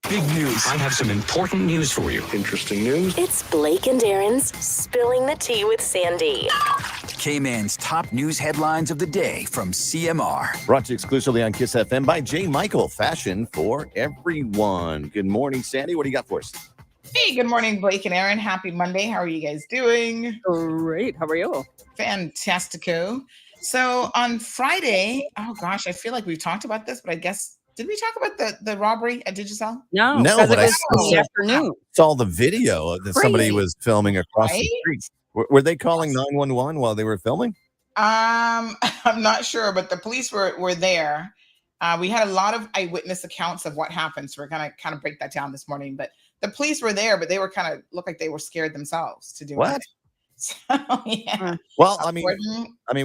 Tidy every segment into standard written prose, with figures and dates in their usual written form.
Big news. I have some important news for you. Interesting news. It's Blake and Aaron's Spilling the Tea with Sandy. Cayman's top news headlines of the day from CMR. Brought to you exclusively on Kiss FM by J. Michael, fashion for everyone. Good morning, Sandy. What do you got for us? Hey, good morning, Blake and Aaron. Happy Monday. How are you guys doing? Great. How are you? Fantastico. So on Friday, oh gosh, I feel like we've talked about this, but I guess, did we talk about the robbery at Digicel? No, but it was in the afternoon. saw the video that somebody was filming across the street. Were they calling 911 while they were filming? I'm not sure, but the police were there. We had a lot of eyewitness accounts of what happened, so we're gonna kind of break that down this morning. But the police were there, but they were kind of looked like they were scared themselves to do what? It. So, yeah. Well, I mean,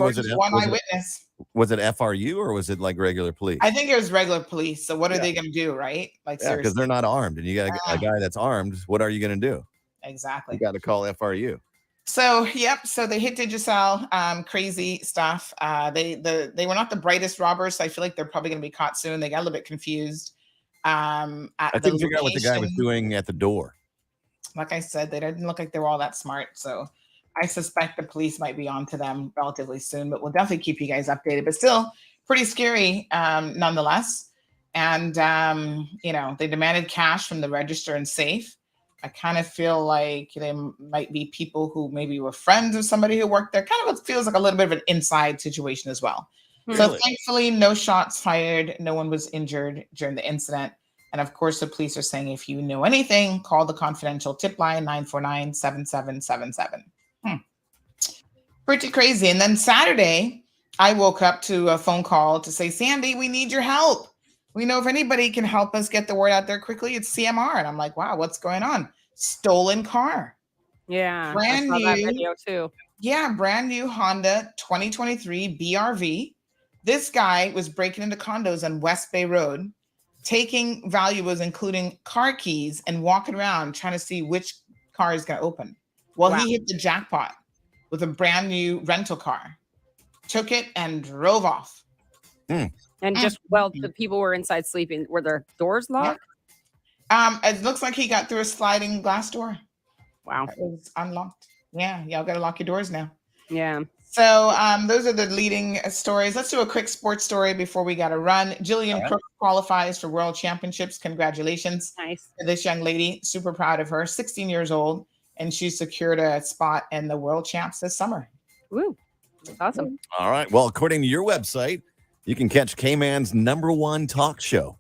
was it one eyewitness? Was it FRU or was it like regular police? I think it was regular police. So what are they going to do, right? Like, yeah, because they're not armed, and you got a guy that's armed. What are you going to do? Exactly. You got to call FRU. So yep. So they hit Digicel. Crazy stuff. They were not the brightest robbers. So I feel like they're probably going to be caught soon. They got a little bit confused. I couldn't figure out what the guy was doing at the door. Like I said, they didn't look like they were all that smart. So I suspect the police might be on to them relatively soon, but we'll definitely keep you guys updated. But still pretty scary nonetheless. And, they demanded cash from the register and safe. I kind of feel like they might be people who maybe were friends of somebody who worked there. Kind of feels like a little bit of an inside situation as well. Really? So thankfully, no shots fired. No one was injured during the incident. And of course, the police are saying, if you know anything, call the confidential tip line 949-7777. Pretty crazy. And then Saturday, I woke up to a phone call to say, Sandy, we need your help. We know if anybody can help us get the word out there quickly, it's CMR. And I'm like, wow, what's going on? Stolen car. Yeah. Brand I saw new. that video too. Yeah. Brand new Honda 2023 BRV. This guy was breaking into condos on West Bay Road, taking valuables, including car keys, and walking around trying to see which car is going to open. Well, He hit the jackpot with a brand new rental car, took it and drove off. And just the people were inside sleeping. Were their doors locked? It looks like he got through a sliding glass door. Wow. It was unlocked. Yeah. Y'all got to lock your doors now. Yeah. So those are the leading stories. Let's do a quick sports story before we got to run. Jillian Crook qualifies for World Championships. Congratulations. Nice. To this young lady. Super proud of her. 16 years old. And she secured a spot in the World Champs this summer. Woo. That's awesome. All right. Well, according to your website, you can catch Cayman's #1 talk show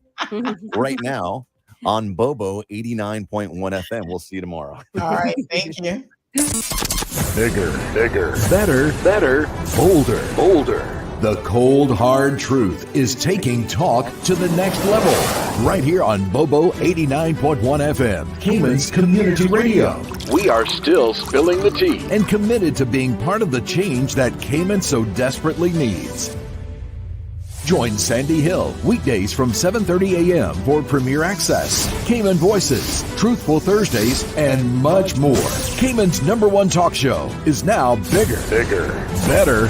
right now on Bobo 89.1 FM. We'll see you tomorrow. All right. Thank you. Bigger, better, bolder. The cold, hard truth is taking talk to the next level. Right here on Bobo 89.1 FM, Cayman's community radio. We are still spilling the tea and committed to being part of the change that Cayman so desperately needs. Join Sandy Hill weekdays from 7:30 a.m. for Premier Access, Cayman Voices, Truthful Thursdays, and much more. Cayman's #1 talk show is now bigger, better,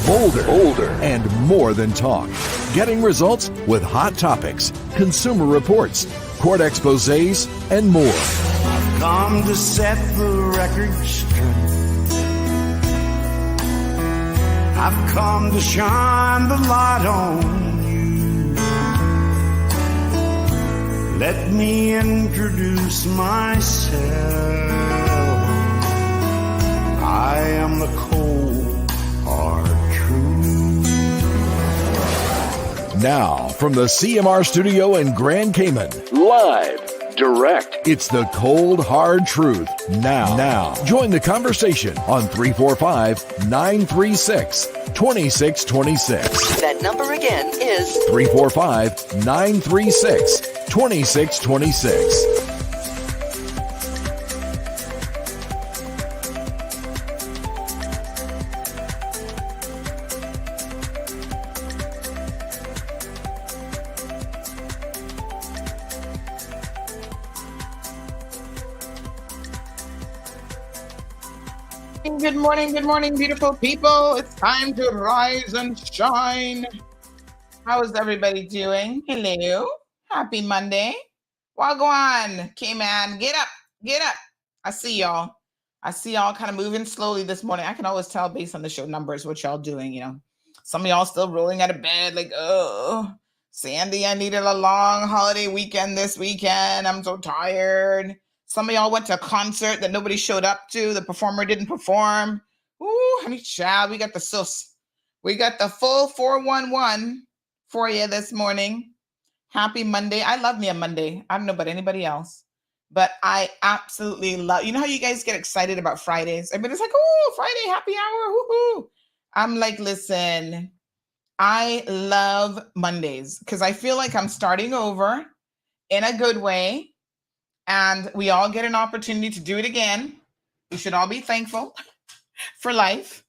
bolder, and more than talk. Getting results with hot topics, consumer reports, court exposés, and more. I've come to set the record straight. I've come to shine the light on you. Let me introduce myself. I am the cold, hard truth. Now, from the CMR studio in Grand Cayman, live, direct, it's the cold, hard truth. Now, join the conversation on 345-936-2626. That number again is 345-936-2626. Good morning, beautiful people. It's time to rise and shine. How is everybody doing? Hello. Happy Monday. Wagwan, Cayman, get up, get up. I see y'all. I see y'all kind of moving slowly this morning. I can always tell based on the show numbers what y'all doing, you know. Some of y'all still rolling out of bed like, oh, Sandy, I needed a long holiday weekend this weekend. I'm so tired. Some of y'all went to a concert that nobody showed up to. The performer didn't perform. Ooh, honey child, we got the sus. We got the full 411 for you this morning. Happy Monday. I love me a Monday. I don't know about anybody else, but I absolutely love, you know how you guys get excited about Fridays? Everybody's like, oh, Friday, happy hour, woohoo. I'm like, listen, I love Mondays because I feel like I'm starting over in a good way, and we all get an opportunity to do it again. We should all be thankful for life.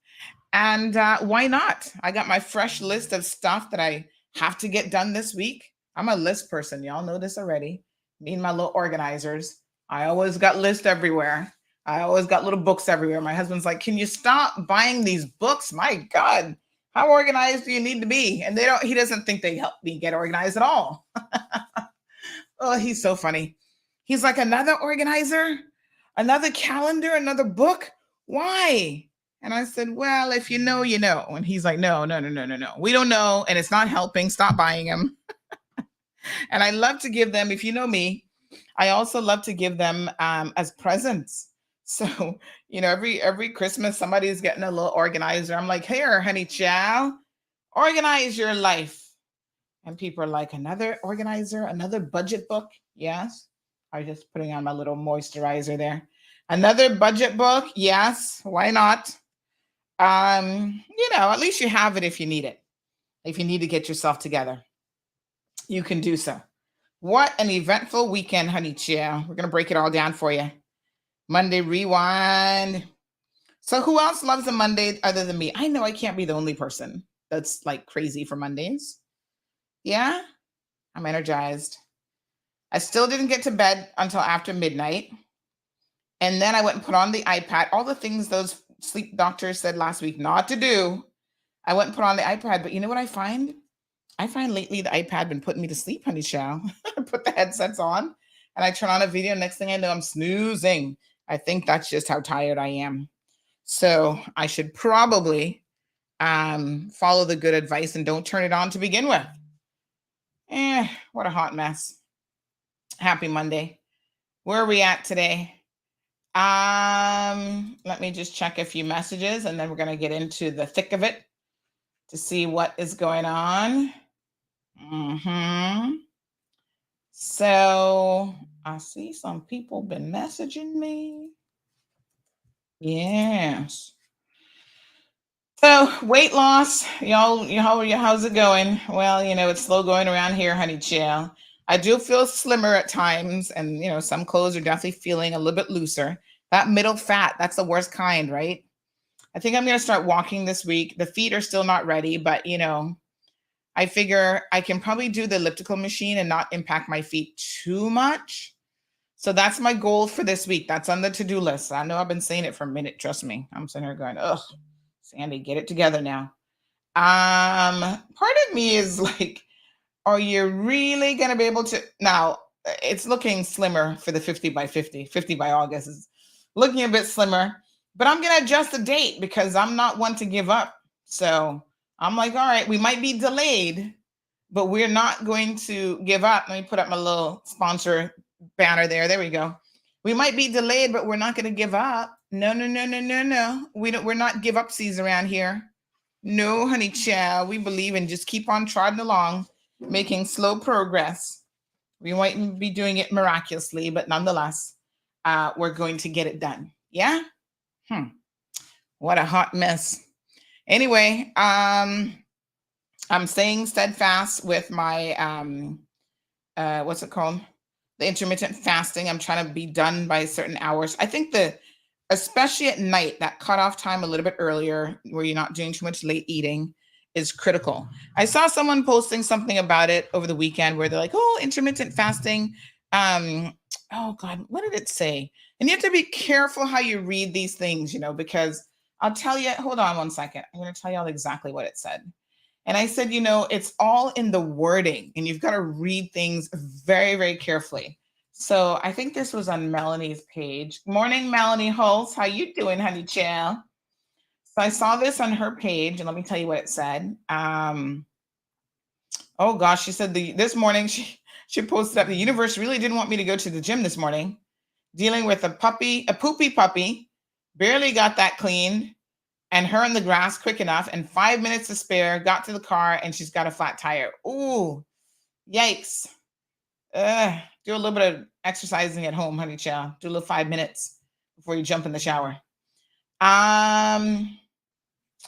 And why not? I got my fresh list of stuff that I have to get done this week. I'm a list person. Y'all know this already. Me and my little organizers. I always got lists everywhere. I always got little books everywhere. My husband's like, can you stop buying these books? My God, how organized do you need to be? And he doesn't think they help me get organized at all. Oh, he's so funny. He's like, another organizer, another calendar, another book. Why? And I said, well, if you know, you know. And he's like, no. We don't know. And it's not helping. Stop buying them. And I love to give them, if you know me, I also love to give them as presents. So, you know, every Christmas, somebody's getting a little organizer. I'm like, here, honey child, organize your life. And people are like, another organizer, another budget book. Yes. I was just putting on my little moisturizer there. Another budget book. Yes. Why not? You know, at least you have it if you need it. If you need to get yourself together, you can do so. What an eventful weekend, honey chill. We're going to break it all down for you. Monday rewind. So who else loves a Monday other than me? I know I can't be the only person that's like crazy for Mondays. Yeah, I'm energized. I still didn't get to bed until after midnight. And then I went and put on the iPad, all the things those sleep doctors said last week not to do. I went and put on the iPad, but you know what I find? I find lately the iPad been putting me to sleep, honey chow. I put the headsets on and I turn on a video. Next thing I know, I'm snoozing. I think that's just how tired I am. So I should probably follow the good advice and don't turn it on to begin with. What a hot mess. Happy Monday. Where are we at today? Let me just check a few messages and then we're going to get into the thick of it to see what is going on. So I see some people been messaging me. Yes. So weight loss, how's it going? Well, you know, it's slow going around here, honey chill. I do feel slimmer at times, and you know, some clothes are definitely feeling a little bit looser. That middle fat, that's the worst kind, right? I think I'm going to start walking this week. The feet are still not ready, but you know, I figure I can probably do the elliptical machine and not impact my feet too much. So that's my goal for this week. That's on the to-do list. I know I've been saying it for a minute. Trust me. I'm sitting here going, ugh, Sandy, get it together now. Part of me is like, are you really going to be able to? Now, it's looking slimmer for the 50 by 50. 50 by August is looking a bit slimmer. But I'm going to adjust the date because I'm not one to give up. So I'm like, all right, we might be delayed, but we're not going to give up. Let me put up my little sponsor banner there. There we go. We might be delayed, but we're not going to give up. No. We're not give upsies around here. No, honey child. We believe in just keep on trotting along, making slow progress. We might be doing it miraculously, but nonetheless, we're going to get it done. Yeah? What a hot mess. Anyway, I'm staying steadfast with my, what's it called? The intermittent fasting. I'm trying to be done by certain hours. I think especially at night, that cutoff time a little bit earlier where you're not doing too much late eating is critical. I saw someone posting something about it over the weekend where they're like, oh, intermittent fasting. Oh God, what did it say? And you have to be careful how you read these things, you know, because I'll tell you, hold on one second. I'm going to tell you all exactly what it said. And I said, you know, it's all in the wording and you've got to read things very, very carefully So I think this was on Melanie's page. Morning, Melanie Holtz. How you doing, honey chill? So I saw this on her page, and let me tell you what it said. Oh gosh, she said this morning she posted up, the universe really didn't want me to go to the gym this morning. Dealing with a poopy puppy, barely got that cleaned, and her in the grass quick enough, and 5 minutes to spare, got to the car, and she's got a flat tire. Ooh, yikes. Do a little bit of exercising at home, honey child. Do a little 5 minutes before you jump in the shower.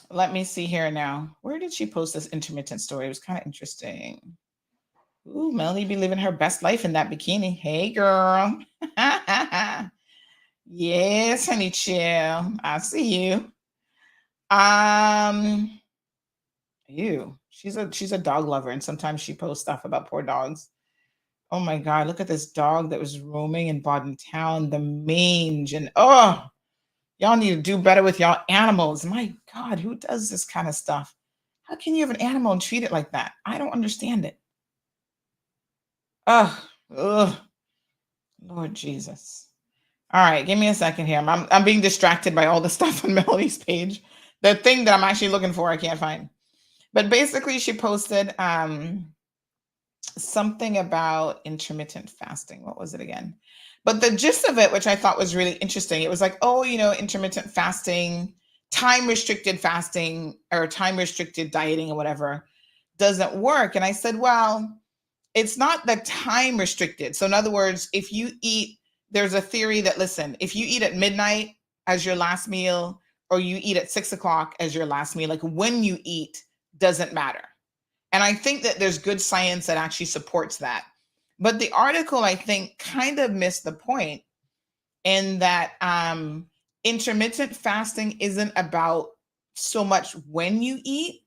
Let me see here now. Where did she post this intermittent story? It was kind of interesting. Ooh, Melanie be living her best life in that bikini. Hey, girl. Yes, honey chill. I see you. She's a dog lover, and sometimes she posts stuff about poor dogs. Oh my God, look at this dog that was roaming in Bodden Town, the mange, and y'all need to do better with y'all animals. My God, who does this kind of stuff? How can you have an animal and treat it like that? I don't understand it. Ugh. Lord Jesus. All right, give me a second here. I'm being distracted by all the stuff on Melanie's page. The thing that I'm actually looking for, I can't find. But basically, she posted something about intermittent fasting. What was it again? But the gist of it, which I thought was really interesting, it was like, intermittent fasting, time-restricted fasting, or time-restricted dieting or whatever doesn't work. And I said, well, it's not the time-restricted. So in other words, if you eat, there's a theory that, listen, if you eat at midnight as your last meal, or you eat at 6 o'clock as your last meal, like when you eat doesn't matter. And I think that there's good science that actually supports that. But the article, I think, kind of missed the point in that intermittent fasting isn't about so much when you eat.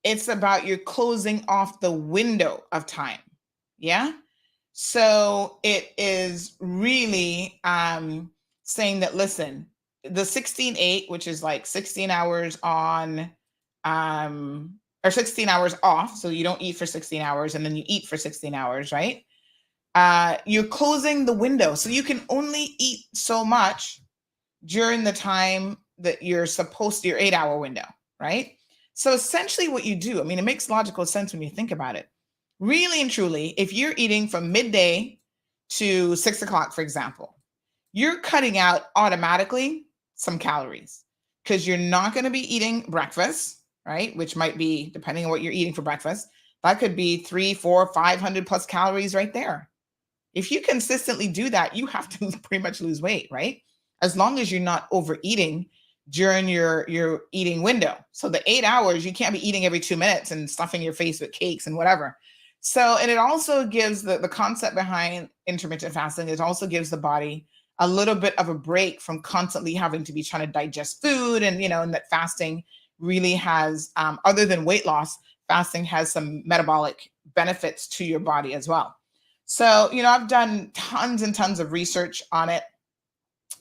It's about you're closing off the window of time. Yeah. So it is really saying that, listen, the 16-8, which is like 16 hours on, or 16 hours off. So you don't eat for 16 hours and then you eat for 16 hours, right? You're closing the window. So you can only eat so much during the time that you're supposed to, your 8-hour window, right? So essentially what you do, I mean, it makes logical sense when you think about it. Really and truly, if you're eating from midday to 6 o'clock, for example, you're cutting out automatically some calories because you're not going to be eating breakfast, right? Which might be, depending on what you're eating for breakfast, that could be 300, 400, 500 plus calories right there. If you consistently do that, you have to pretty much lose weight, right? As long as you're not overeating during your eating window. So the 8 hours, you can't be eating every 2 minutes and stuffing your face with cakes and whatever. So, and it also gives the concept behind intermittent fasting, it also gives the body a little bit of a break from constantly having to be trying to digest food. And, and that fasting really has, other than weight loss, fasting has some metabolic benefits to your body as well. So, I've done tons and tons of research on it.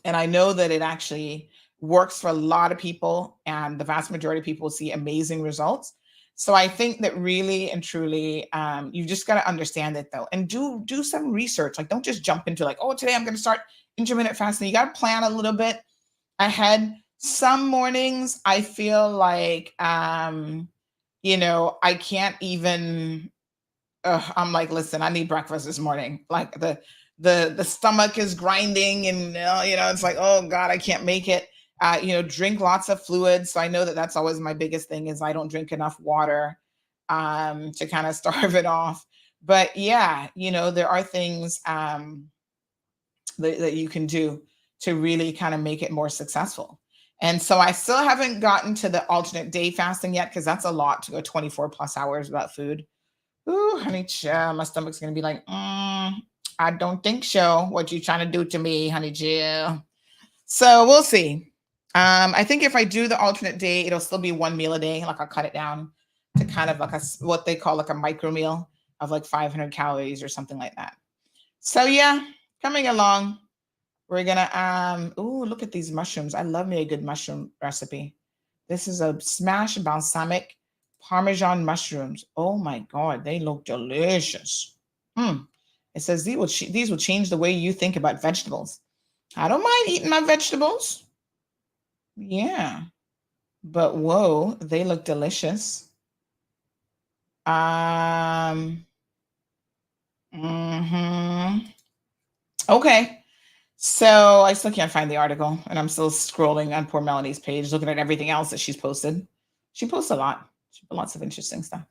And I know that it actually works for a lot of people, and the vast majority of people see amazing results. So I think that really and truly, you just got to understand it though, and do some research. Like, don't just jump into like, oh, today I'm going to start intermittent fasting. You got to plan a little bit ahead. Some mornings I feel like, I can't even. I'm like, listen, I need breakfast this morning. Like the stomach is grinding, and it's like, oh God, I can't make it. Drink lots of fluids. So I know that that's always my biggest thing is I don't drink enough water to kind of starve it off. But yeah, there are things that you can do to really kind of make it more successful. And so I still haven't gotten to the alternate day fasting yet, because that's a lot to go 24 plus hours without food. Ooh, honey chill, my stomach's going to be like, I don't think so. What you trying to do to me, honey chill? So we'll see. I think if I do the alternate day, it'll still be one meal a day. Like I'll cut it down to kind of like what they call like a micro meal of like 500 calories or something like that. So yeah, coming along. We're gonna look at these mushrooms. I love me a good mushroom recipe. This is a smashed balsamic Parmesan mushrooms. Oh my God, they look delicious. It says these will change the way you think about vegetables. I don't mind eating my vegetables. Yeah. But whoa, they look delicious. Okay. So I still can't find the article, and I'm still scrolling on poor Melanie's page, looking at everything else that she's posted. She posts a lot. She posts lots of interesting stuff.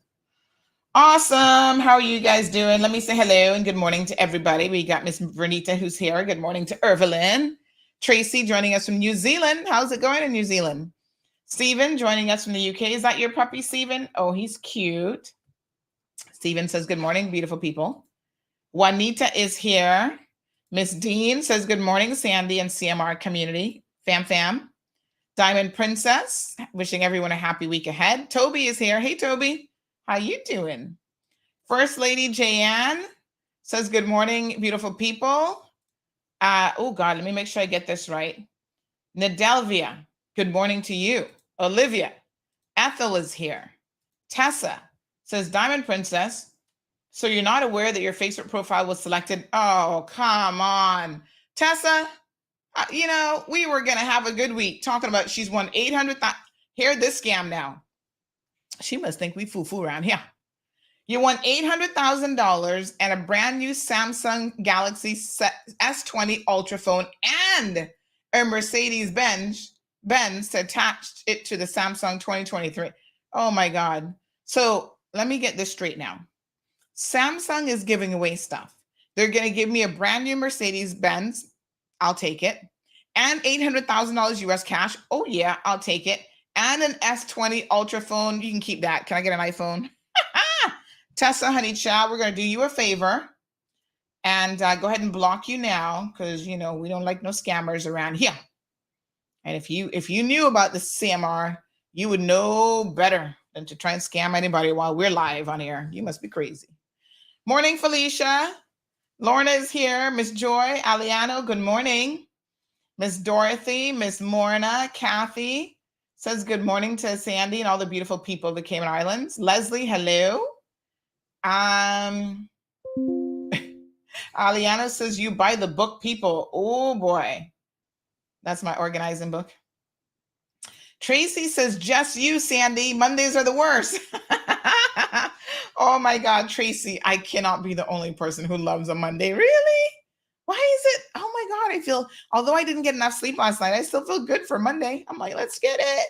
Awesome. How are you guys doing? Let me say hello and good morning to everybody. We got Miss Vernita who's here. Good morning to Evelyn. Tracy joining us from New Zealand. How's it going in New Zealand? Stephen joining us from the UK. Is that your puppy, Stephen? Oh, he's cute. Stephen says, good morning, beautiful people. Juanita is here. Miss Dean says, good morning, Sandy and CMR community. Fam. Diamond Princess, wishing everyone a happy week ahead. Toby is here. Hey, Toby. How you doing? First Lady Jayanne says, good morning, beautiful people. Oh, God, let me make sure I get this right. Nadelvia, good morning to you. Olivia, Ethel is here. Tessa says, Diamond Princess, so you're not aware that your Facebook profile was selected? Oh, come on. Tessa, we were going to have a good week talking about she's won 800,000. Hear this scam now. She must think we foo-foo around here. You won $800,000 and a brand new Samsung Galaxy S20 Ultra phone and a Mercedes-Benz attached it to the Samsung 2023. Oh my God. So let me get this straight now. Samsung is giving away stuff. They're going to give me a brand new Mercedes-Benz. I'll take it. And $800,000 US cash. Oh yeah, I'll take it. And an S20 Ultra phone. You can keep that. Can I get an iPhone? Tessa, honey child, we're going to do you a favor and go ahead and block you now because, we don't like no scammers around here. And if you knew about the CMR, you would know better than to try and scam anybody while we're live on air. You must be crazy. Morning, Felicia. Lorna is here. Miss Joy, Aliano, good morning. Miss Dorothy, Miss Morna, Kathy says good morning to Sandy and all the beautiful people of the Cayman Islands. Leslie, hello. Aliana says you buy the book, people. Oh boy. That's my organizing book. Tracy says, just you, Sandy. Mondays are the worst. Oh my God, Tracy, I cannot be the only person who loves a Monday. Really? Why is it? Oh my God, although I didn't get enough sleep last night, I still feel good for Monday. I'm like, let's get it.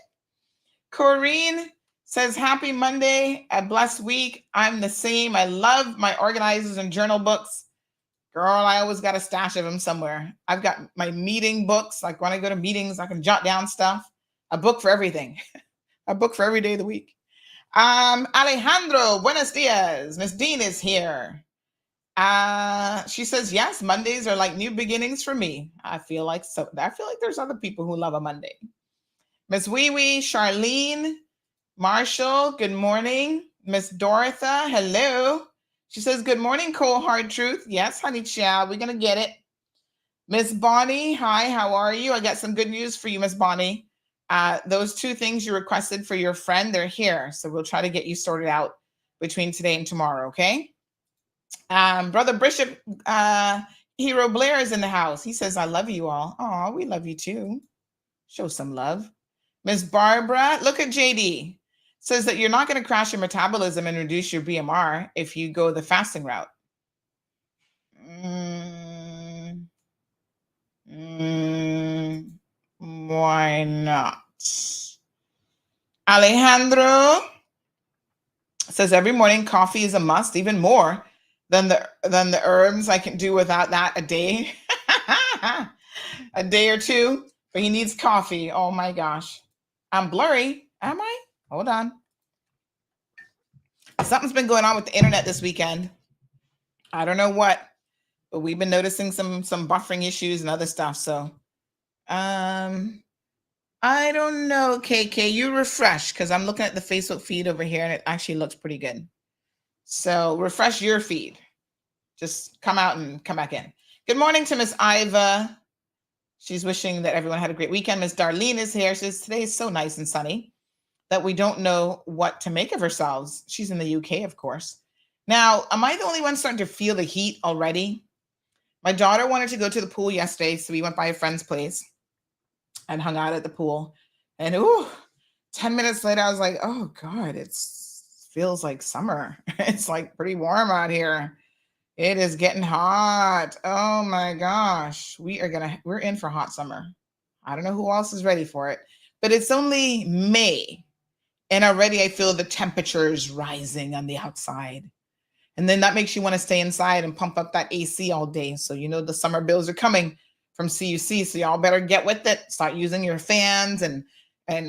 Corrine says, happy Monday, a blessed week. I'm the same. I love my organizers and journal books. Girl, I always got a stash of them somewhere. I've got my meeting books. Like when I go to meetings, I can jot down stuff. A book for everything. A book for every day of the week. Alejandro, buenos dias. Miss Dean is here. She says, yes, Mondays are like new beginnings for me. I feel like there's other people who love a Monday. Miss Wee Wee, Charlene, Marshall, good morning. Miss Dorotha, hello. She says, good morning, Cold Hard Truth. Yes, honey child, we're going to get it. Miss Bonnie, hi, how are you? I got some good news for you, Miss Bonnie. Those two things you requested for your friend, they're here. So we'll try to get you sorted out between today and tomorrow, okay? Brother Bishop, Hero Blair is in the house. He says, I love you all. Oh, we love you too. Show some love. Miss Barbara, look at JD. Says that you're not going to crash your metabolism and reduce your BMR if you go the fasting route. Why not? Alejandro says every morning coffee is a must, even more than the herbs. I can do without that a day. A day or two, but he needs coffee. Oh my gosh. I'm blurry. Am I? Hold on. Something's been going on with the internet this weekend. I don't know what, but we've been noticing some buffering issues and other stuff. So, I don't know, KK. You refresh because I'm looking at the Facebook feed over here and it actually looks pretty good. So refresh your feed. Just come out and come back in. Good morning to Miss Iva. She's wishing that everyone had a great weekend. Miss Darlene is here. She says today is so nice and sunny that we don't know what to make of ourselves. She's in the UK, of course. Now, am I the only one starting to feel the heat already? My daughter wanted to go to the pool yesterday, so we went by a friend's place and hung out at the pool. And 10 minutes later, I was like, oh God, it feels like summer. It's like pretty warm out here. It is getting hot. Oh my gosh. We're in for hot summer. I don't know who else is ready for it, but it's only May. And already I feel the temperature is rising on the outside. And then that makes you want to stay inside and pump up that AC all day. So, the summer bills are coming from CUC. So y'all better get with it. Start using your fans and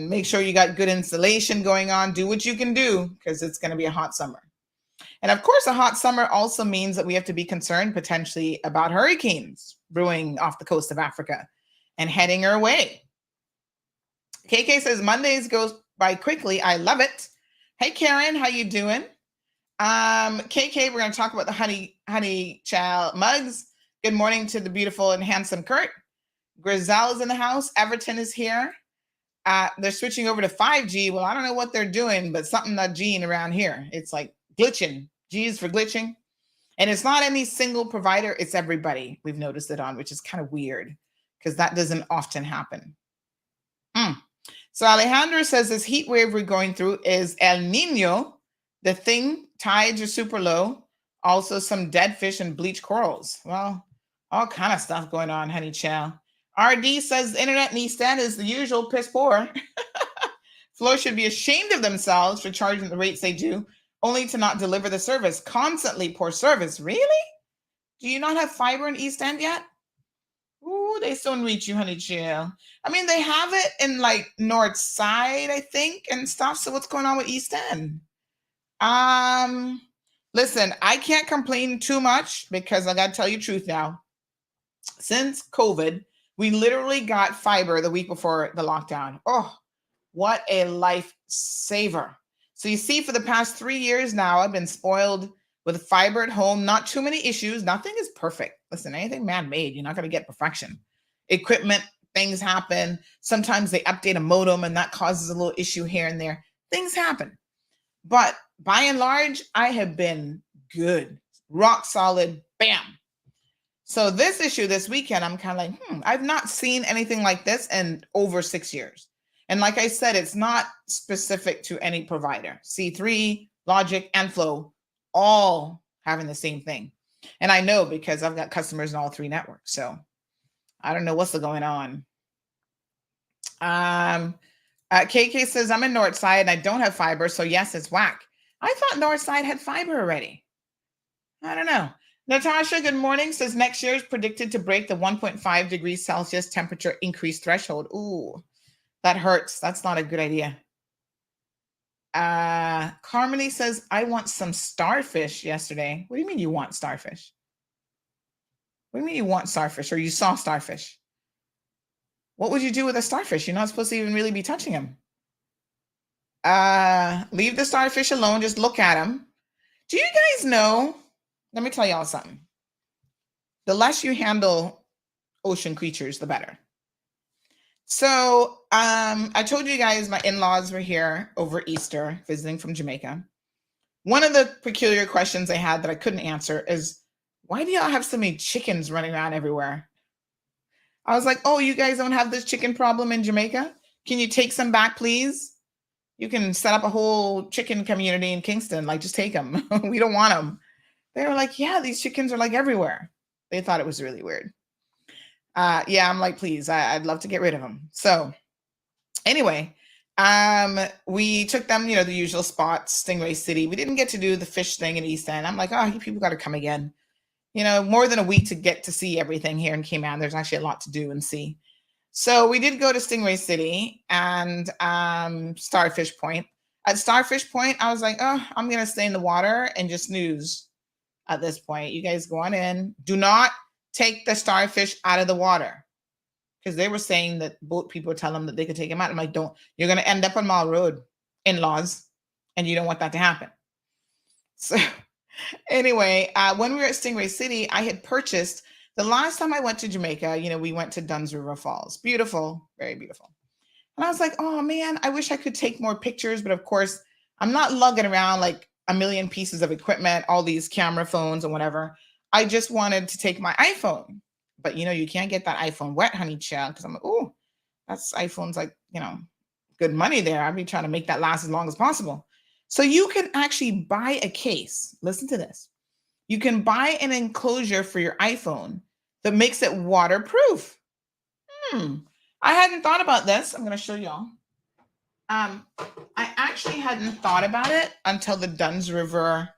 make sure you got good insulation going on. Do what you can do because it's going to be a hot summer. And of course, a hot summer also means that we have to be concerned potentially about hurricanes brewing off the coast of Africa and heading our way. KK says Mondays goes by quickly. I love it. Hey, Karen, how you doing? KK, we're going to talk about the honey child mugs. Good morning to the beautiful and handsome Kurt. Grizel is in the house. Everton is here. They're switching over to 5G. Well, I don't know what they're doing, but something not G'ing around here. It's like glitching. G's for glitching. And it's not any single provider. It's everybody we've noticed it on, which is kind of weird because that doesn't often happen. So Alejandro says this heat wave we're going through is El Nino. The thing, tides are super low. Also some dead fish and bleached corals. Well, all kind of stuff going on, honey chow. RD says the internet in East End is the usual piss poor. Floor should be ashamed of themselves for charging the rates they do, only to not deliver the service. Constantly poor service. Really? Do you not have fiber in East End yet? Ooh, they still reach you, honey chill. I mean, they have it in like North Side, I think, and stuff. So what's going on with East End? Listen, I can't complain too much because I got to tell you the truth now. Since COVID, we literally got fiber the week before the lockdown. Oh, what a lifesaver. So you see, for the past 3 years now, I've been spoiled with fiber at home. Not too many issues. Nothing is perfect. Listen, anything man-made, you're not going to get perfection. Equipment, things happen. Sometimes they update a modem and that causes a little issue here and there. Things happen. But by and large, I have been good. Rock solid. Bam. So this issue this weekend, I'm kind of like, I've not seen anything like this in over 6 years. And like I said, it's not specific to any provider. C3, Logic, and Flow, all having the same thing. And I know because I've got customers in all three networks. So I don't know what's going on. KK says, I'm in Northside and I don't have fiber. So yes, it's whack. I thought Northside had fiber already. I don't know. Natasha, good morning, says next year is predicted to break the 1.5 degrees Celsius temperature increase threshold. Ooh, that hurts. That's not a good idea. Carmely says, I want some starfish yesterday. What do you mean you want starfish? What do you mean you want starfish or you saw starfish? What would you do with a starfish? You're not supposed to even really be touching them. Leave the starfish alone. Just look at them. Do you guys know? Let me tell y'all something. The less you handle ocean creatures, the better. So I told you guys my in-laws were here over Easter visiting from Jamaica. One of the peculiar questions I had that I couldn't answer is, why do y'all have so many chickens running around everywhere? I was like, oh, you guys don't have this chicken problem in Jamaica? Can you take some back, please? You can set up a whole chicken community in Kingston. Like, just take them. We don't want them. They were like, yeah, these chickens are like everywhere. They thought it was really weird. Yeah, I'm like, please, I'd love to get rid of them. So anyway, we took them, the usual spots, Stingray City. We didn't get to do the fish thing in East End. I'm like, oh, you people got to come again. More than a week to get to see everything here in Cayman. There's actually a lot to do and see. So we did go to Stingray City and Starfish Point. At Starfish Point, I was like, oh, I'm going to stay in the water and just snooze at this point. You guys go on in. Do not take the starfish out of the water. Because they were saying that boat people tell them that they could take them out. I'm like, don't. You're going to end up on Mall Road, in-laws, and you don't want that to happen. So anyway, when we were at Stingray City, I had purchased, the last time I went to Jamaica, we went to Dunn's River Falls. Beautiful, very beautiful. And I was like, oh man, I wish I could take more pictures. But of course, I'm not lugging around like a million pieces of equipment, all these camera phones and whatever. I just wanted to take my iPhone. But you can't get that iPhone wet, honey child, because I'm like, oh, that's iPhone's like, good money there. I'd be trying to make that last as long as possible. So you can actually buy a case. Listen to this. You can buy an enclosure for your iPhone that makes it waterproof. I hadn't thought about this. I'm going to show y'all. I actually hadn't thought about it until the Dunn's River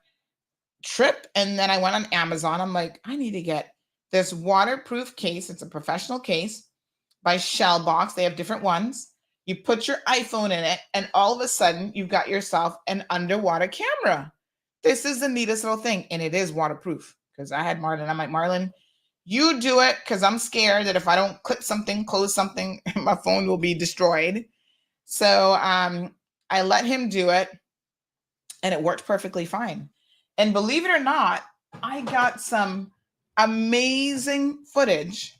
trip. And then I went on Amazon. I'm like, I need to get this waterproof case. It's a professional case by Shellbox. They have different ones. You put your iPhone in it, and all of a sudden, you've got yourself an underwater camera. This is the neatest little thing, and it is waterproof. Because I had Marlon. I'm like, Marlon, you do it, because I'm scared that if I don't clip something, close something, my phone will be destroyed. So I let him do it, and it worked perfectly fine. And believe it or not, I got some amazing footage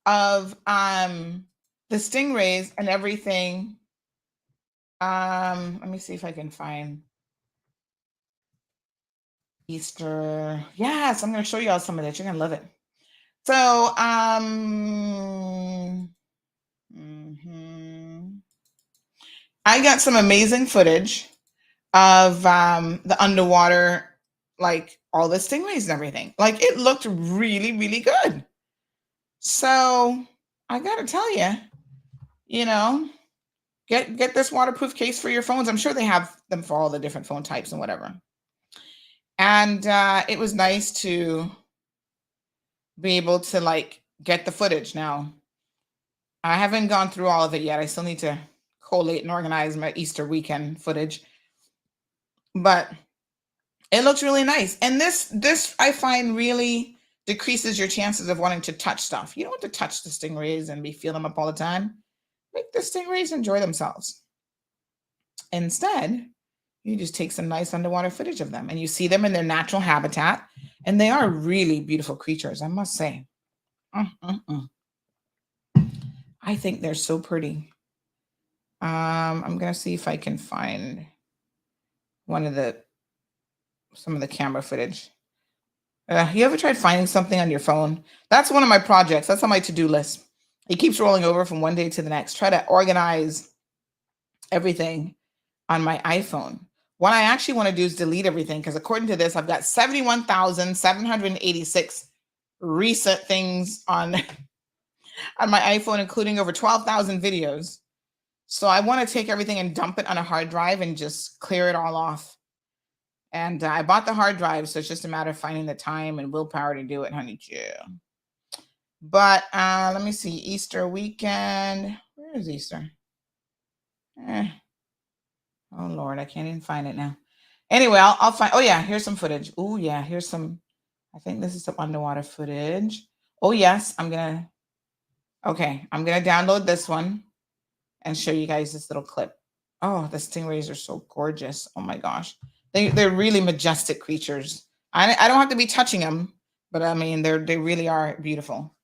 of the stingrays and everything. Let me see if I can find Easter. Yes, I'm going to show you all some of this. You're going to love it. So, I got some amazing footage of the underwater, like all the stingrays and everything. Like it looked really, really good. So I got to tell you, get this waterproof case for your phones. I'm sure they have them for all the different phone types and whatever. And it was nice to be able to like get the footage. Now, I haven't gone through all of it yet. I still need to collate and organize my Easter weekend footage. But it looks really nice. And this I find really decreases your chances of wanting to touch stuff. You don't want to touch the stingrays and feel them up all the time. Make the stingrays enjoy themselves. Instead, you just take some nice underwater footage of them and you see them in their natural habitat. And they are really beautiful creatures, I must say. I think they're so pretty. I'm going to see if I can find some of the camera footage. You ever tried finding something on your phone? That's one of my projects. That's on my to-do list. It keeps rolling over from one day to the next. Try to organize everything on my iPhone. What I actually want to do is delete everything because according to this, I've got 71,786 recent things on my iPhone, including over 12,000 videos. So I want to take everything and dump it on a hard drive and just clear it all off. And I bought the hard drive, so it's just a matter of finding the time and willpower to do it, honey. Yeah. But let me see. Easter weekend. Where is Easter? Oh, Lord, I can't even find it now. Anyway, I'll find. Oh, yeah, here's some footage. Oh, yeah, here's some. I think this is some underwater footage. Oh, yes, I'm going to download this one and show you guys this little clip. Oh, the stingrays are so gorgeous. Oh, my gosh. They're really majestic creatures. I don't have to be touching them, but I mean, they really are beautiful.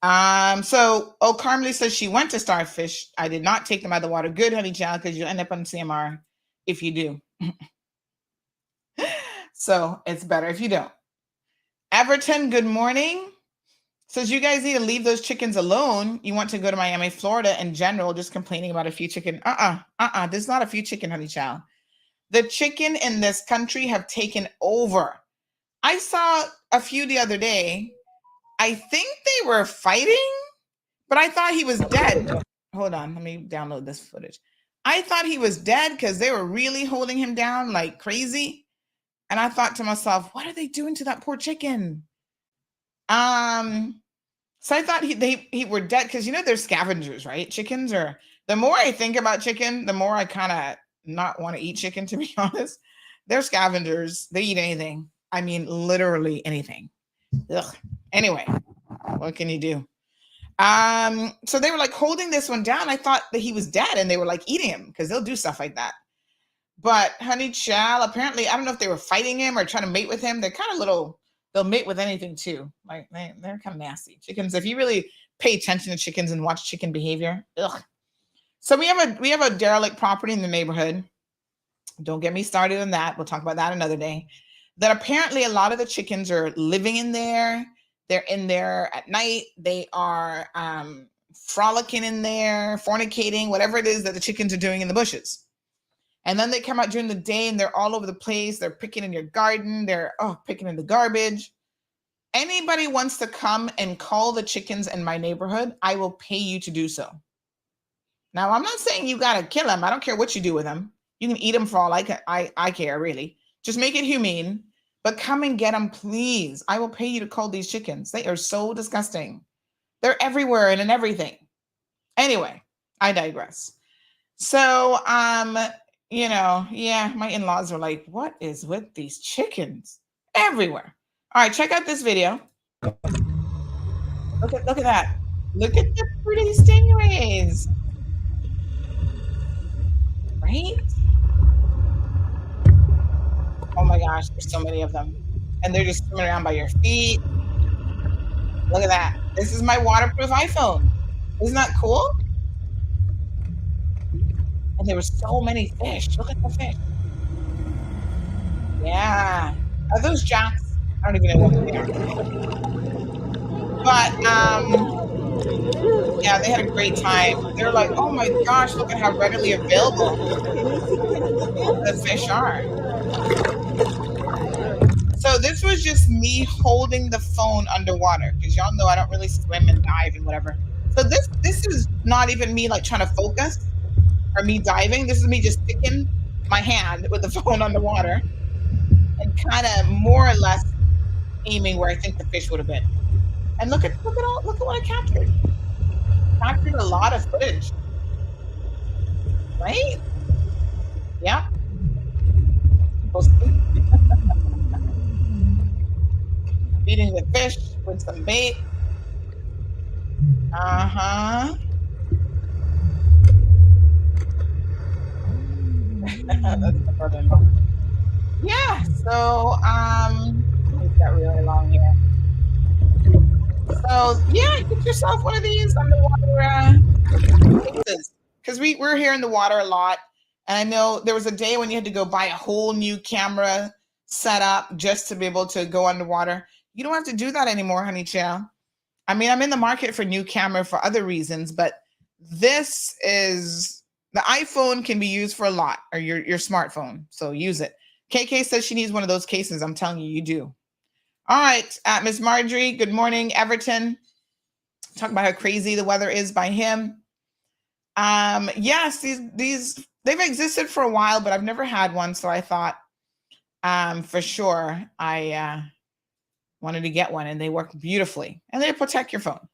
So Carmelly says she went to Starfish. I did not take them out of the water. Good, honey child, because you'll end up on CMR if you do. So it's better if you don't. Everton, good morning. Says you guys need to leave those chickens alone. You want to go to Miami, Florida in general, just complaining about a few chicken. There's not a few chicken, honey child. The chicken in this country have taken over. I saw a few the other day. I think they were fighting, but I thought he was dead. Hold on, let me download this footage. I thought he was dead because they were really holding him down like crazy. And I thought to myself, what are they doing to that poor chicken? So I thought he were dead because they're scavengers, right? Chickens are. The more I think about chicken, the more I kind of not want to eat chicken, to be honest. They're scavengers. They eat anything. I mean, literally anything. Ugh. Anyway, what can you do? So they were like holding this one down. I thought that he was dead and they were like eating him because they'll do stuff like that. But honey child, apparently, I don't know if they were fighting him or trying to mate with him. They're kind of they'll mate with anything too. Like they're kind of nasty. Chickens, if you really pay attention to chickens and watch chicken behavior, ugh. So we have a derelict property in the neighborhood. Don't get me started on that. We'll talk about that another day. That apparently a lot of the chickens are living in there. They're in there at night. They are frolicking in there, fornicating, whatever it is that the chickens are doing in the bushes. And then they come out during the day and they're all over the place. They're picking in your garden. They're picking in the garbage. Anybody wants to come and call the chickens in my neighborhood, I will pay you to do so. Now, I'm not saying you got to kill them. I don't care what you do with them. You can eat them for all I care, really. Just make it humane. But come and get them, please. I will pay you to call these chickens. They are so disgusting. They're everywhere and in everything. Anyway, I digress. So, my in-laws were like, what is with these chickens? Everywhere. All right, check out this video. Look at that. Look at the pretty stingrays. Right? Oh my gosh, there's so many of them. And they're just swimming around by your feet. Look at that. This is my waterproof iPhone. Isn't that cool? And there were so many fish. Look at the fish. Yeah. Are those jacks? I don't even know what they are. But yeah, they had a great time. They're like, oh my gosh, look at how readily available the fish are. So this was just me holding the phone underwater, because y'all know I don't really swim and dive and whatever. So this is not even me like trying to focus or me diving. This is me just sticking my hand with the phone underwater and kind of more or less aiming where I think the fish would have been. And look at what I captured. Captured a lot of footage. Right? Yeah. Feeding the fish with some bait. Uh-huh. That's the brother-in-law. Yeah, so it's got really long here. So yeah, get yourself one of these underwater cases. Because we're here in the water a lot. And I know there was a day when you had to go buy a whole new camera setup just to be able to go underwater. You don't have to do that anymore, honey child. I mean, I'm in the market for new camera for other reasons, but this is the iPhone can be used for a lot, or your smartphone. So use it. KK says she needs one of those cases. I'm telling you, you do. All right, Miss Marjorie, good morning. Everton, talk about how crazy the weather is by him. Yes, these they've existed for a while, but I've never had one, so I thought for sure I wanted to get one, and they work beautifully, and they protect your phone.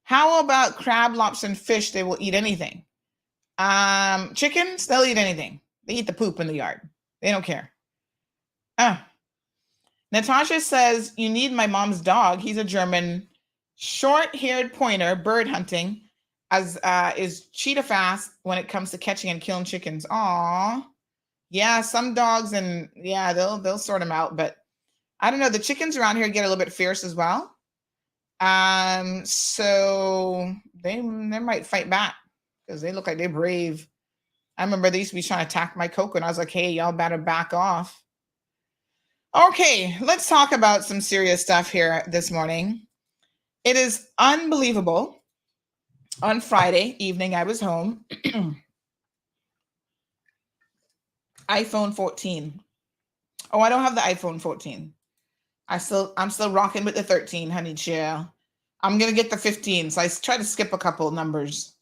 How about crab, lobster, and fish? They will eat anything. Chickens, they'll eat anything. They eat the poop in the yard. They don't care. Natasha says, you need my mom's dog. He's a German short-haired pointer, bird hunting, as is cheetah fast when it comes to catching and killing chickens. Aw. Yeah, some dogs, and yeah, they'll sort them out, but I don't know. The chickens around here get a little bit fierce as well. So they might fight back because they look like they're brave. I remember they used to be trying to attack my cocoa, and I was like, hey, y'all better back off. Okay, let's talk about some serious stuff here this morning. It is unbelievable. On Friday evening, I was home. iPhone 14. Oh, I don't have the iPhone 14. I'm still rocking with the 13, honey chill. I'm gonna get the 15. So I try to skip a couple numbers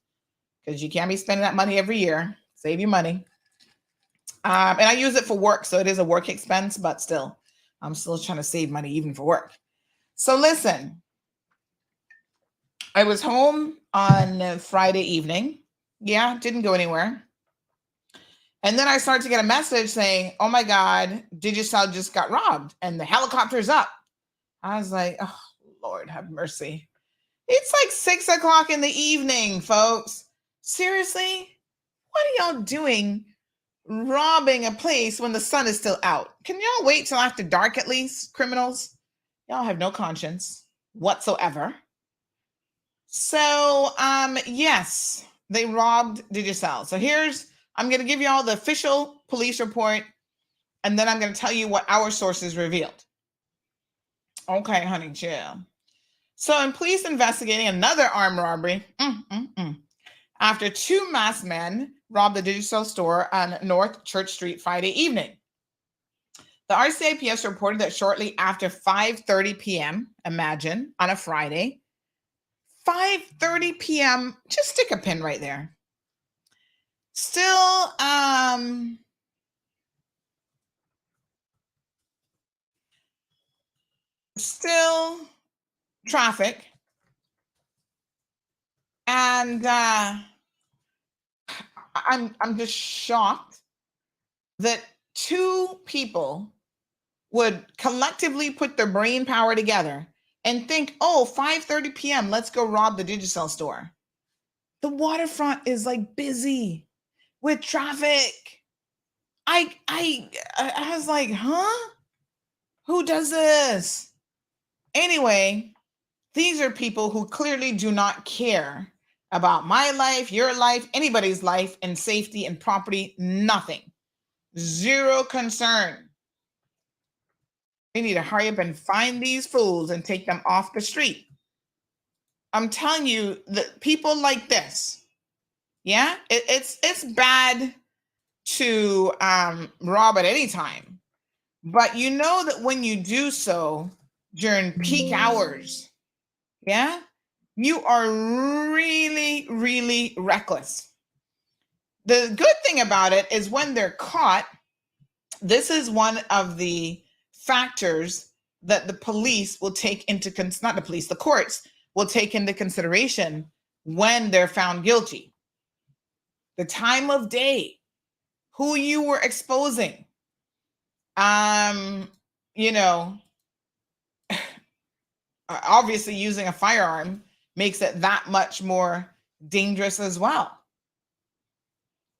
because you can't be spending that money every year. Save your money. And I use it for work, so it is a work expense, but still, I'm still trying to save money even for work. So listen, I was home on Friday evening. Yeah, didn't go anywhere. And then I started to get a message saying, oh my God, Digicel just got robbed and the helicopter's up. I was like, oh, Lord, have mercy. It's like 6 o'clock in the evening, folks. Seriously? What are y'all doing robbing a place when the sun is still out? Can y'all wait till after dark at least, criminals? Y'all have no conscience whatsoever. So, yes, they robbed Digicel. So here's I'm going to give you all the official police report, and then I'm going to tell you what our sources revealed. Okay, honey, chill. So, in police investigating another armed robbery, after 2 masked men robbed the Digicel store on North Church Street Friday evening. The RCIPS reported that shortly after 5:30 p.m., imagine, on a Friday, 5:30 p.m., just stick a pin right there. Still, traffic. And I'm just shocked that 2 people would collectively put their brain power together and think, oh, 5:30 p.m., let's go rob the Digicel store. The waterfront is like busy with traffic. I was like, huh? Who does this? Anyway, these are people who clearly do not care about my life, your life, anybody's life, and safety and property. Nothing. Zero concern. We need to hurry up and find these fools and take them off the street. I'm telling you, that people like this, yeah, it's bad to rob at any time, but you know that when you do so during peak hours, yeah, you are really, really reckless. The good thing about it is when they're caught, this is one of the factors that the police will take into not the police, the courts will take into consideration when they're found guilty. The time of day, who you were exposing, you know, obviously using a firearm makes it that much more dangerous as well.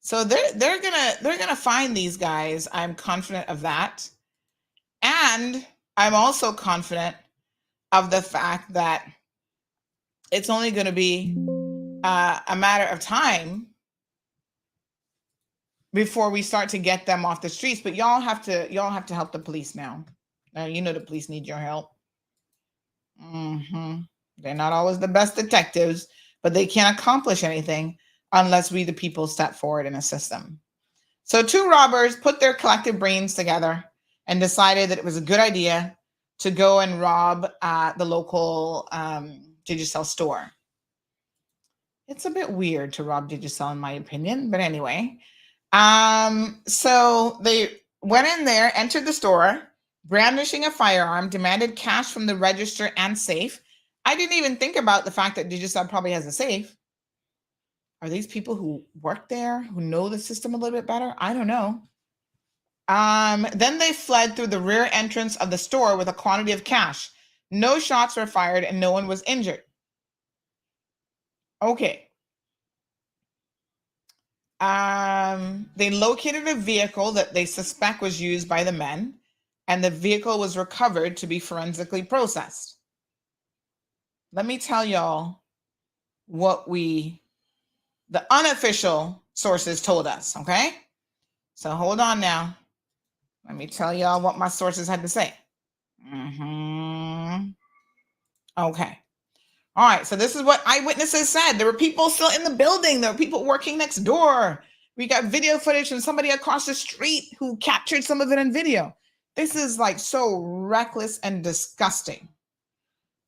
So they're gonna find these guys. I'm confident of that. And I'm also confident of the fact that it's only going to be a matter of time before we start to get them off the streets. But y'all have to help the police now. You know the police need your help. They're not always the best detectives, but they can't accomplish anything unless we, the people, step forward and assist them. So 2 robbers put their collective brains together and decided that it was a good idea to go and rob the local Digicel store. It's a bit weird to rob Digicel, in my opinion, but anyway. So they went in there, entered the store, brandishing a firearm, demanded cash from the register and safe. I didn't even think about the fact that Digicel probably has a safe. Are these people who work there, who know the system a little bit better? I don't know. Then they fled through the rear entrance of the store with a quantity of cash. No shots were fired and no one was injured. Okay. They located a vehicle that they suspect was used by the men, and the vehicle was recovered to be forensically processed. Let me tell y'all what the unofficial sources told us, okay? So hold on now. Let me tell y'all what my sources had to say. Okay. All right. So this is what eyewitnesses said. There were people still in the building. There were people working next door. We got video footage from somebody across the street who captured some of it in video. This is like so reckless and disgusting.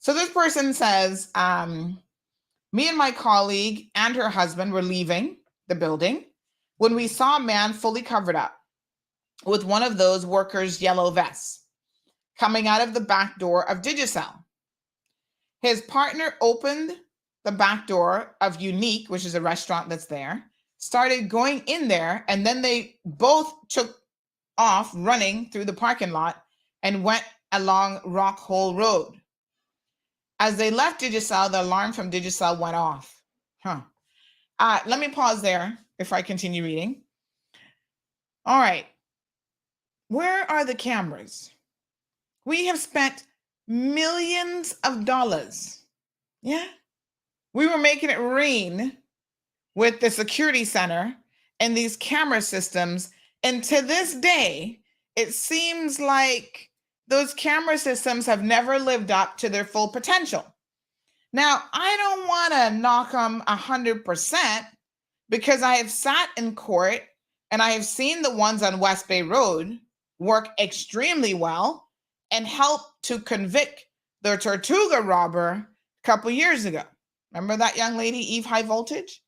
So this person says, me and my colleague and her husband were leaving the building when we saw a man fully covered up with one of those workers' yellow vests coming out of the back door of Digicel. His partner opened the back door of Unique, which is a restaurant that's there, started going in there, and then they both took off running through the parking lot and went along Rock Hole Road. As they left Digicel, the alarm from Digicel went off. Let me pause there before I continue reading. All right. Where are the cameras? We have spent millions of dollars. Yeah. We were making it rain with the security center and these camera systems. And to this day, it seems like those camera systems have never lived up to their full potential. Now, I don't want to knock them 100% because I have sat in court and I have seen the ones on West Bay Road work extremely well and help to convict the Tortuga robber a couple years ago. Remember that young lady, Eve High Voltage?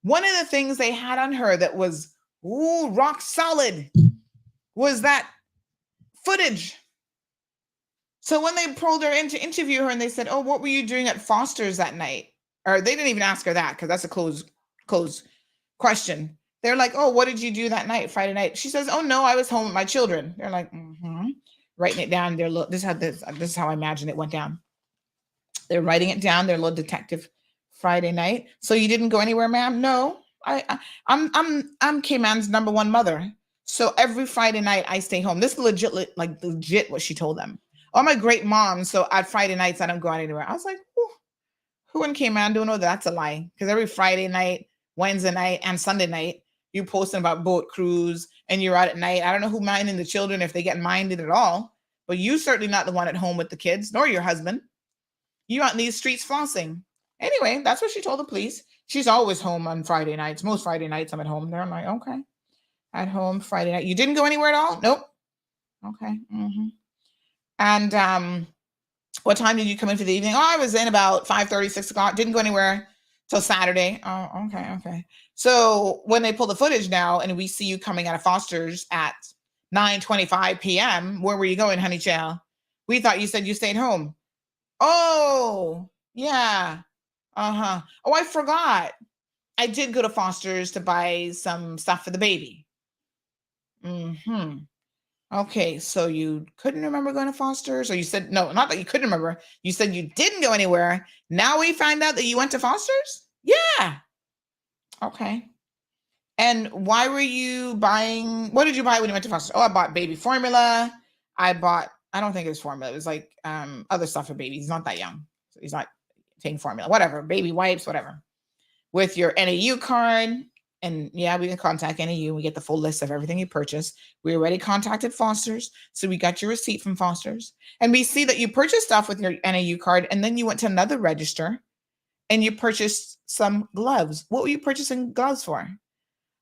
One of the things they had on her that was rock solid was that footage. So when they pulled her in to interview her and they said, oh, what were you doing at Foster's that night? Or they didn't even ask her that because that's a closed question. They're like, oh, what did you do that night, Friday night? She says, oh, no, I was home with my children. They're like, writing it down. This is how I imagine it went down. They're writing it down. Their little detective Friday night. So you didn't go anywhere, ma'am? No, I'm Cayman's number one mother. So every Friday night I stay home. This is legit what she told them. Oh, I'm a great mom. So at Friday nights, I don't go out anywhere. I was like, who in Cayman don't know that's a lie? Because every Friday night, Wednesday night, and Sunday night, you posting about boat cruise and you're out at night. I don't know who minding the children if they get minded at all, but you certainly not the one at home with the kids, nor your husband. You out in these streets flossing. Anyway, that's what she told the police. She's always home on Friday nights. Most Friday nights I'm at home. There I'm like, okay. At home Friday night. You didn't go anywhere at all? Nope. Okay. And what time did you come in for the evening? Oh, I was in about 5:30, 6 o'clock. Didn't go anywhere till Saturday. Oh, okay. So when they pull the footage now and we see you coming out of Foster's at 9:25 p.m., where were you going, honey child? We thought you said you stayed home. Oh, yeah. Oh, I forgot. I did go to Foster's to buy some stuff for the baby. Okay, so you couldn't remember going to Foster's? Or you said, no, not that you couldn't remember. You said you didn't go anywhere. Now we find out that you went to Foster's? Yeah. Okay. And why were you buying, what did you buy when you went to Foster's? Oh, I bought baby formula. I don't think it was formula. It was like other stuff for baby. He's not that young. So he's not taking formula, whatever, baby wipes, whatever. With your NAU card. And yeah, we can contact NAU. We get the full list of everything you purchased. We already contacted Foster's. So we got your receipt from Foster's. And we see that you purchased stuff with your NAU card. And then you went to another register and you purchased some gloves. What were you purchasing gloves for?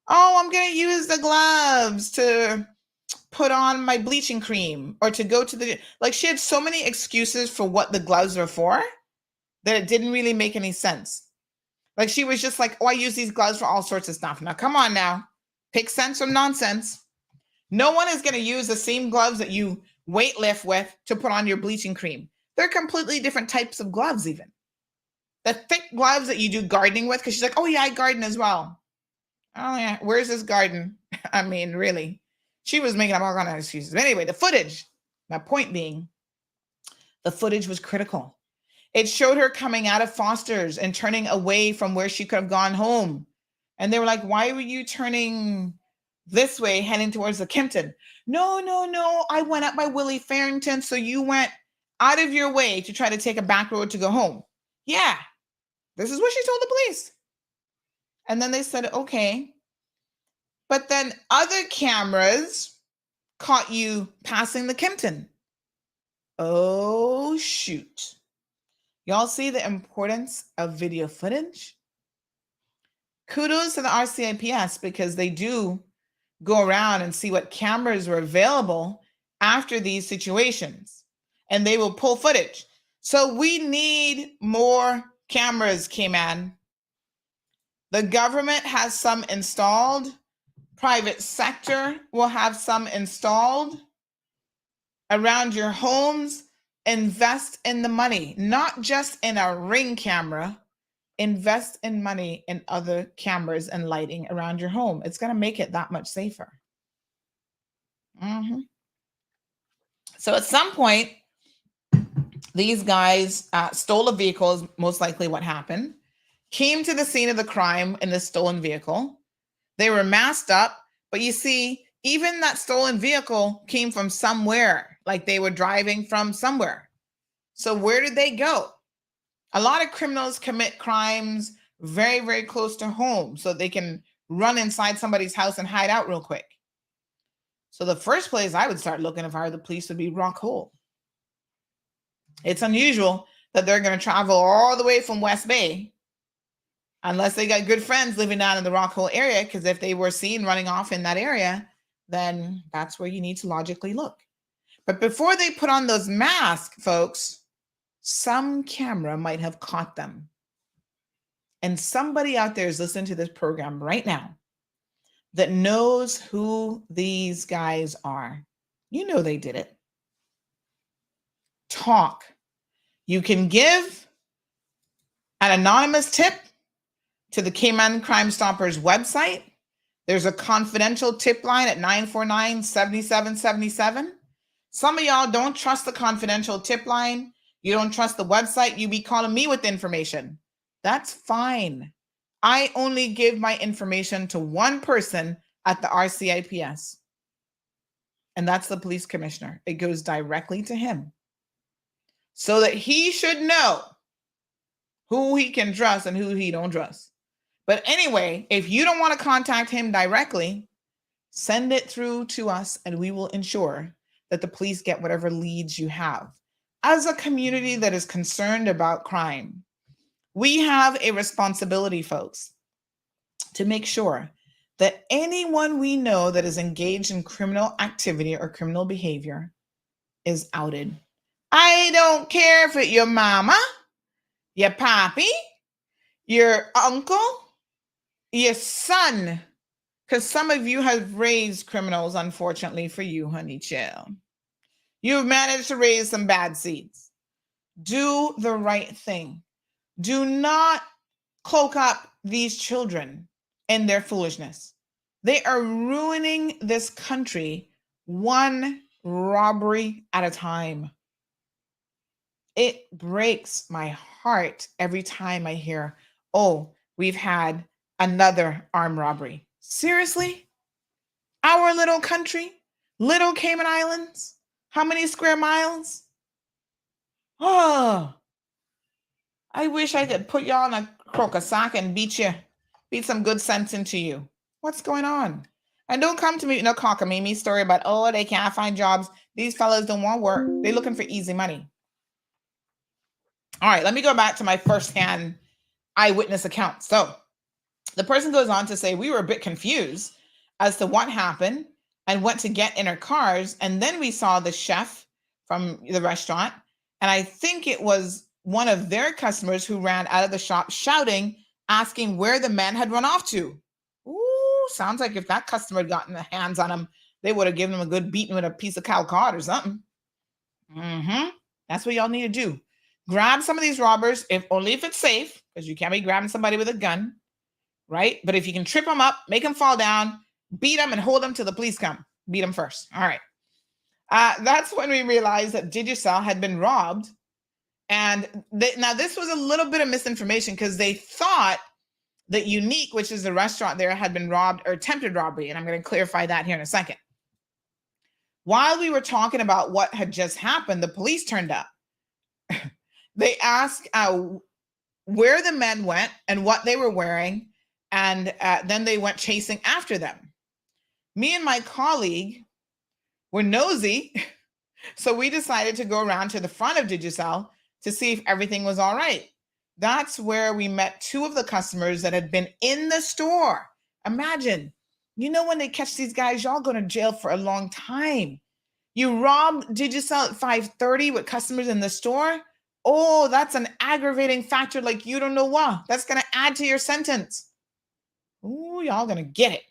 Oh, I'm going to use the gloves to put on my bleaching cream or to go to the, like she had so many excuses for what the gloves were for that it didn't really make any sense. Like she was just like, oh, I use these gloves for all sorts of stuff. Now, come on now. Pick sense from nonsense. No one is going to use the same gloves that you weight lift with to put on your bleaching cream. They're completely different types of gloves even. The thick gloves that you do gardening with, because she's like, oh yeah, I garden as well. Oh yeah, where's this garden? I mean, really. She was making up all kinds of excuses. But anyway, the footage, my point being, the footage was critical. It showed her coming out of Foster's and turning away from where she could have gone home. And they were like, why were you turning this way, heading towards the Kimpton? No. I went up by Willie Farrington. So you went out of your way to try to take a back road to go home. Yeah, this is what she told the police. And then they said, okay. But then other cameras caught you passing the Kimpton. Oh, shoot. Y'all see the importance of video footage? Kudos to the RCIPS because they do go around and see what cameras were available after these situations. And they will pull footage. So we need more cameras, Cayman. The government has some installed. Private sector will have some installed around your homes. Invest in the money, not just in a Ring camera. Invest in money in other cameras and lighting around your home. It's going to make it that much safer. So at some point, these guys stole a vehicle, is most likely what happened, came to the scene of the crime in the stolen vehicle. They were masked up, but you see, even that stolen vehicle came from somewhere, like they were driving from somewhere. So where did they go? A lot of criminals commit crimes very, very close to home so they can run inside somebody's house and hide out real quick. So the first place I would start looking if I were the police would be Rock Hole. It's unusual that they're going to travel all the way from West Bay unless they got good friends living down in the Rock Hole area, because if they were seen running off in that area, then that's where you need to logically look. But before they put on those masks, folks, some camera might have caught them. And somebody out there is listening to this program right now that knows who these guys are. You know they did it. Talk. You can give an anonymous tip to the Cayman Crime Stoppers website. There's a confidential tip line at 949-7777. Some of y'all don't trust the confidential tip line. You don't trust the website. You be calling me with information. That's fine. I only give my information to one person at the RCIPS, and that's the police commissioner. It goes directly to him so that he should know who he can trust and who he don't trust. But anyway, if you don't want to contact him directly, send it through to us and we will ensure that the police get whatever leads you have. As a community that is concerned about crime, we have a responsibility, folks, to make sure that anyone we know that is engaged in criminal activity or criminal behavior is outed. I don't care if it's your mama, your papi, your uncle, your son, because some of you have raised criminals, unfortunately for you, honey chill. You've managed to raise some bad seeds. Do the right thing. Do not cloak up these children in their foolishness. They are ruining this country one robbery at a time. It breaks my heart every time I hear, oh, we've had another armed robbery. Seriously? Our little country? Little Cayman Islands? How many square miles? Oh, I wish I could put y'all in a croaker sock and beat some good sense into you. What's going on? And don't come to me with no cockamamie story about, oh, they can't find jobs. These fellas don't want work. They're looking for easy money. All right, let me go back to my firsthand eyewitness account. So the person goes on to say, we were a bit confused as to what happened and went to get in our cars. And then we saw the chef from the restaurant. And I think it was one of their customers who ran out of the shop shouting, asking where the men had run off to. Ooh, sounds like if that customer had gotten their hands on him, they would have given him a good beating with a piece of cow cod or something. That's what y'all need to do. Grab some of these robbers, if it's safe, because you can't be grabbing somebody with a gun, right? But if you can trip them up, make them fall down, beat them and hold them till the police come. Beat them first. All right. That's when we realized that Digicel had been robbed. And now this was a little bit of misinformation because they thought that Unique, which is the restaurant there, had been robbed or attempted robbery. And I'm going to clarify that here in a second. While we were talking about what had just happened, the police turned up. They asked where the men went and what they were wearing. And then they went chasing after them. Me and my colleague were nosy. So we decided to go around to the front of Digicel to see if everything was all right. That's where we met two of the customers that had been in the store. Imagine, when they catch these guys, y'all go to jail for a long time. You rob Digicel at 5:30 with customers in the store. Oh, that's an aggravating factor like you don't know what. That's going to add to your sentence. Oh, y'all going to get it.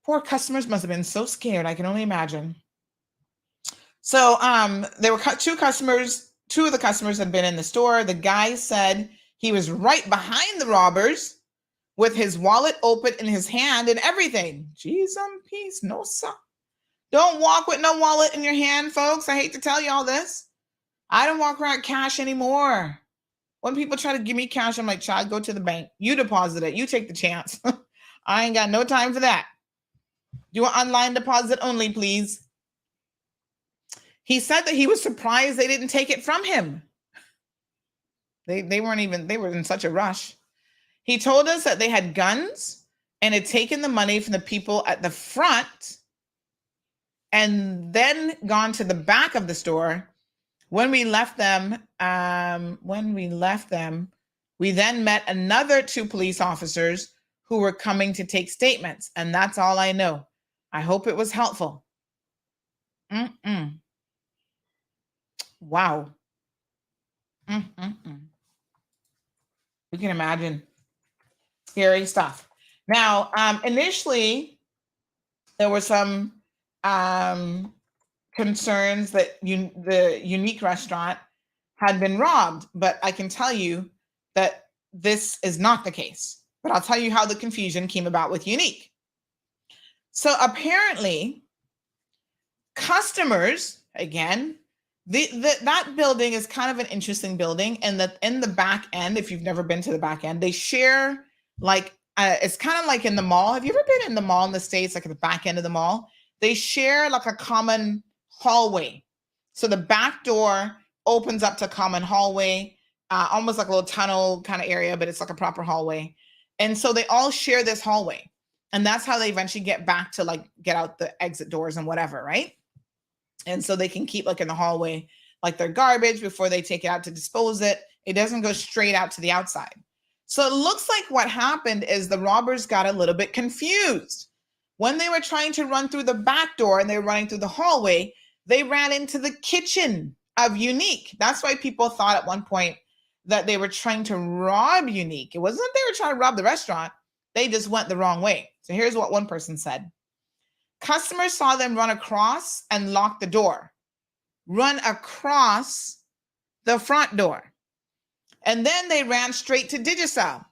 Poor customers must have been so scared. I can only imagine. So there were two customers. Two of the customers had been in the store. The guy said he was right behind the robbers with his wallet open in his hand and everything. Jeez, peace. No, sir. Don't walk with no wallet in your hand, folks. I hate to tell you all this. I don't walk around cash anymore. When people try to give me cash, I'm like, child, go to the bank. You deposit it. You take the chance. I ain't got no time for that. Do an online deposit only, please. He said that he was surprised they didn't take it from him. They were in such a rush. He told us that they had guns and had taken the money from the people at the front and then gone to the back of the store. When we left them, we then met another 2 police officers who were coming to take statements. And that's all I know. I hope it was helpful. Wow. You can imagine. Scary stuff. Now, initially, there were some concerns that the Unique restaurant had been robbed, but I can tell you that this is not the case. But I'll tell you how the confusion came about with Unique. So apparently, customers, again, that building is kind of an interesting building, and that in the back end, if you've never been to the back end, they share like it's kind of like in the mall. Have you ever been in the mall in the States, like at the back end of the mall? They share like a common hallway. So the back door opens up to a common hallway, almost like a little tunnel kind of area, but it's like a proper hallway. And so they all share this hallway. And that's how they eventually get back to like get out the exit doors and whatever, right? And so they can keep like in the hallway, like their garbage before they take it out to dispose it. It doesn't go straight out to the outside. So it looks like what happened is the robbers got a little bit confused. When they were trying to run through the back door and they were running through the hallway, they ran into the kitchen of Unique. That's why people thought at one point that they were trying to rob Unique. It wasn't that they were trying to rob the restaurant. They just went the wrong way. So here's what one person said. Customers saw them run across and lock the door. Run across the front door. And then they ran straight to Digicel.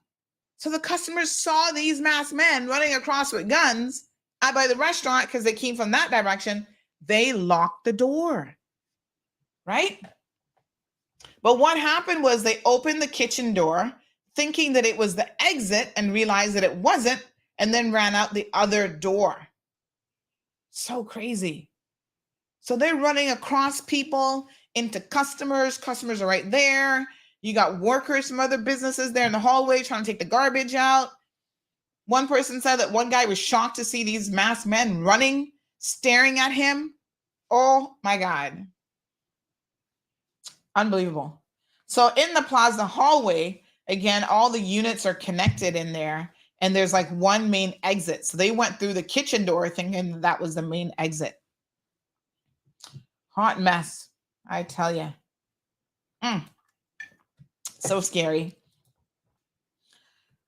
So the customers saw these masked men running across with guns out by the restaurant because they came from that direction. They locked the door, right? But what happened was they opened the kitchen door thinking that it was the exit and realized that it wasn't, and then ran out the other door. So crazy. So they're running across people into customers. Customers are right there. You got workers from other businesses there in the hallway trying to take the garbage out. One person said that one guy was shocked to see these masked men running, staring at him. Oh my God. Unbelievable. So in the plaza hallway, again, all the units are connected in there, and there's like one main exit. So they went through the kitchen door thinking that was the main exit. Hot mess, I tell you. So scary.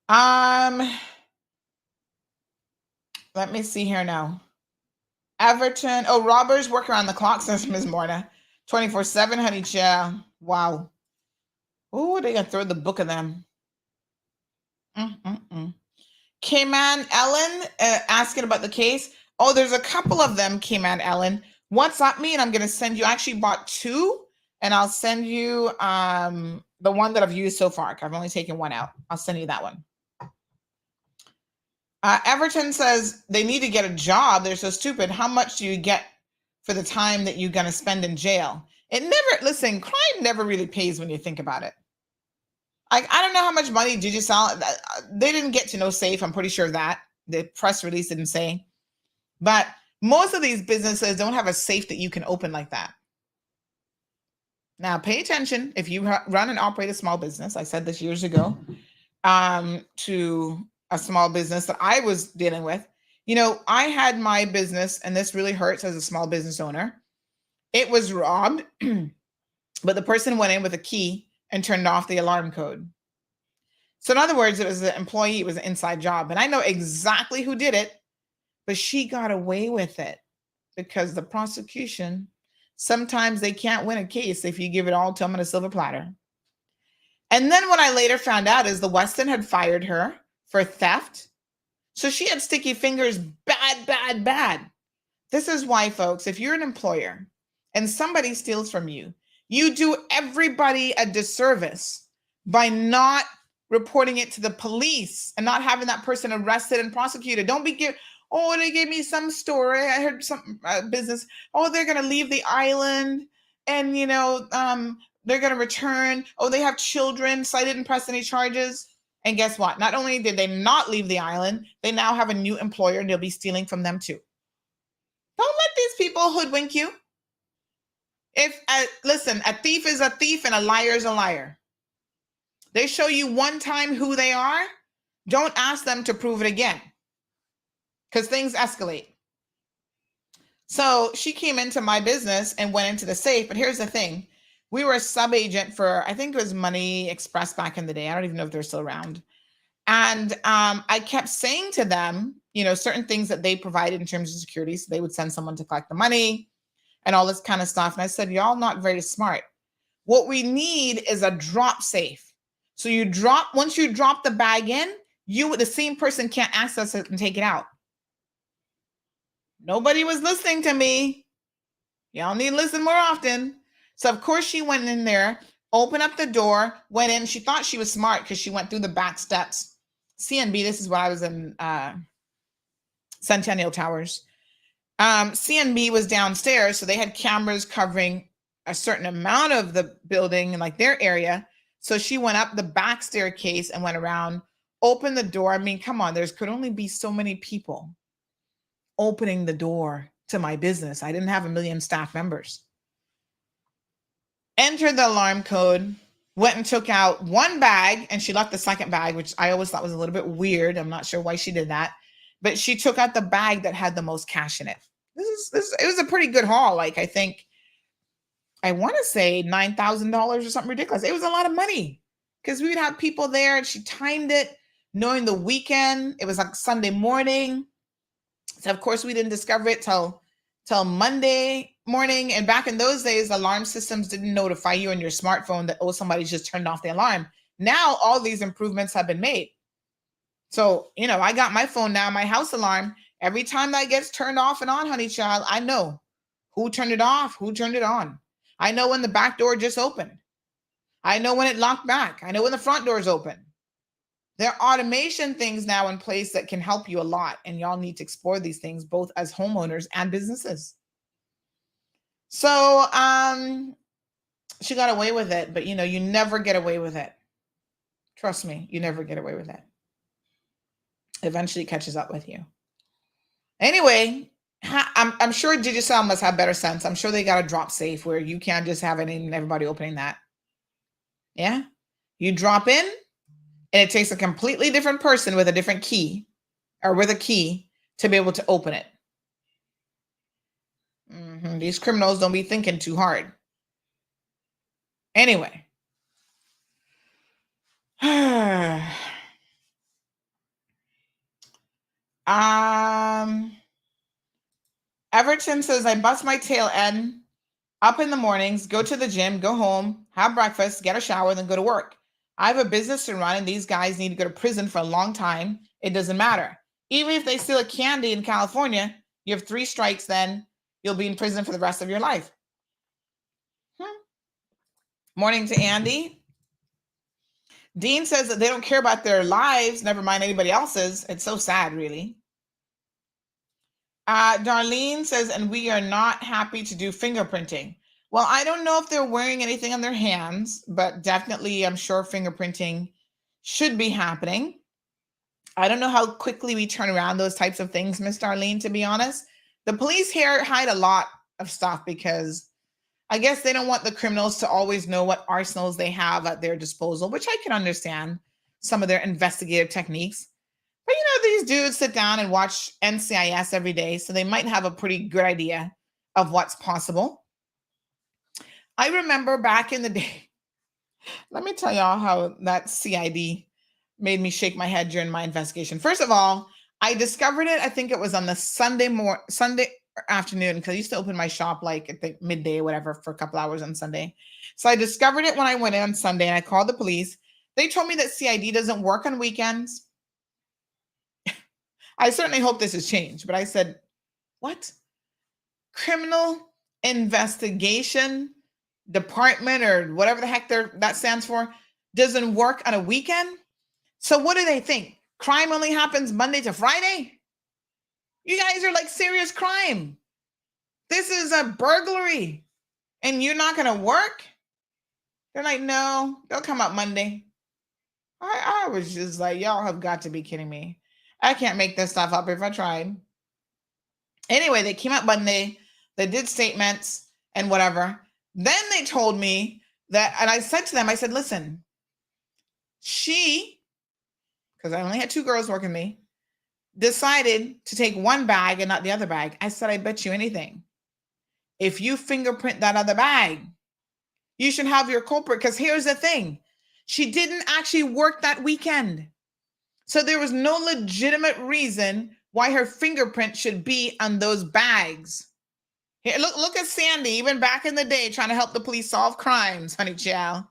Let me see here now. Everton. Oh, robbers work around the clock, says Ms. Morna. 24/7, honey child. Wow. Oh, they gonna throw the book of them. Cayman Ellen asking about the case. Oh, there's a couple of them, Cayman Ellen. WhatsApp me and I'm gonna send you. I actually bought 2, and I'll send you the one that I've used so far. I've only taken 1 out. I'll send you that one. Everton says they need to get a job. They're so stupid. How much do you get for the time that you're going to spend in jail? Listen, crime never really pays when you think about it. I don't know how much money Digicel, they didn't get to no safe. I'm pretty sure of that. The press release didn't say. But most of these businesses don't have a safe that you can open like that. Now, pay attention. If you run and operate a small business, I said this years ago, to a small business that I was dealing with. You know, I had my business, and this really hurts as a small business owner. It was robbed, but the person went in with a key and turned off the alarm code. So in other words, it was an employee, it was an inside job. And I know exactly who did it, but she got away with it because the prosecution, sometimes they can't win a case if you give it all to them on a silver platter. And then what I later found out is the Westin had fired her for theft. So she had sticky fingers, bad. This is why, folks, if you're an employer and somebody steals from you, you do everybody a disservice by not reporting it to the police and not having that person arrested and prosecuted. Don't be they gave me some story. I heard some business. Oh, they're going to leave the island and, they're going to return. Oh, they have children, so I didn't press any charges. And guess what? Not only did they not leave the island, they now have a new employer and they'll be stealing from them too. Don't let these people hoodwink you. Listen, a thief is a thief and a liar is a liar. They show you one time who they are. Don't ask them to prove it again, because things escalate. So she came into my business and went into the safe. But here's the thing. We were a sub-agent for, I think it was Money Express back in the day. I don't even know if they're still around. And I kept saying to them, certain things that they provided in terms of security. So they would send someone to collect the money and all this kind of stuff. And I said, y'all not very smart. What we need is a drop safe. So once you drop the bag in, the same person can't access it and take it out. Nobody was listening to me. Y'all need to listen more often. So of course she went in there, opened up the door, went in. She thought she was smart because she went through the back steps. CNB, this is when I was in Centennial Towers. CNB was downstairs, so they had cameras covering a certain amount of the building and like their area. So she went up the back staircase and went around, opened the door. I mean, come on, there could only be so many people opening the door to my business. I didn't have 1 million staff members. Entered the alarm code, went and took out one bag, and she left the second bag, which I always thought was a little bit weird. I'm not sure why she did that, but she took out the bag that had the most cash in it. It was a pretty good haul. Like, I want to say $9,000 or something ridiculous. It was a lot of money because we would have people there, and she timed it knowing the weekend. It was like Sunday morning. So of course we didn't discover it till Monday morning. And back in those days, alarm systems didn't notify you on your smartphone that, somebody just turned off the alarm. Now all these improvements have been made. So, I got my phone now, my house alarm. Every time that gets turned off and on, honey child, I know who turned it off, who turned it on. I know when the back door just opened. I know when it locked back. I know when the front door is open. There are automation things now in place that can help you a lot. And y'all need to explore these things both as homeowners and businesses. So she got away with it, but you never get away with it. Trust me, you never get away with it. Eventually it catches up with you. Anyway, I'm sure Digicel must have better sense. I'm sure they got a drop safe where you can't just have any and everybody opening that. Yeah. You drop in, and it takes a completely different person with a different key or with a key to be able to open it. These criminals don't be thinking too hard. Anyway. Everton says, I bust my tail end up in the mornings, go to the gym, go home, have breakfast, get a shower, then go to work. I have a business to run, and these guys need to go to prison for a long time. It doesn't matter. Even if they steal a candy in California, you have 3 strikes, then you'll be in prison for the rest of your life. Morning to Andy. Dean says that they don't care about their lives, never mind anybody else's. It's so sad, really. Darlene says, and we are not happy to do fingerprinting. Well, I don't know if they're wearing anything on their hands, but definitely I'm sure fingerprinting should be happening. I don't know how quickly we turn around those types of things, Miss Darlene, to be honest. The police here hide a lot of stuff because I guess they don't want the criminals to always know what arsenals they have at their disposal, which I can understand some of their investigative techniques. But, these dudes sit down and watch NCIS every day, so they might have a pretty good idea of what's possible. I remember back in the day, let me tell y'all how that CID made me shake my head during my investigation. First of all, I discovered it, I think it was on the Sunday afternoon, because I used to open my shop like at the midday or whatever for a couple hours on Sunday. So I discovered it when I went in on Sunday and I called the police. They told me that CID doesn't work on weekends. I certainly hope this has changed, but I said, what? Criminal Investigation Department or whatever the heck that stands for doesn't work on a weekend? So what do they think? Crime only happens Monday to Friday? You guys are like serious crime. This is a burglary and you're not going to work? They're like, no, they'll come up Monday. I was just like, y'all have got to be kidding me. I can't make this stuff up if I tried. Anyway, they came up Monday, they did statements and whatever. Then they told me that, and I said to them, I said, listen, she, because I only had 2 girls working me, decided to take one bag and not the other bag. I said, I bet you anything. If you fingerprint that other bag, you should have your culprit. Because here's the thing. She didn't actually work that weekend. So there was no legitimate reason why her fingerprint should be on those bags. Here, look at Sandy, even back in the day, trying to help the police solve crimes, honey child.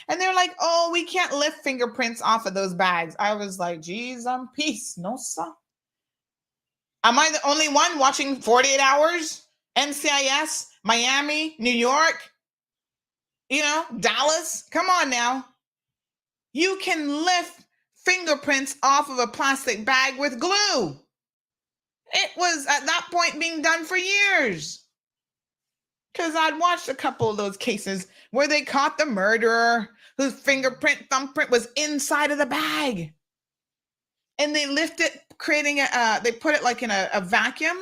And they're like, oh, we can't lift fingerprints off of those bags. I was like, geez, I'm peace. No, sir. Am I the only one watching 48 Hours? NCIS, Miami, New York, Dallas? Come on now. You can lift fingerprints off of a plastic bag with glue. It was at that point being done for years. Because I'd watched a couple of those cases where they caught the murderer whose thumbprint was inside of the bag. And they lift it, they put it like in a vacuum,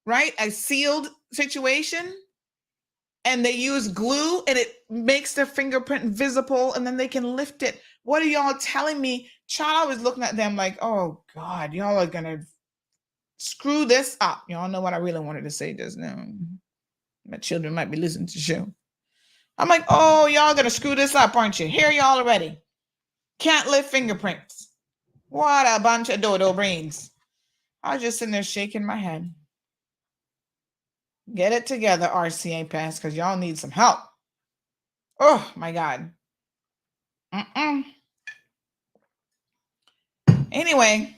right? A sealed situation. And they use glue and it makes their fingerprint visible and then they can lift it. What are y'all telling me? Child, I was looking at them like, oh God, y'all are going to screw this up. Y'all know what I really wanted to say just now. My children might be listening to the show. I'm like, oh, y'all going to screw this up, aren't you? Here y'all already. Can't lift fingerprints. What a bunch of dodo brains. I was just sitting there shaking my head. Get it together, RCA Pass, because y'all need some help. Oh, my God. Anyway,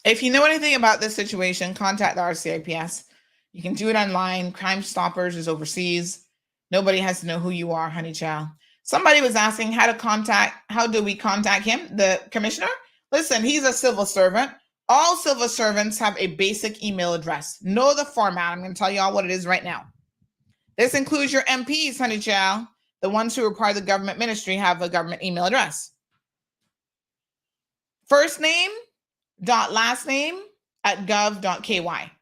if you know anything about this situation, contact the RCIPS. You can do it online. Crime Stoppers is overseas. Nobody has to know who you are, honey child. Somebody was asking how do we contact him, the commissioner? Listen, he's a civil servant. All civil servants have a basic email address. Know the format. I'm going to tell you all what it is right now. This includes your MPs, honey child. The ones who are part of the government ministry have a government email address. First name dot last name at gov.ky.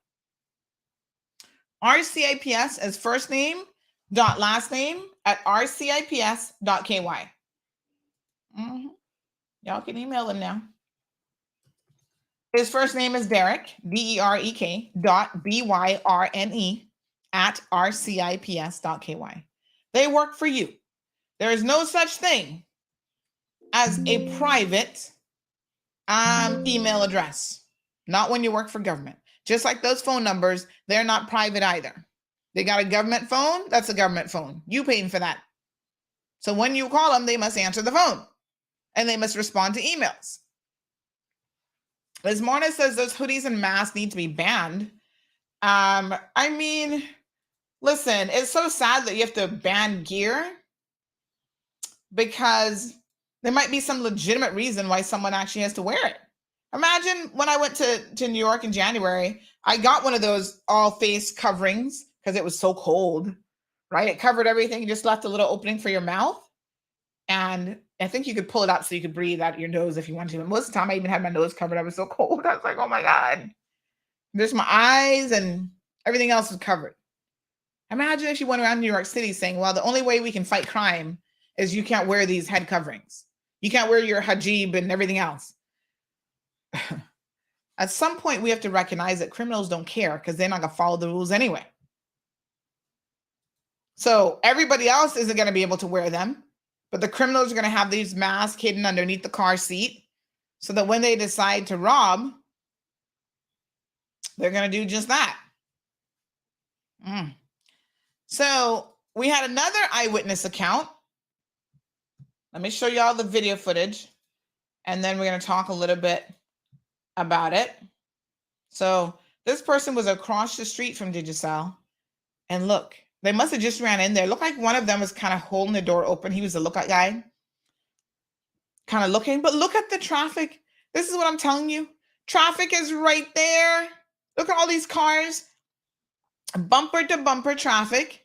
RCIPS is first name dot last name at rcips.ky. Y'all can email them now. His first name is Derek, DEREK .BYRNE at rcips.ky. They work for you. There is no such thing as a private email address. Not when you work for government. Just like those phone numbers, they're not private either. They got a government phone, that's a government phone. You paying for that. So when you call them, they must answer the phone. And they must respond to emails. As Morna says, those hoodies and masks need to be banned. I mean, listen, it's so sad that you have to ban gear because there might be some legitimate reason why someone actually has to wear it. Imagine when I went to New York in January, I got one of those all face coverings because it was so cold, right? It covered everything, just left a little opening for your mouth. And I think you could pull it up so you could breathe out your nose if you wanted to. But most of the time I even had my nose covered. I was so cold. I was like, oh my God. There's my eyes and everything else was covered. Imagine if you went around New York City saying, well, the only way we can fight crime is you can't wear these head coverings. You can't wear your hijab and everything else. At some point, we have to recognize that criminals don't care because they're not going to follow the rules anyway. So everybody else isn't going to be able to wear them, but the criminals are going to have these masks hidden underneath the car seat so that when they decide to rob, they're going to do just that. So we had another eyewitness account. Let me show you all the video footage, and then we're going to talk a little bit about it. So this person was across the street from Digicel, and look, they must have just ran in there. Looked like one of them was kind of holding the door open. He was the lookout guy, kind of looking, but look at the traffic. This is what I'm telling you. Traffic is right there. Look at all these cars, bumper to bumper traffic,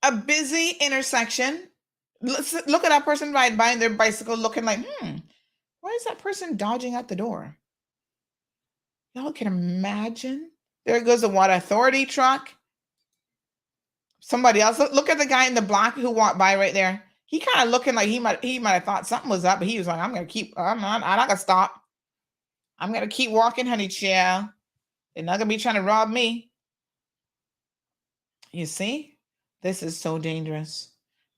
a busy intersection. Look at that person riding by on their bicycle looking like, why is that person dodging out the door? Y'all can imagine. There goes the water authority truck. Somebody else. Look at the guy in the black who walked by right there. He kind of looking like he might have thought something was up, but he was like, I'm not gonna stop. I'm gonna keep walking, honey child. They're not gonna be trying to rob me. You see? This is so dangerous.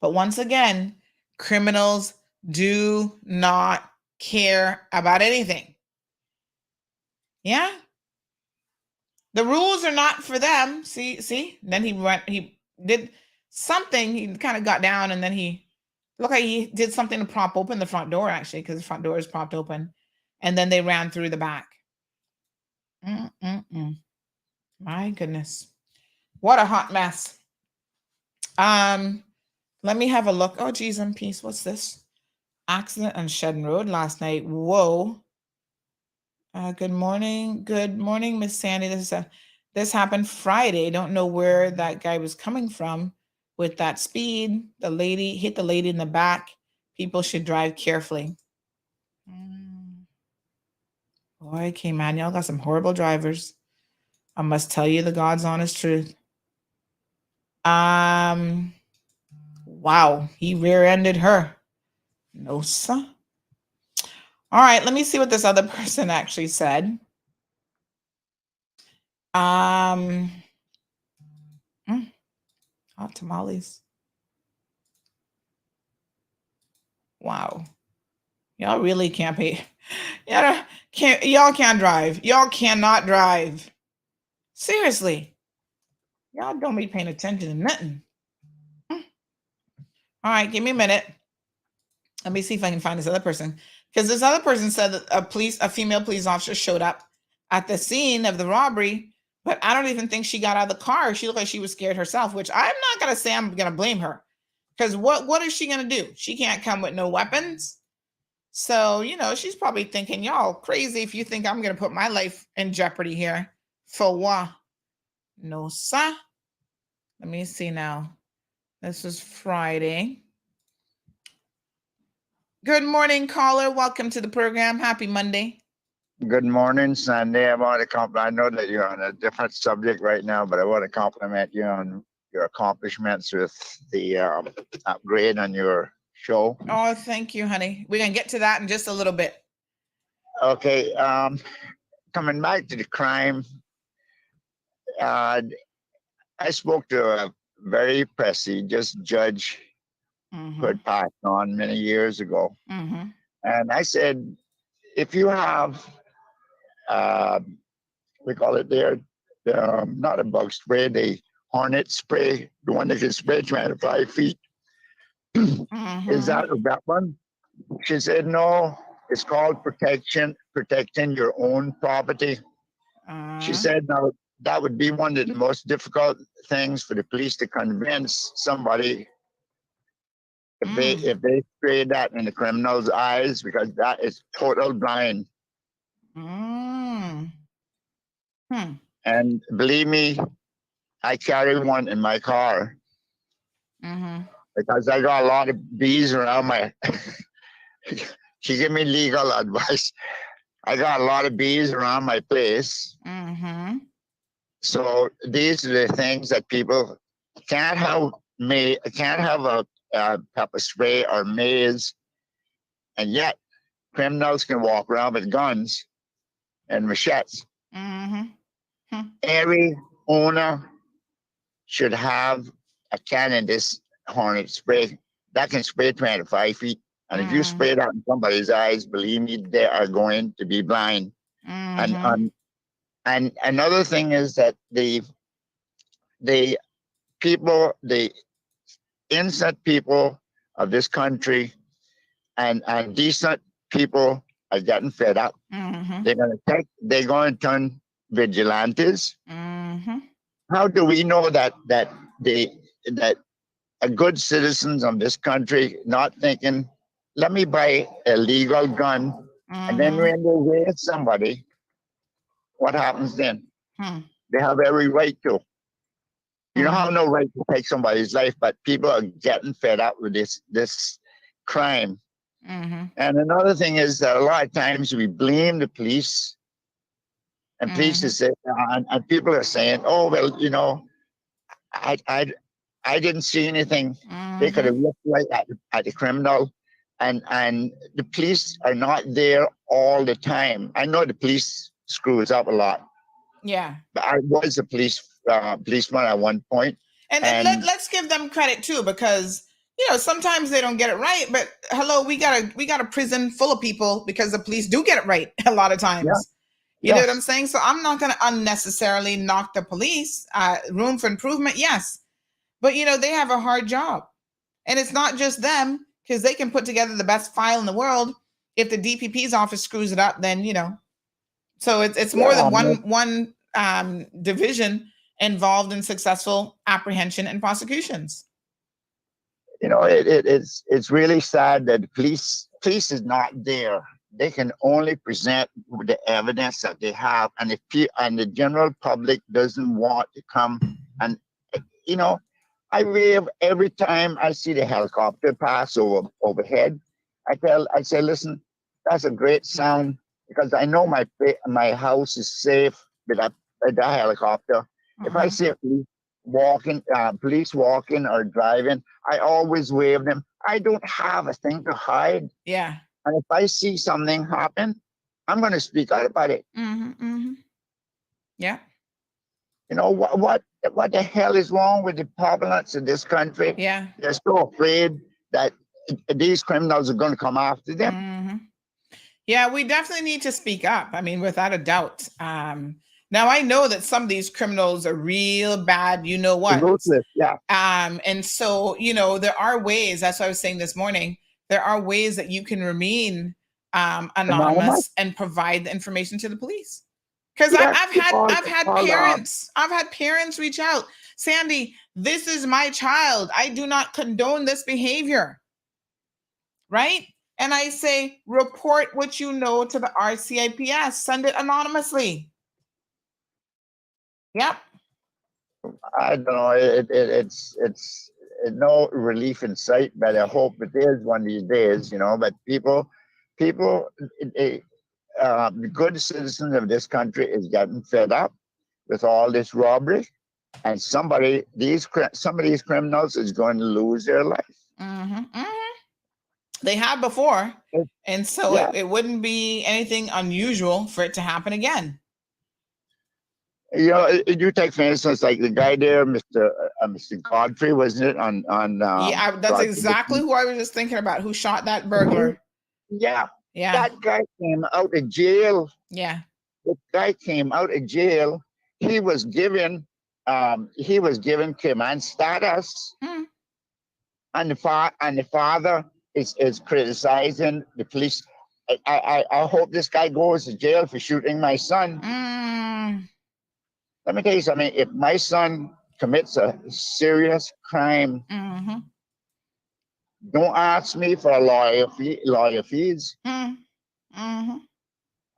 But once again, criminals do not care about anything. Yeah? The rules are not for them. See? Then he did something. He kind of got down and then he looked like he did something to prop open the front door, actually, because the front door is propped open. And then they ran through the back. My goodness. What a hot mess. Let me have a look. Oh, geez, in peace. What's this? Accident on Shedden Road last night. Whoa. Good morning. Good morning, Miss Sandy. This happened Friday. Don't know where that guy was coming from with that speed. The lady hit the lady in the back. People should drive carefully. Boy, Cayman, y'all got some horrible drivers. I must tell you the God's honest truth. Wow, he rear-ended her. No, sir. All right, let me see what this other person actually said. Hot tamales. Wow. Y'all really can't pay. Y'all can't drive. Y'all cannot drive. Seriously. Y'all don't be paying attention to nothing. All right, give me a minute. Let me see if I can find this other person. Because this other person said that a female police officer showed up at the scene of the robbery, but I don't even think she got out of the car. She looked like she was scared herself, which I'm not going to say I'm going to blame her. Because what is she going to do? She can't come with no weapons. So, she's probably thinking, y'all crazy if you think I'm going to put my life in jeopardy here. For what? No, sir. Let me see now. This is Friday. Good morning, caller. Welcome to the program. Happy Monday. Good morning, Sandy. I want to compliment. I know that you're on a different subject right now, but I want to compliment you on your accomplishments with the upgrade on your show. Oh, thank you, honey. We're gonna get to that in just a little bit. Okay. Coming back to the crime, I spoke to a very prestigious judge who had passed on many years ago, and I said, if you have we call it there, not a bug spray, the hornet spray, the one that can spray 25 feet. Is that a weapon? She said, no, it's called protecting your own property. She said, now that would be one of the most difficult things for the police to convince somebody if they spray that in the criminal's eyes, because that is total blind. And believe me, I carry one in my car because I got a lot of bees around my. She gave me legal advice. I got a lot of bees around my place. So these are the things that people can't have. Can't have a pepper spray or maze, and yet criminals can walk around with guns and machetes. Every owner should have a can this hornet spray that can spray 25 feet. And if you spray that in somebody's eyes, believe me, they are going to be blind. And another thing is that the people, the innocent people of this country and decent people are getting fed up. They're going to turn vigilantes. How do we know that a good citizens of this country not thinking, let me buy a legal gun, and then when they raid somebody, what happens then? They have every right to. You don't have no right to take somebody's life, but people are getting fed up with this crime. Mm-hmm. And another thing is that a lot of times we blame the police, and police is and people are saying, "Oh well, you know, I didn't see anything. They could have looked right at the criminal." And the police are not there all the time. I know the police screws up a lot. Yeah. But I was a policeman at one point. And let's give them credit too, because sometimes they don't get it right. But hello, we got a prison full of people because the police do get it right a lot of times. Yeah. You know what I'm saying? So I'm not going to unnecessarily knock the police. Room for improvement, yes. But they have a hard job, and it's not just them, because they can put together the best file in the world. If the DPP's office screws it up, then So it's more than one division involved in successful apprehension and prosecutions. It's really sad that the police is not there. They can only present the evidence that they have, and the general public doesn't want to come. And I rave every time I see the helicopter pass overhead. I say, listen, that's a great sound, because I know my house is safe with the helicopter. If I see a police walking or driving, I always wave them. I don't have a thing to hide. Yeah. And if I see something happen, I'm going to speak out about it. Yeah. What the hell is wrong with the populace in this country? Yeah. They're so afraid that these criminals are going to come after them. Yeah, we definitely need to speak up. I mean, without a doubt. Now I know that some of these criminals are real bad. You know what? Ruthless, yeah. And so there are ways. That's what I was saying this morning. There are ways that you can remain anonymous and provide the information to the police. Because I've had parents reach out. Sandy, this is my child. I do not condone this behavior. Right? And I say, report what you know to the RCIPS. Send it anonymously. Yep. I don't know. It's no relief in sight, but I hope it is one of these days. But people, the good citizens of this country is getting fed up with all this robbery, and some of these criminals is going to lose their life. They have before, and so it wouldn't be anything unusual for it to happen again. You take, for instance, like the guy there, Mr. Godfrey, wasn't it? That's exactly who I was just thinking about, who shot that burglar. Yeah. Yeah. That guy came out of jail. Yeah. The guy came out of jail. He was given Cayman status. And the father is criticizing the police. I hope this guy goes to jail for shooting my son. Let me tell you something. If my son commits a serious crime, don't ask me for a lawyer fees.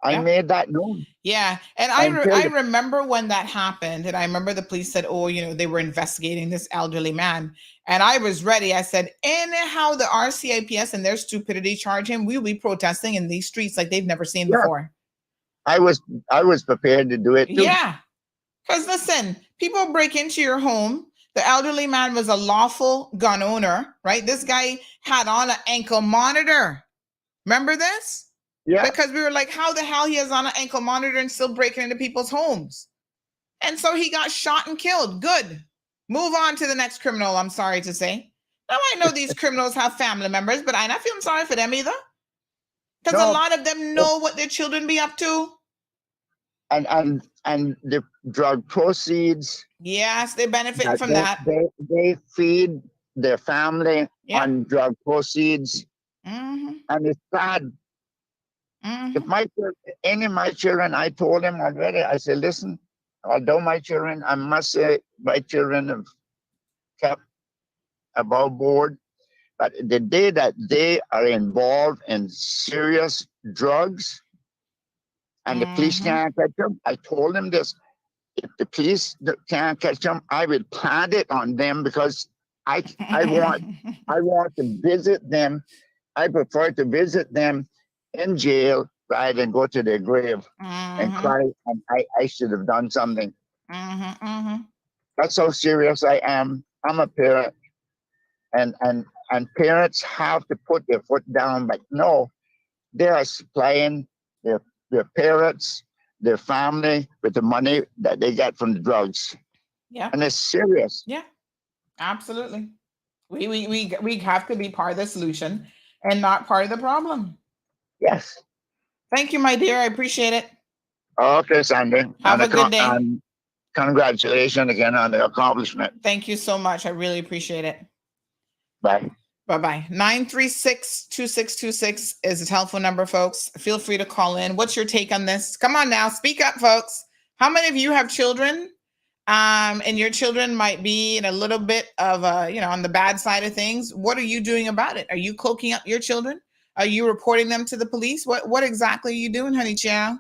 I made that known. Yeah. And I remember when that happened, and I remember the police said, they were investigating this elderly man. And I was ready. I said, anyhow, the RCIPS and their stupidity charge him, we'll be protesting in these streets like they've never seen before. I was prepared to do it too. Yeah. Because listen, people break into your home. The elderly man was a lawful gun owner, right? This guy had on an ankle monitor. Remember this? Yeah. Because we were like, how the hell he has on an ankle monitor and still breaking into people's homes? And so he got shot and killed. Good. Move on to the next criminal, I'm sorry to say. Now I know these criminals have family members, but I'm not feeling sorry for them either. Because a lot of them know what their children be up to. And the drug proceeds. Yes, they benefit from that. They feed their family on drug proceeds. And it's sad. If any of my children, I told them already, I said, listen, although my children, I must say my children have kept above board, but the day that they are involved in serious drugs and the police can't catch them, I told them this, if the police can't catch them, I will plant it on them because I want to visit them. I prefer to visit them in jail rather than go to their grave and cry. And I should have done something. That's how serious I am. I'm a parent, and parents have to put their foot down. But no, they are supplying their parents, their family with the money that they get from the drugs. Yeah, and it's serious. Yeah, absolutely. We have to be part of the solution and not part of the problem. Yes. Thank you, my dear. I appreciate it. Okay, Sandy. Have a good day. And congratulations again on the accomplishment. Thank you so much. I really appreciate it. Bye. Bye-bye. 936-2626 is the telephone number, folks. Feel free to call in. What's your take on this? Come on now. Speak up, folks. How many of you have children? And your children might be in a little bit of on the bad side of things. What are you doing about it? Are you cloaking up your children? Are you reporting them to the police? What exactly are you doing, honey child?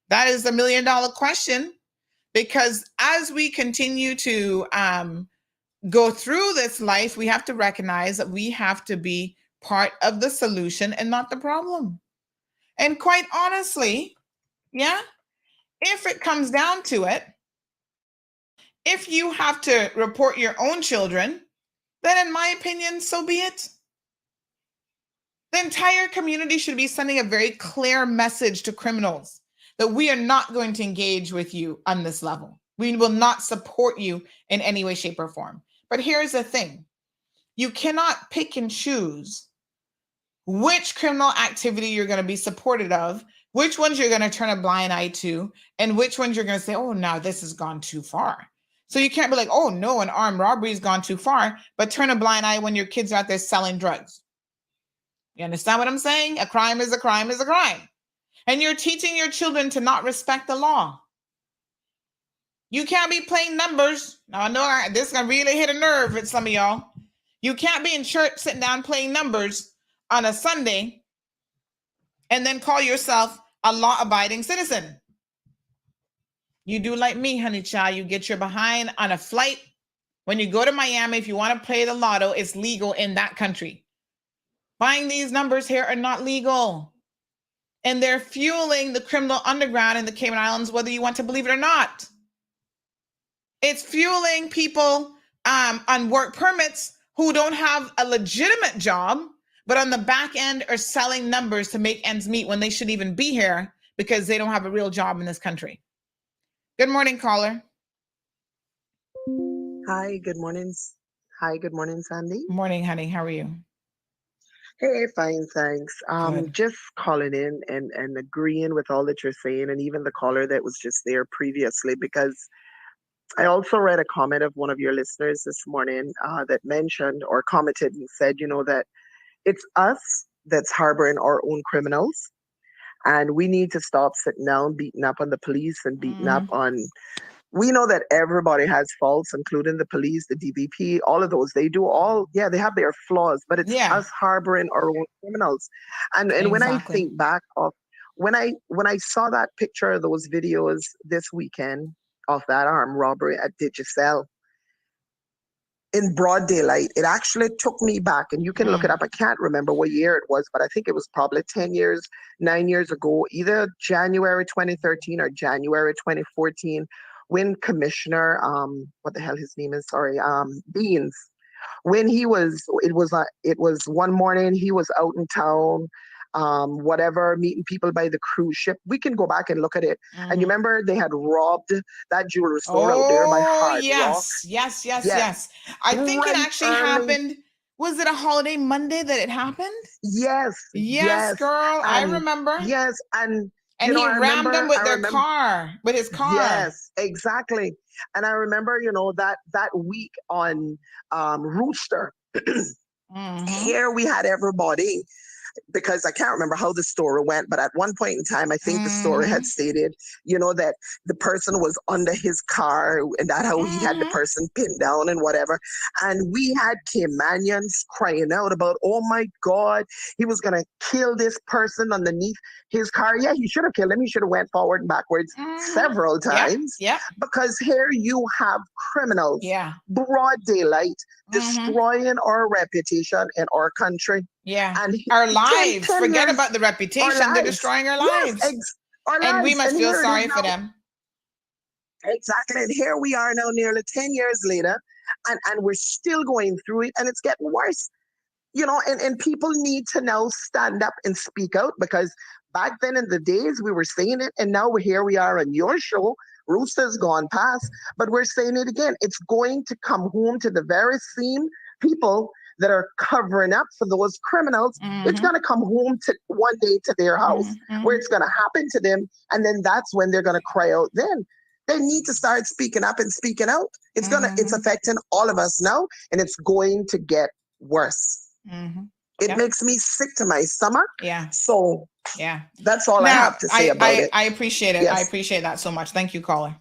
That is $1 million question, because as we continue to go through this life, we have to recognize that we have to be part of the solution and not the problem. And quite honestly, if it comes down to it, if you have to report your own children, then in my opinion, so be it. The entire community should be sending a very clear message to criminals that we are not going to engage with you on this level. We will not support you in any way, shape, or form. But here's the thing. You cannot pick and choose which criminal activity you're going to be supportive of, which ones you're going to turn a blind eye to, and which ones you're going to say, oh, now this has gone too far. So you can't be like, oh, no, an armed robbery has gone too far, but turn a blind eye when your kids are out there selling drugs. You understand what I'm saying? A crime is a crime is a crime. And you're teaching your children to not respect the law. You can't be playing numbers. Now, I know this is going to really hit a nerve with some of y'all. You can't be in church sitting down playing numbers on a Sunday and then call yourself a law-abiding citizen. You do like me, honey child. You get your behind on a flight. When you go to Miami, if you want to play the lotto, it's legal in that country. Buying these numbers here are not legal. And they're fueling the criminal underground in the Cayman Islands, whether you want to believe it or not. It's fueling people on work permits who don't have a legitimate job, but on the back end are selling numbers to make ends meet when they should even be here because they don't have a real job in this country. Good morning, caller. Hi, good morning. Hi, good morning, Sandy. Morning, honey. How are you? Hey, fine, thanks. Just calling in and agreeing with all that you're saying, and even the caller that was just there previously, because I also read a comment of one of your listeners this morning that mentioned or commented and said, that it's us that's harboring our own criminals. And we need to stop sitting down, beating up on the police and beating up on. We know that everybody has faults, including the police, the DBP, all of those. They do all, they have their flaws, but it's us harboring our own criminals. And when I think back of when I saw that picture of those videos this weekend of that armed robbery at Digicel in broad daylight, it actually took me back, and you can look it up. I can't remember what year it was, but I think it was probably 9 years ago, either January 2013 or January 2014, when Commissioner, what the hell his name is? Sorry, Beans, when it was one morning, he was out in town, meeting people by the cruise ship. We can go back and look at it. And you remember they had robbed that jewelry store out there by Hard Rock? Yes. I think it actually happened. Was it a holiday Monday that it happened? Yes, girl. I remember. Yes, and he rammed them with his car. Yes, exactly. And I remember, that week on Rooster, here we had everybody, because I can't remember how the story went, but at one point in time, I think the story had stated, that the person was under his car and that how he had the person pinned down and whatever. And we had Caymanians crying out about, oh my God, he was going to kill this person underneath his car. Yeah, he should have killed him. He should have went forward and backwards several times. Yeah. Because here you have criminals, broad daylight, destroying our reputation in our country. Yeah. And our lives. 10 Forget years, about the reputation. They're destroying our lives. Our and we lives. must feel sorry for them. Exactly. And here we are now, nearly 10 years later, and we're still going through it, and it's getting worse. And people need to now stand up and speak out, because back then in the days we were saying it, and now here we are on your show. Rooster's gone past, but we're saying it again. It's going to come home to the very same people that are covering up for those criminals. It's going to come home to one day to their house where it's going to happen to them. And then that's when they're going to cry out. Then they need to start speaking up and speaking out. It's affecting all of us now, and it's going to get worse. It makes me sick to my stomach. Yeah. So yeah, that's all I have to say about it. I appreciate it. Yes. I appreciate that so much. Thank you, caller.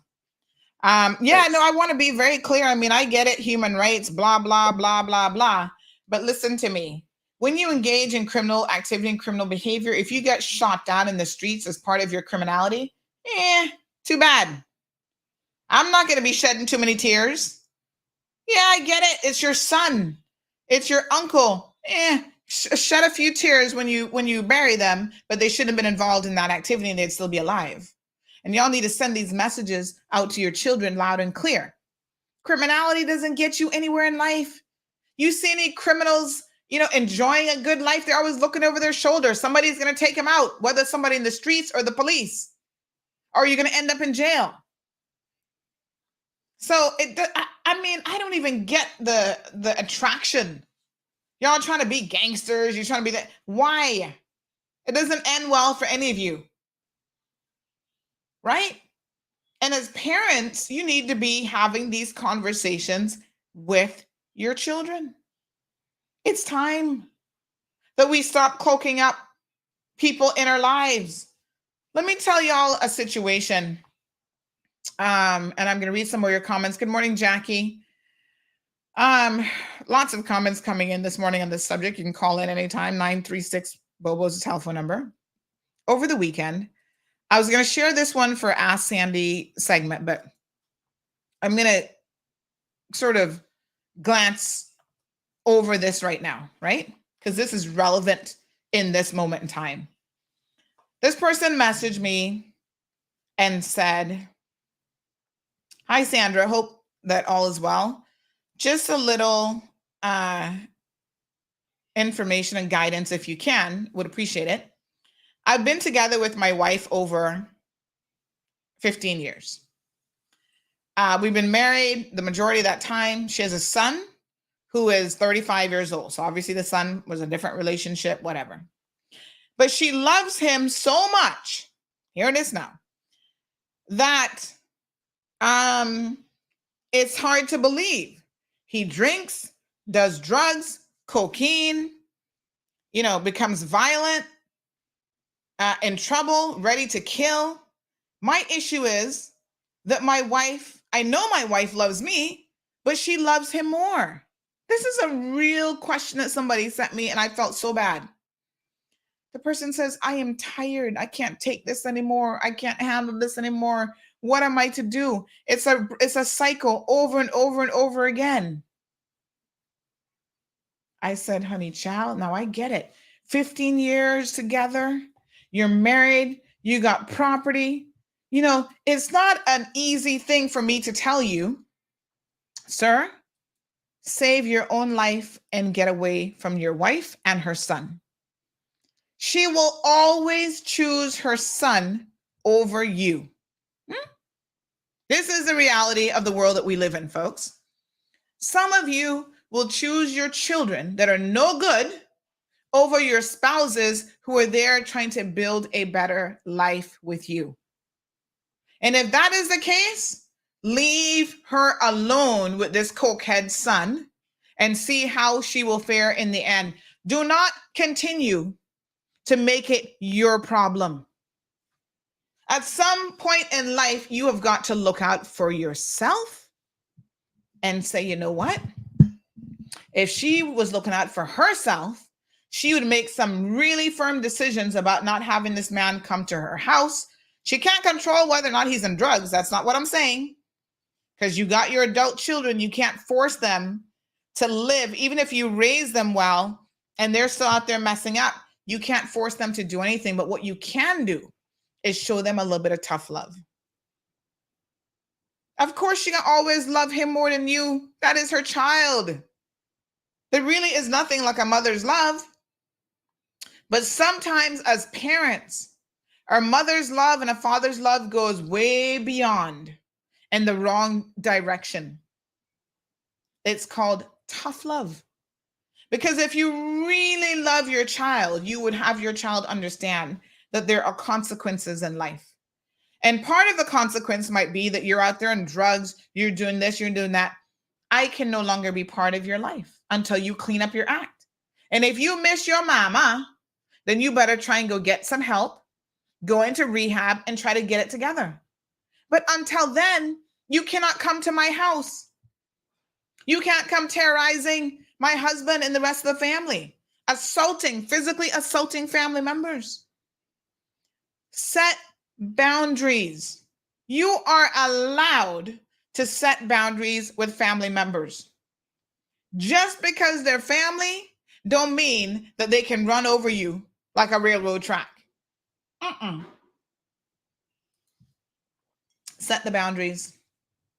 I want to be very clear. I mean, I get it. Human rights, blah, blah, blah, blah, blah. But listen to me. When you engage in criminal activity and criminal behavior, if you get shot down in the streets as part of your criminality, too bad. I'm not going to be shedding too many tears. Yeah, I get it. It's your son. It's your uncle. Shed a few tears when you bury them, but they shouldn't have been involved in that activity and they'd still be alive. And y'all need to send these messages out to your children loud and clear. Criminality doesn't get you anywhere in life. You see any criminals, enjoying a good life, they're always looking over their shoulder. Somebody's going to take them out, whether somebody in the streets or the police. Or you're going to end up in jail. So, I don't even get the attraction. Y'all trying to be gangsters. You're trying to be that. Why? It doesn't end well for any of you. Right? And as parents, you need to be having these conversations with your children. It's time that we stop cloaking up people in our lives. Let me tell y'all a situation. And I'm going to read some of your comments. Good morning, Jackie. Lots of comments coming in this morning on this subject. You can call in anytime. 936 Bobo's telephone number. Over the weekend, I was going to share this one for Ask Sandy segment, but I'm going to sort of glance over this right now, right? Because this is relevant in this moment in time. This person messaged me and said, "Hi, Sandra. Hope that all is well. Just a little information and guidance, if you can, would appreciate it. I've been together with my wife over 15 years. We've been married the majority of that time. She has a son who is 35 years old. So obviously the son was a different relationship, whatever. But she loves him so much, here it is now, that it's hard to believe. He drinks, does drugs, cocaine, becomes violent, in trouble, ready to kill. My issue is that I know my wife loves me, but she loves him more. This is a real question that somebody sent me, and I felt so bad. The person says, I am tired. I can't take this anymore. I can't handle this anymore. What am I to do? It's a cycle over and over and over again. I said, honey, child, now I get it. 15 years together, you're married, you got property. It's not an easy thing for me to tell you, sir, save your own life and get away from your wife and her son. She will always choose her son over you. This is the reality of the world that we live in, folks. Some of you will choose your children that are no good over your spouses who are there trying to build a better life with you. And if that is the case, leave her alone with this cokehead son and see how she will fare in the end. Do not continue to make it your problem. At some point in life, you have got to look out for yourself and say, you know what? If she was looking out for herself, she would make some really firm decisions about not having this man come to her house. She can't control whether or not he's in drugs. That's not what I'm saying. Because you got your adult children, you can't force them to live, even if you raise them well and they're still out there messing up. You can't force them to do anything. But what you can do is show them a little bit of tough love. Of course, she can always love him more than you. That is her child. There really is nothing like a mother's love. But sometimes as parents, our mother's love and a father's love goes way beyond in the wrong direction. It's called tough love. Because if you really love your child, you would have your child understand that there are consequences in life. And part of the consequence might be that you're out there on drugs, you're doing this, you're doing that. I can no longer be part of your life until you clean up your act. And if you miss your mama, then you better try and go get some help, go into rehab and try to get it together. But until then, you cannot come to my house. You can't come terrorizing my husband and the rest of the family, physically assaulting family members. Set boundaries. You are allowed to set boundaries with family members. Just because they're family don't mean that they can run over you like a railroad track. Set the boundaries.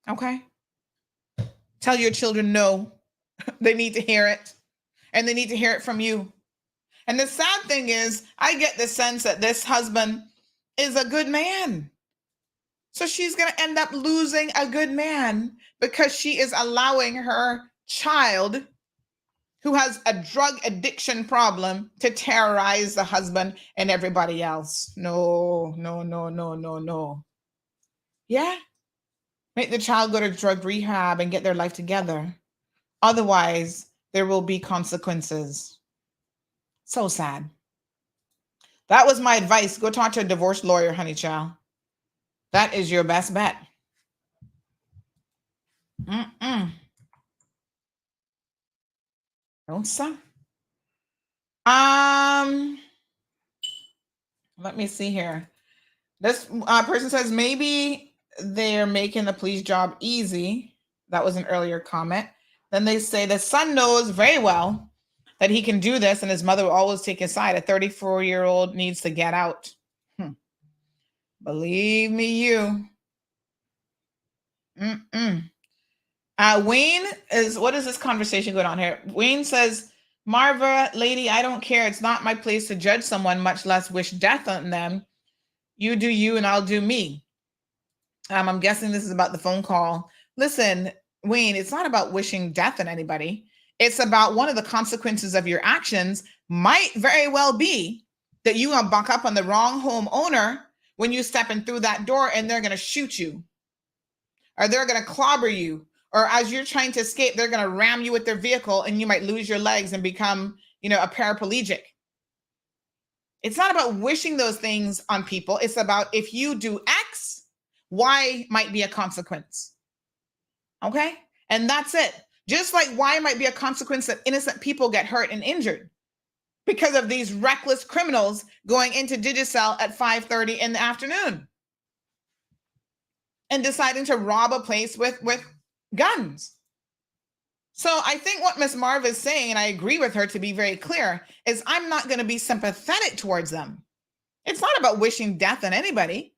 Okay? Tell your children no. They need to hear it. And they need to hear it from you. And the sad thing is, I get the sense that this husband is a good man. So she's going to end up losing a good man because she is allowing her child who has a drug addiction problem to terrorize the husband and everybody else. No. Yeah. Make the child go to drug rehab and get their life together. Otherwise, there will be consequences. So sad. That was my advice. Go talk to a divorce lawyer, honey child. That is your best bet. No, sir. Let me see here. This person says maybe they're making the police job easy. That was an earlier comment. Then they say the son knows very well that he can do this and his mother will always take his side. A 34-year-old needs to get out. Believe me, you. Wayne is, what is this conversation going on here? Wayne says, Marva, lady, I don't care. It's not my place to judge someone, much less wish death on them. You do you and I'll do me. I'm guessing this is about the phone call. Listen, Wayne, it's not about wishing death on anybody. It's about one of the consequences of your actions might very well be that you gonna buck up on the wrong homeowner when you step in through that door and they're gonna shoot you. Or they're gonna clobber you. Or as you're trying to escape, they're gonna ram you with their vehicle and you might lose your legs and become, a paraplegic. It's not about wishing those things on people. It's about if you do X, Y might be a consequence. Okay? And that's it. Just like Y might be a consequence that innocent people get hurt and injured because of these reckless criminals going into Digicel at 5:30 in the afternoon and deciding to rob a place with guns. So I think what Miss Marv is saying, and I agree with her to be very clear, is I'm not going to be sympathetic towards them. It's not about wishing death on anybody.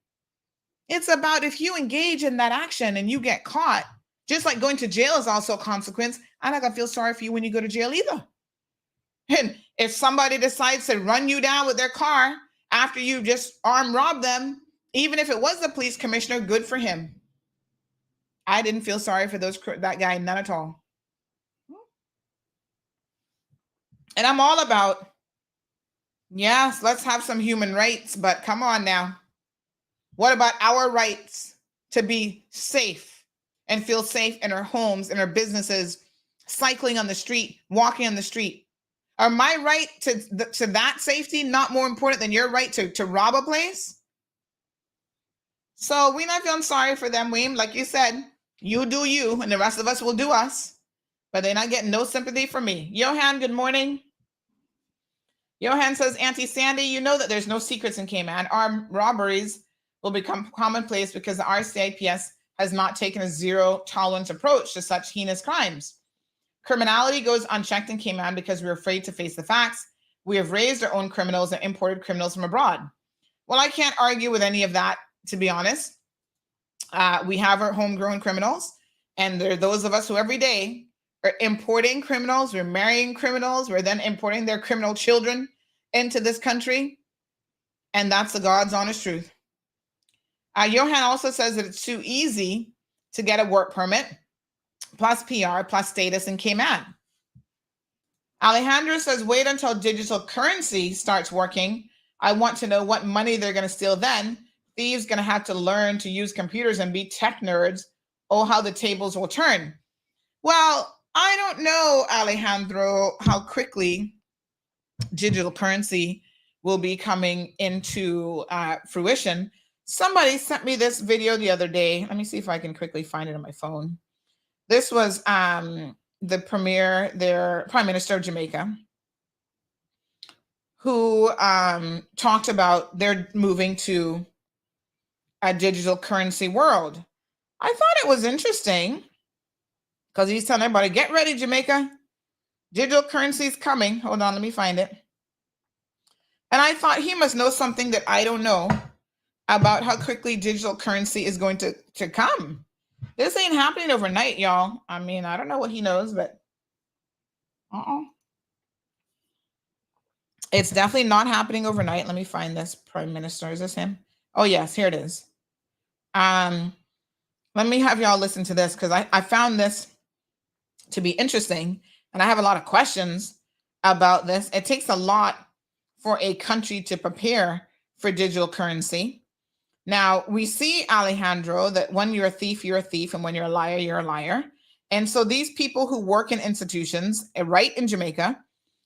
It's about if you engage in that action and you get caught, just like going to jail is also a consequence, I'm not going to feel sorry for you when you go to jail either. And if somebody decides to run you down with their car after you just armed robbed them, even if it was the police commissioner, good for him. I didn't feel sorry for that guy, none at all. And I'm all about, yes, let's have some human rights, but come on now. What about our rights to be safe and feel safe in our homes, in our businesses, cycling on the street, walking on the street? Are my right to that safety not more important than your right to rob a place? So we're not feeling sorry for them, Weem. Like you said, you do you, and the rest of us will do us. But they're not getting no sympathy from me. Johan, good morning. Johan says, Auntie Sandy, you know that there's no secrets in Cayman. Armed robberies will become commonplace because the RCIPS has not taken a zero tolerance approach to such heinous crimes. Criminality goes unchecked in Cayman because we're afraid to face the facts. We have raised our own criminals and imported criminals from abroad. Well, I can't argue with any of that, to be honest. We have our homegrown criminals, and there are those of us who every day are importing criminals. We're marrying criminals. We're then importing their criminal children into this country. And that's the God's honest truth. Johan also says that it's too easy to get a work permit, plus PR, plus status in Cayman. Alejandro says, wait until digital currency starts working. I want to know what money they're going to steal then. Thieves going to have to learn to use computers and be tech nerds. Oh, how the tables will turn. Well, I don't know, Alejandro, how quickly digital currency will be coming into fruition. Somebody sent me this video the other day. Let me see if I can quickly find it on my phone. This was the premier, their Prime Minister of Jamaica, who talked about their moving to a digital currency world. I thought it was interesting because he's telling everybody, get ready, Jamaica. Digital currency is coming. Hold on, let me find it. And I thought he must know something that I don't know about how quickly digital currency is going to come. This ain't happening overnight, y'all. I mean, I don't know what he knows, but it's definitely not happening overnight. Let me find this Prime Minister. Is this him? Oh, yes, here it is. Let me have y'all listen to this because I found this to be interesting, and I have a lot of questions about this. It takes a lot for a country to prepare for digital currency. Now, we see, Alejandro, that when you're a thief, and when you're a liar, you're a liar. And so these people who work in institutions, right in Jamaica,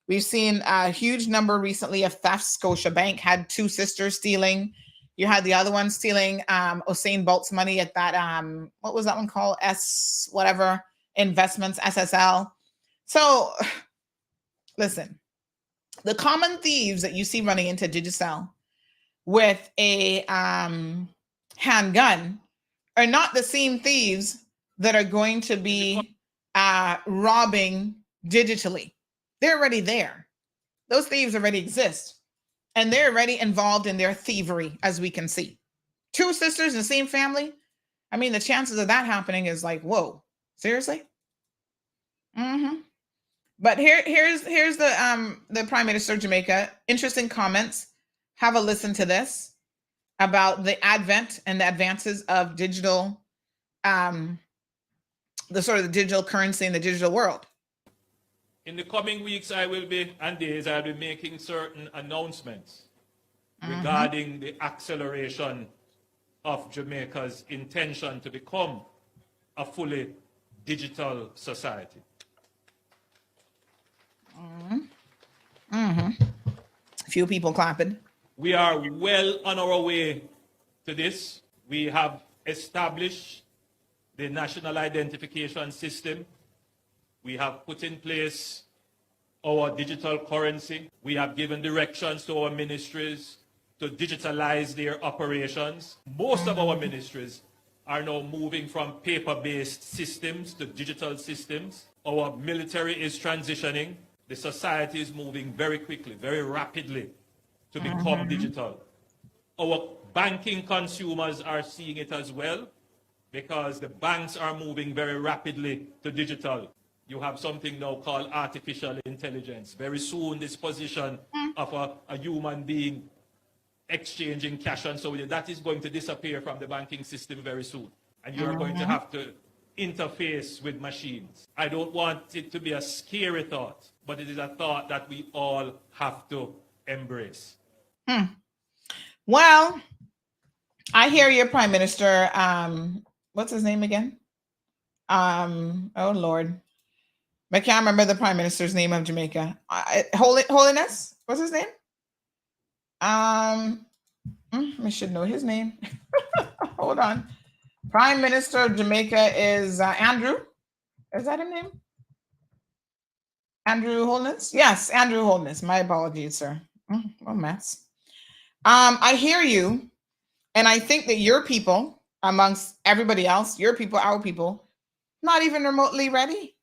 we've seen a huge number recently of thefts. Scotiabank had 2 sisters stealing. You had the other one stealing Usain Bolt's money at that, what was that one called? Investments, SSL. So listen, the common thieves that you see running into Digicel with a handgun are not the same thieves that are going to be robbing digitally. They're already there. Those thieves already exist. And they're already involved in their thievery, as we can see. 2 sisters in the same family. I mean, the chances of that happening is like, whoa, seriously? But here's the Prime Minister of Jamaica. Interesting comments. Have a listen to this about the advent and the advances of digital, the digital currency in the digital world. In the coming weeks, I'll be making certain announcements regarding the acceleration of Jamaica's intention to become a fully digital society. Few people clapping. We are well on our way to this. We have established the national identification system. We have put in place our digital currency. We have given directions to our ministries to digitalize their operations. Most of our ministries are now moving from paper-based systems to digital systems. Our military is transitioning. The society is moving very quickly, very rapidly to become digital. Our banking consumers are seeing it as well because the banks are moving very rapidly to digital. You have something now called artificial intelligence. Very soon, this position of a human being exchanging cash and so on, that is going to disappear from the banking system very soon. And you're going to have to interface with machines. I don't want it to be a scary thought, but it is a thought that we all have to embrace. Well, I hear you, Prime Minister. What's his name again? Oh, Lord. I can't remember the Prime Minister's name of Jamaica. Holiness? What's his name? I should know his name. Hold on. Prime Minister of Jamaica is Andrew. Is that his name? Andrew Holness? Yes, Andrew Holness. My apologies, sir. What a mess. I hear you. And I think that your people, amongst everybody else, your people, our people, not even remotely ready.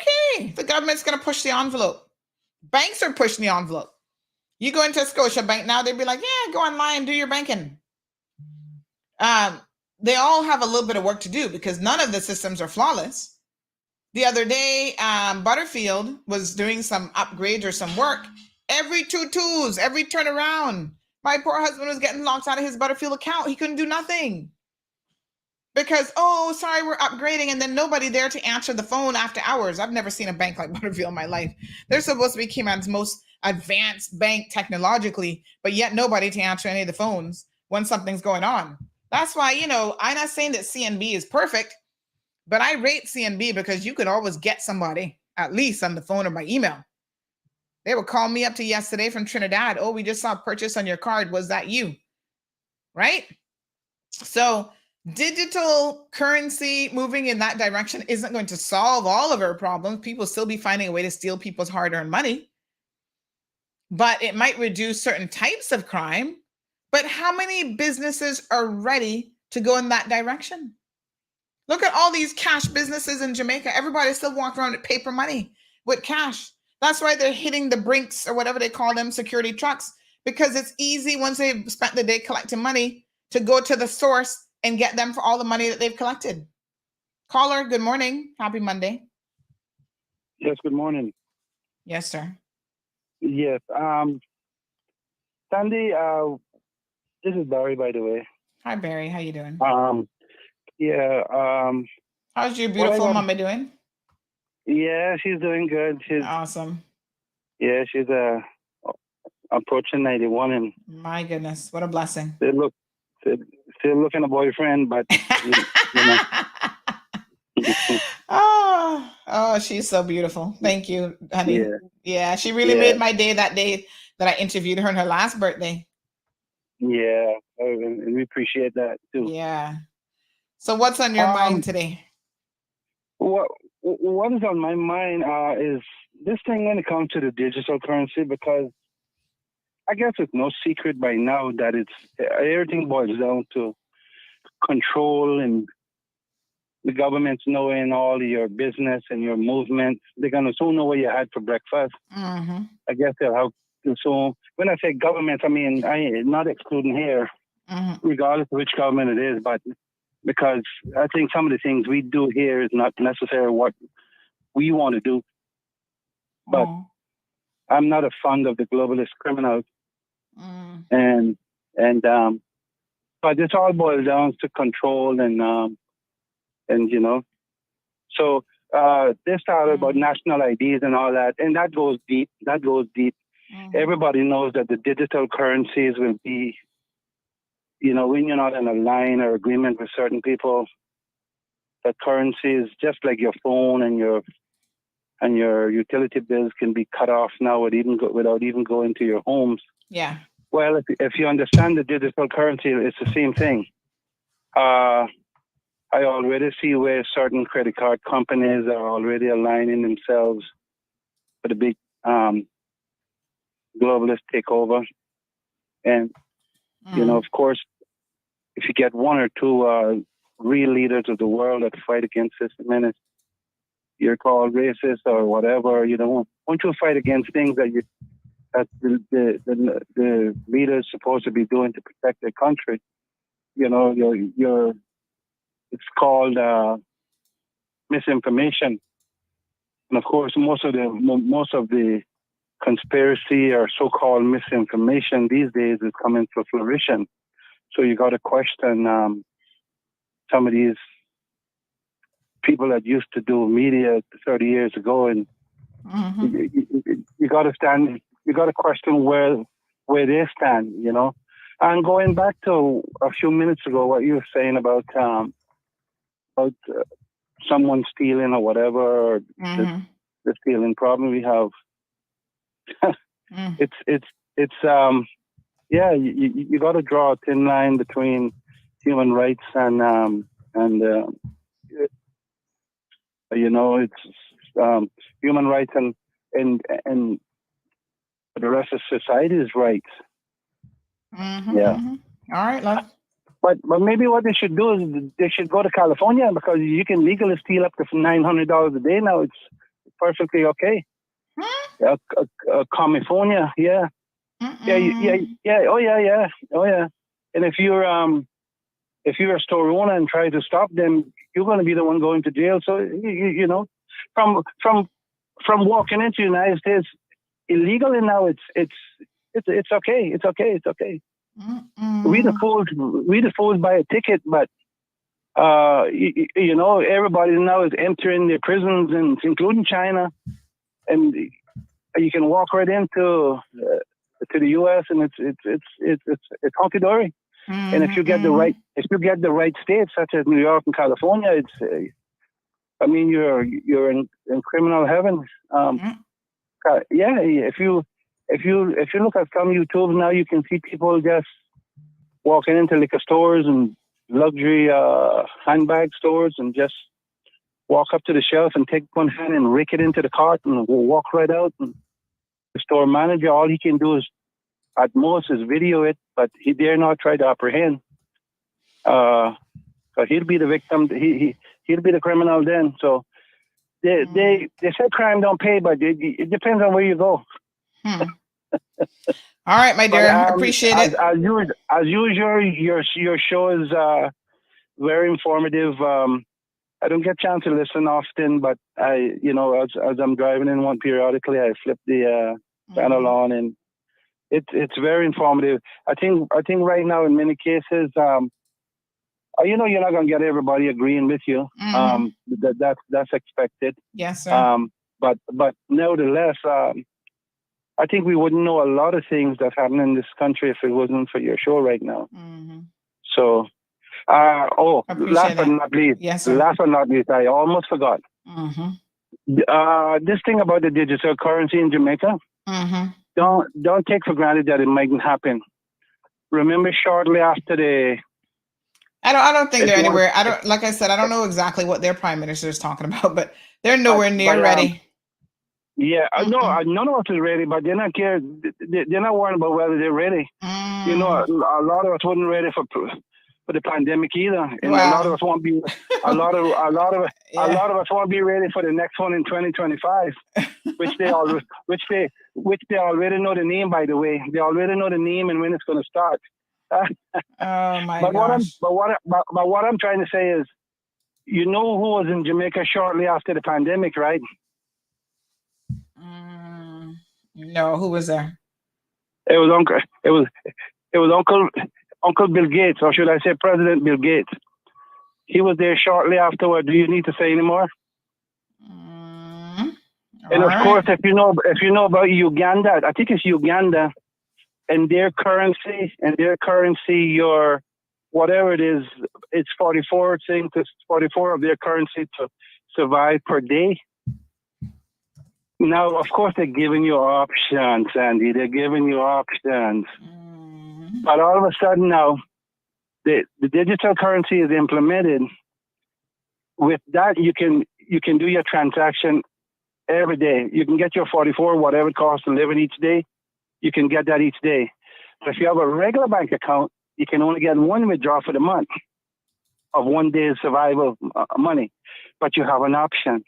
Okay. The government's going to push the envelope. Banks are pushing the envelope. You go into Scotia Bank now, they'd be like, yeah, go online, do your banking. They all have a little bit of work to do because none of the systems are flawless. The other day, Butterfield was doing some upgrades or some work. Every every turnaround, my poor husband was getting locked out of his Butterfield account. He couldn't do nothing because, oh, sorry, we're upgrading. And then nobody there to answer the phone after hours. I've never seen a bank like Butterfield in my life. They're supposed to be Cayman's most advanced bank technologically, but yet nobody to answer any of the phones when something's going on. That's why, I'm not saying that CNB is perfect, but I rate CNB because you could always get somebody at least on the phone or by email. They would call me up to yesterday from Trinidad. Oh, we just saw a purchase on your card. Was that you? Right? So digital currency moving in that direction isn't going to solve all of our problems. People still be finding a way to steal people's hard-earned money. But it might reduce certain types of crime. But how many businesses are ready to go in that direction? Look at all these cash businesses in Jamaica. Everybody still walking around with paper money, with cash. That's why they're hitting the brinks or whatever they call them, security trucks, because it's easy once they've spent the day collecting money to go to the source and get them for all the money that they've collected. Caller, good morning. Happy Monday. Yes, good morning. Yes, sir. Yes. Sandy, this is Barry, by the way. Hi, Barry. How you doing? How's your beautiful mama doing? Yeah, she's doing good. She's awesome. Yeah, she's approaching 91, and my goodness, what a blessing. Still looking a boyfriend, but oh, she's so beautiful. Thank you, honey. Yeah, she really made my day that day that I interviewed her on her last birthday. Yeah, and we appreciate that too. Yeah. So what's on your mind today? What is on my mind is this thing when it comes to the digital currency, because I guess it's no secret by now that everything boils down to control, and the government's knowing all your business and your movements. They're going to soon know what you had for breakfast. Mm-hmm. I guess they'll have to. So when I say government, I mean, I'm not excluding here, regardless of which government it is, but because I think some of the things we do here is not necessarily what we want to do. But I'm not a fan of the globalist criminals. But this all boils down to control and so they started about national IDs and all that, and that goes deep. Everybody knows that the digital currencies will be, when you're not in a line or agreement with certain people, that currency is just like your phone and your utility bills can be cut off now without even going to your homes. Yeah. Well, if you understand the digital currency, it's the same thing. I already see where certain credit card companies are already aligning themselves with a big globalist takeover. And, of course, if you get one or two real leaders of the world that fight against this, and you're called racist or whatever, once you fight against things that the leaders supposed to be doing to protect their country, it's called misinformation. And of course, most of the conspiracy or so-called misinformation these days is coming to fruition. So you got to question some of these people that used to do media 30 years ago, and you got to stand. You got to question where they stand. And going back to a few minutes ago, what you were saying about someone stealing or whatever, or the stealing problem we have. Yeah, you got to draw a thin line between human rights and it's human rights and the rest of society's rights. Yeah. All right, love. But maybe what they should do is they should go to California, because you can legally steal up to $900 a day now. It's perfectly okay. California, yeah. Yeah. Oh yeah. And if you're a store owner and try to stop them, you're going to be the one going to jail. So you know, from walking into the United States illegally now, it's okay. It's okay. We the fools buy a ticket, but you know, everybody now is entering the prisons, and including China, and you can walk right into to the U.S. and it's hunky dory. And if you get the right states such as New York and California, it's I mean you're in criminal heaven. Yeah, if you look at some YouTube now, you can see people just walking into liquor stores and luxury handbag stores and just walk up to the shelf and take one hand and rake it into the cart and walk right out. And the store manager, all he can do is, at most, is video it, but he dare not try to apprehend. So he'll be the victim. He'll be the criminal then. So they say crime don't pay, but it depends on where you go. All right, my dear. Appreciate it. As usual, your show is very informative. I don't get a chance to listen often, but as I'm driving in one periodically, I flip the channel on, and it's very informative. I think right now in many cases, you're not going to get everybody agreeing with you. That's expected. Yes, sir. But nevertheless, I think we wouldn't know a lot of things that happen in this country if it wasn't for your show right now. So, last but not least, yes, sir. last but not least, I almost forgot. This thing about the digital currency in Jamaica, don't take for granted that it mightn't happen. Remember, shortly after I don't think they're anywhere. Like I said, I don't know exactly what their prime minister is talking about, but they're nowhere near ready. Yeah, no, none of us is ready, but they're not care. They're not worried about whether they're ready. You know, a lot of us wasn't ready for the pandemic either, and a lot of us won't be. A lot of us won't be ready for the next one in 2025, which they already know the name. By the way, they already know the name and when it's going to start. Oh my gosh! What I'm trying to say is, you know who was in Jamaica shortly after the pandemic, right? No, who was there? It was Uncle Bill Gates, or should I say President Bill Gates. He was there shortly afterward. Do you need to say any more? And of course, if you know about Uganda, I think it's Uganda, and their currency, your whatever it is, it's 44 of their currency to survive per day. Now, of course, they're giving you options, Andy. They're giving you options. But all of a sudden now, the digital currency is implemented. With that, you can do your transaction every day. You can get your 44, whatever it costs to live in each day. You can get that each day. But if you have a regular bank account, you can only get one withdrawal for the month of 1 day's survival money. But you have an option.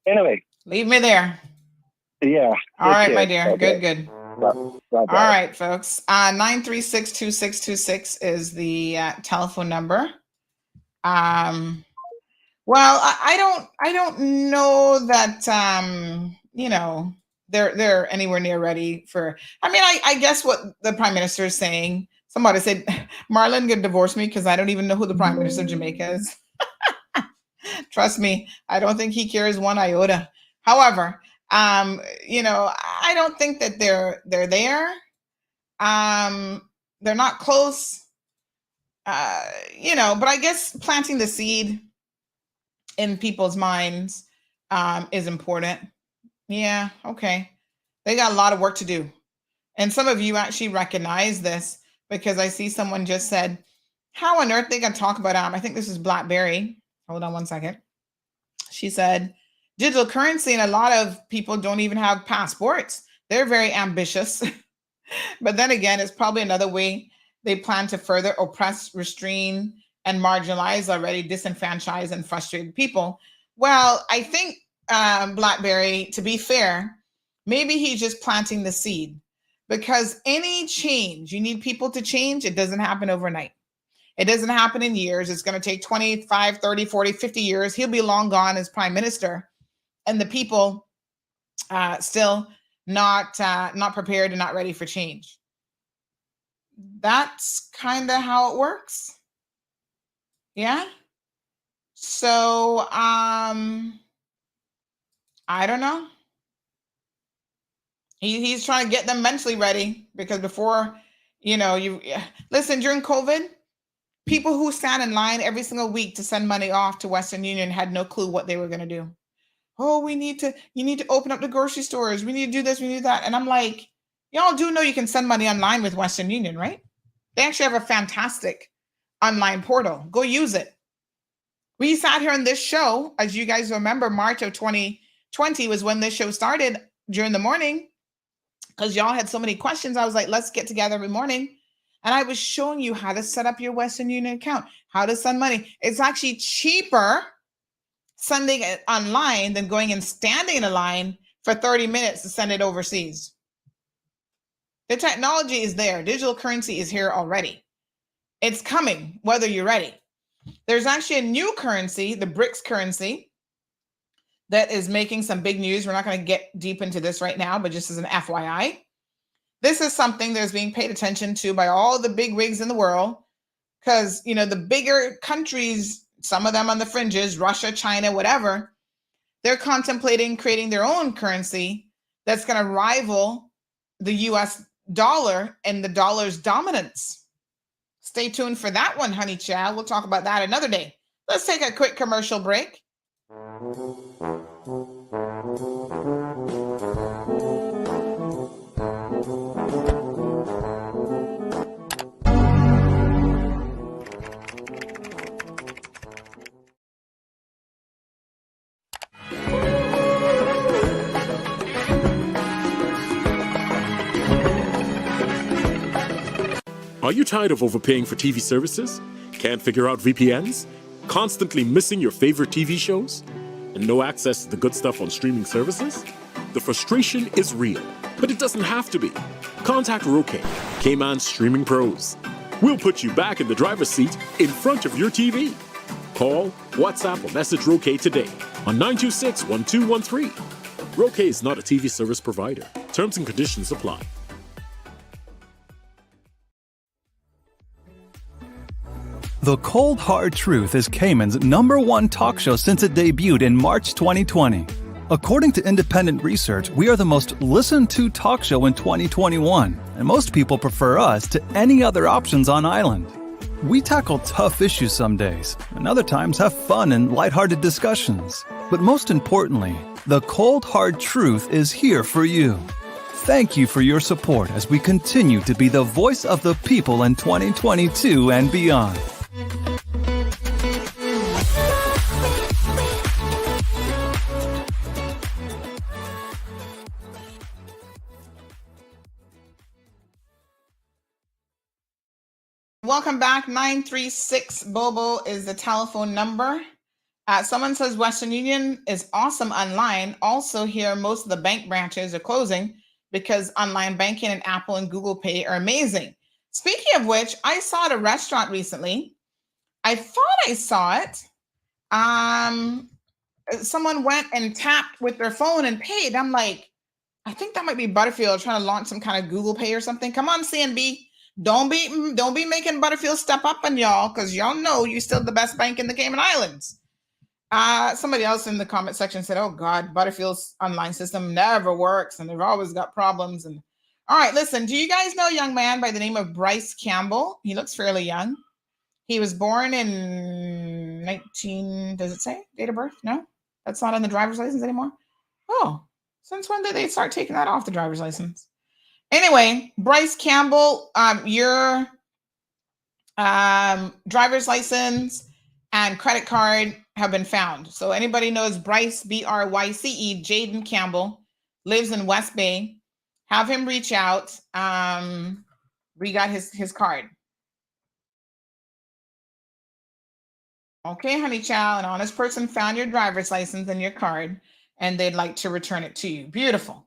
Anyway. Leave me there. Yeah. All right, my dear. Okay. Good. Bye-bye. All right, folks. 936-2626 is the telephone number. Well, I don't know that they're anywhere near ready for. I mean, I guess what the prime minister is saying. Somebody said Marlon could divorce me because I don't even know who the prime minister of Jamaica is. Trust me, I don't think he cares one iota. However, I don't think that they're there. They're not close. But I guess planting the seed in people's minds is important. Yeah, okay. They got a lot of work to do. And some of you actually recognize this because I see someone just said, how on earth they can talk about, I think this is Blackberry. Hold on one second. She said, digital currency, and a lot of people don't even have passports. They're very ambitious. But then again, it's probably another way they plan to further oppress, restrain, and marginalize already disenfranchised and frustrated people. Well, I think Blackberry, to be fair, maybe he's just planting the seed, because any change, you need people to change. It doesn't happen overnight. It doesn't happen in years. It's going to take 25, 30, 40, 50 years. He'll be long gone as prime minister, and the people still not prepared and not ready for change. That's kind of how it works. Yeah. So I don't know. He's trying to get them mentally ready, because before, you listen, during COVID, people who stand in line every single week to send money off to Western Union had no clue what they were going to do. Oh, you need to open up the grocery stores. We need to do this, we need that. And I'm like, y'all do know you can send money online with Western Union, right? They actually have a fantastic online portal. Go use it. We sat here on this show, as you guys remember, March of 2020 was when this show started during the morning, because y'all had so many questions. I was like, let's get together every morning. And I was showing you how to set up your Western Union account, how to send money. It's actually cheaper sending it online than going and standing in a line for 30 minutes to send it overseas. The technology is there. Digital currency is here already. It's coming, whether you're ready. There's actually a new currency, the BRICS currency, that is making some big news. We're not going to get deep into this right now, but just as an FYI, this is something that's being paid attention to by all the big wigs in the world, because, the bigger countries, some of them on the fringes, Russia, China, whatever, they're contemplating creating their own currency that's going to rival the US dollar and the dollar's dominance. Stay tuned for that one, honey child. We'll talk about that another day. Let's take a quick commercial break. Are you tired of overpaying for TV services? Can't figure out VPNs? Constantly missing your favorite TV shows? And no access to the good stuff on streaming services? The frustration is real, but it doesn't have to be. Contact Roque, Cayman Streaming Pros. We'll put you back in the driver's seat in front of your TV. Call, WhatsApp, or message Roque today on 926-1213. Roque is not a TV service provider. Terms and conditions apply. The Cold Hard Truth is Cayman's #1 talk show since it debuted in March 2020. According to independent research, we are the most listened to talk show in 2021, and most people prefer us to any other options on island. We tackle tough issues some days, and other times have fun and lighthearted discussions. But most importantly, the Cold Hard Truth is here for you. Thank you for your support as we continue to be the voice of the people in 2022 and beyond. Welcome back. 936 Bobo is the telephone number. Someone says Western Union is awesome online. Also here, most of the bank branches are closing because online banking and Apple and Google Pay are amazing. Speaking of which, I saw at a restaurant recently. I thought I saw it. Someone went and tapped with their phone and paid. I'm like, I think that might be Butterfield trying to launch some kind of Google Pay or something. Come on, CNB. Don't be making Butterfield step up on y'all, because y'all know you're still the best bank in the Cayman Islands. Somebody else in the comment section said, oh God, Butterfield's online system never works and they've always got problems. And all right, listen, do you guys know a young man by the name of Bryce Campbell? He looks fairly young. He was born in does it say date of birth? No? That's not on the driver's license anymore? Oh, since when did they start taking that off the driver's license? Anyway, Bryce Campbell, your driver's license and credit card have been found. So anybody knows Bryce, Bryce, Jaden Campbell, lives in West Bay, have him reach out. We got his card. Okay, honey child, an honest person found your driver's license and your card, and they'd like to return it to you. Beautiful.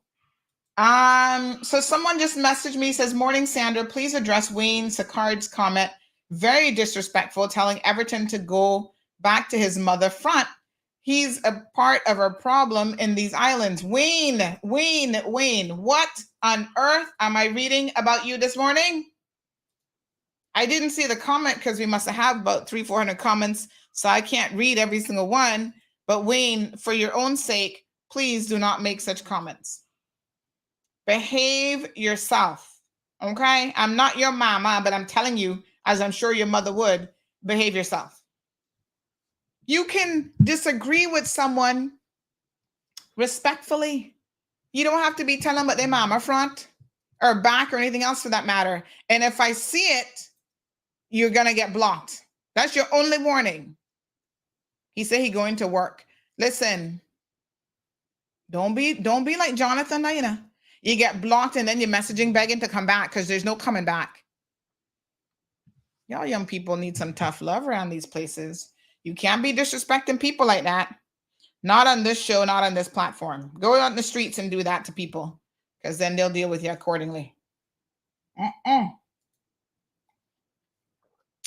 So someone just messaged me, says, "Morning, Sandra, please address Wayne Sicard's comment. Very disrespectful, telling Everton to go back to his mother front. He's a part of our problem in these islands." Wayne, what on earth am I reading about you this morning? I didn't see the comment because we must have about 300-400 comments, so I can't read every single one. But Wayne, for your own sake, please do not make such comments. Behave yourself, okay? I'm not your mama, but I'm telling you, as I'm sure your mother would, behave yourself. You can disagree with someone respectfully. You don't have to be telling them about their mama front or back or anything else for that matter. And if I see it, you're gonna get blocked. That's your only warning. He said he going to work. Listen, don't be like Jonathan Naina. You get blocked and then you're messaging begging to come back because there's no coming back. Y'all young people need some tough love around these places. You can't be disrespecting people like that. Not on this show, not on this platform. Go out in the streets and do that to people because then they'll deal with you accordingly.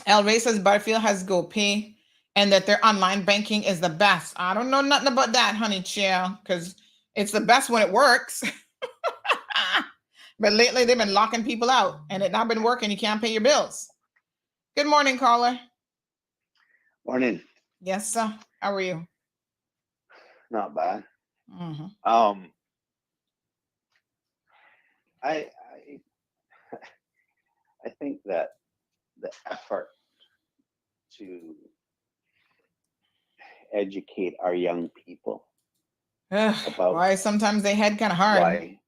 El Rey says Butterfield has GoPay and that their online banking is the best. I don't know nothing about that, honey chill, because it's the best when it works. But lately they've been locking people out and it not been working. You can't pay your bills. Good morning, caller. Morning. Yes, sir. How are you? Not bad. Mm-hmm. I think that the effort to educate our young people about why sometimes they head kind of hard.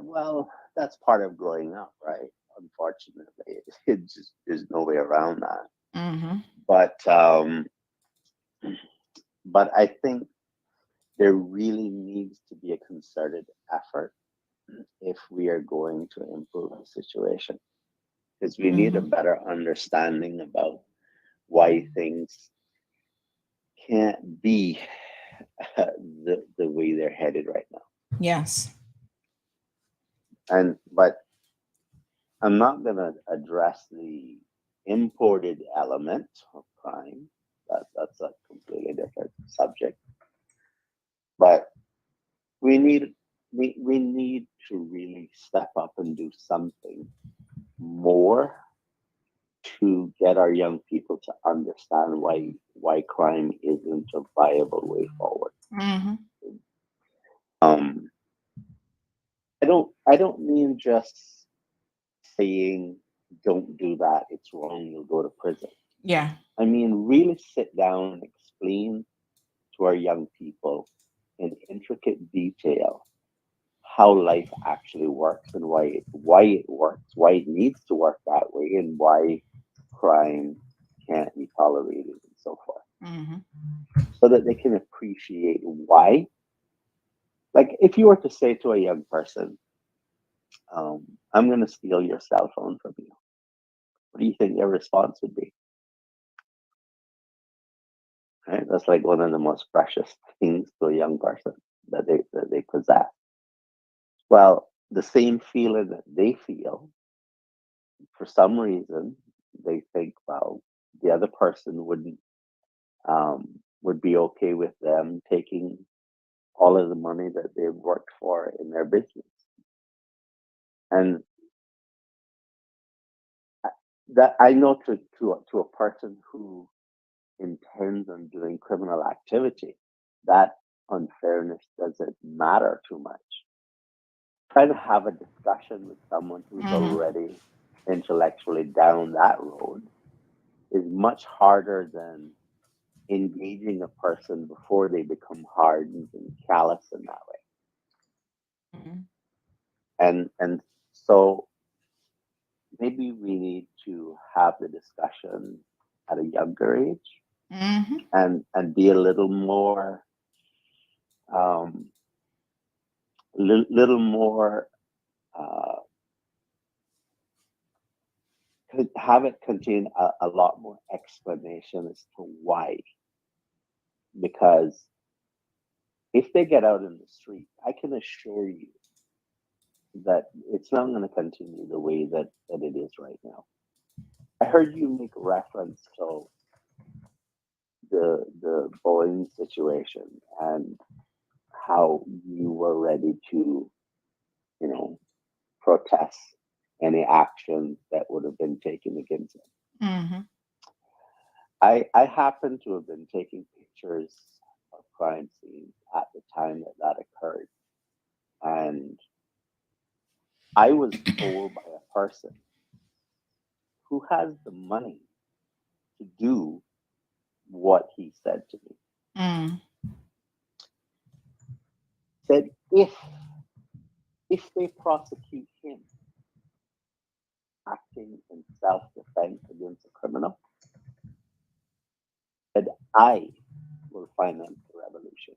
Well, that's part of growing up, right? Unfortunately, it just there's no way around that. Mm-hmm. But I think there really needs to be a concerted effort if we are going to improve the situation, because we need a better understanding about why things can't be the way they're headed right now. Yes. But I'm not going to address the imported element of crime. That's a completely different subject. But we need to really step up and do something more to get our young people to understand why crime isn't a viable way forward. Mm-hmm. I don't mean just saying don't do that, it's wrong, you'll go to prison. Yeah. I mean really sit down and explain to our young people in intricate detail how life actually works and why it works, why it needs to work that way, and why crime can't be tolerated and so forth. Mm-hmm. So that they can appreciate why. Like if you were to say to a young person, I'm going to steal your cell phone from you, what do you think their response would be? Right? That's like one of the most precious things to a young person that they possess. Well, the same feeling that they feel, for some reason, they think, well, the other person would be okay with them taking all of the money that they've worked for in their business. And that I know to a person who intends on doing criminal activity, that unfairness doesn't matter too much. Try to have a discussion with someone who's already intellectually down that road is much harder than engaging a person before they become hardened and callous in that way. And so maybe we need to have the discussion at a younger age and be a little more little more could have it contain a lot more explanation as to why. Because if they get out in the street, I can assure you that it's not going to continue the way that it is right now. I heard you make reference to the Boeing situation and how you were ready to, protest any action that would have been taken against them. I happen to have been taking pictures of crime scenes at the time that occurred. And I was told by a person who has the money to do what he said to me. Said if they prosecute him acting in self-defense against a criminal, that I will finance the revolution.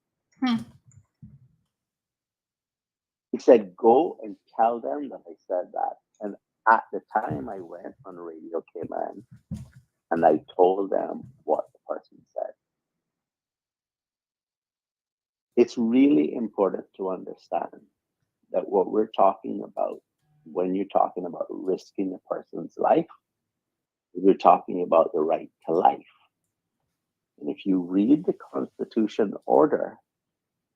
He said, go and tell them that I said that. And at the time I went on Radio Cayman and I told them what the person said. It's really important to understand that what we're talking about when you're talking about risking a person's life, we're talking about the right to life. And if you read the Constitution order,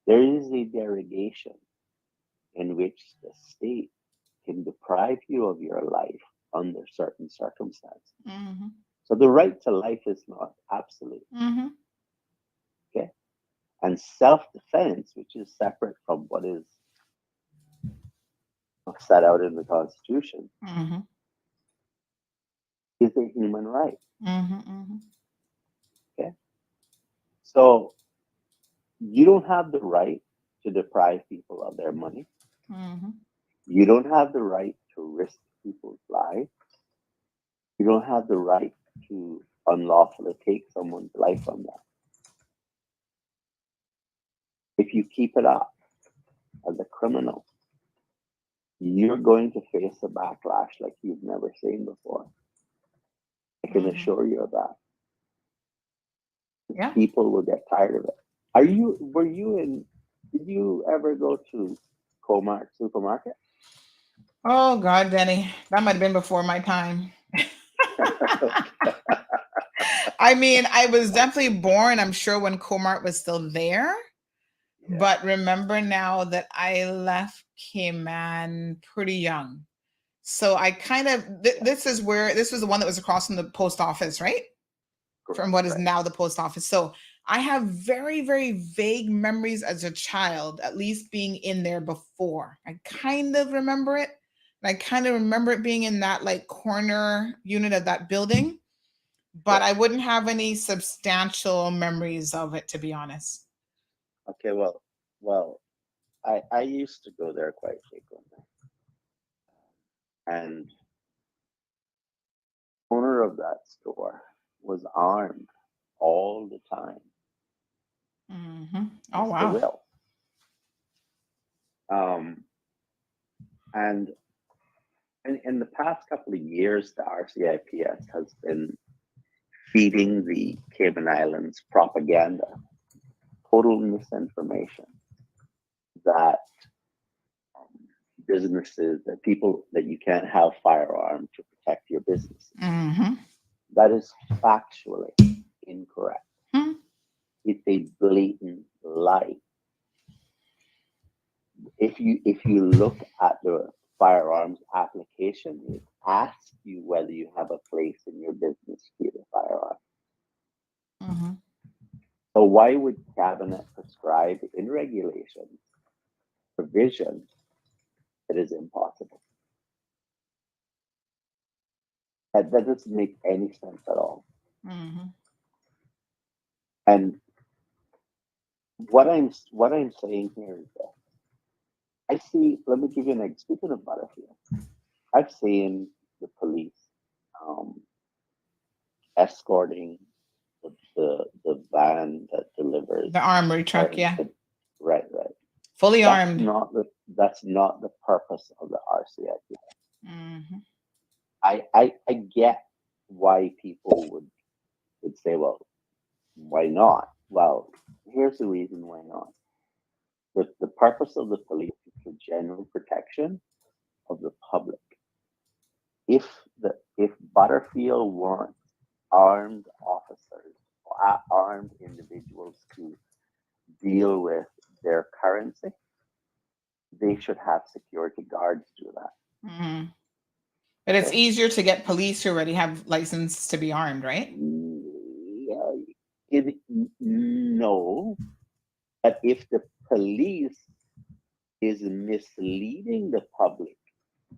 there is a derogation in which the state can deprive you of your life under certain circumstances. So the right to life is not absolute. Okay? And self-defense, which is separate from what is set out in the Constitution, is a human right. Okay? So you don't have the right to deprive people of their money. You don't have the right to risk people's lives. You don't have the right to unlawfully take someone's life from them. If you keep it up as a criminal, you're going to face a backlash like you've never seen before. I can assure you of that. Yeah. People will get tired of it. Did you ever go to Kmart supermarket? Oh God, Denny, that might have been before my time. I mean, I was definitely born, I'm sure, when Kmart was still there. But remember now that I left Cayman pretty young. So I kind of, this was the one that was across from the post office, right? From what is now the post office. So I have very, very vague memories as a child, at least being in there before. I kind of remember it. And I kind of remember it being in that like corner unit of that building. But I wouldn't have any substantial memories of it, to be honest. Okay, well, I used to go there quite frequently. And the owner of that store was armed all the time. Oh, wow. And in the past couple of years, the RCIPS has been feeding the Cayman Islands propaganda, total misinformation that businesses, that people, that you can't have firearms to protect your businesses. That is factually incorrect. It's a blatant lie. If you look at the firearms application, it asks you whether you have a place in your business to keep a firearm. So why would cabinet prescribe in regulations provision that is impossible? That doesn't make any sense at all. And what I'm saying here is that I see. Let me give you an example. Speaking of Butterfield, I've seen the police escorting the van that delivers The armory truck, yeah. Right. Fully armed. That's not the purpose of the RCIP. Mm-hmm. I get why people would say, well, why not? Well, here's the reason why not. The purpose of the police is for general protection of the public. If Butterfield wants armed officers or armed individuals to deal with their currency, they should have security guards do that. Mm-hmm. But it's easier to get police who already have license to be armed, right? No, but if the police is misleading the public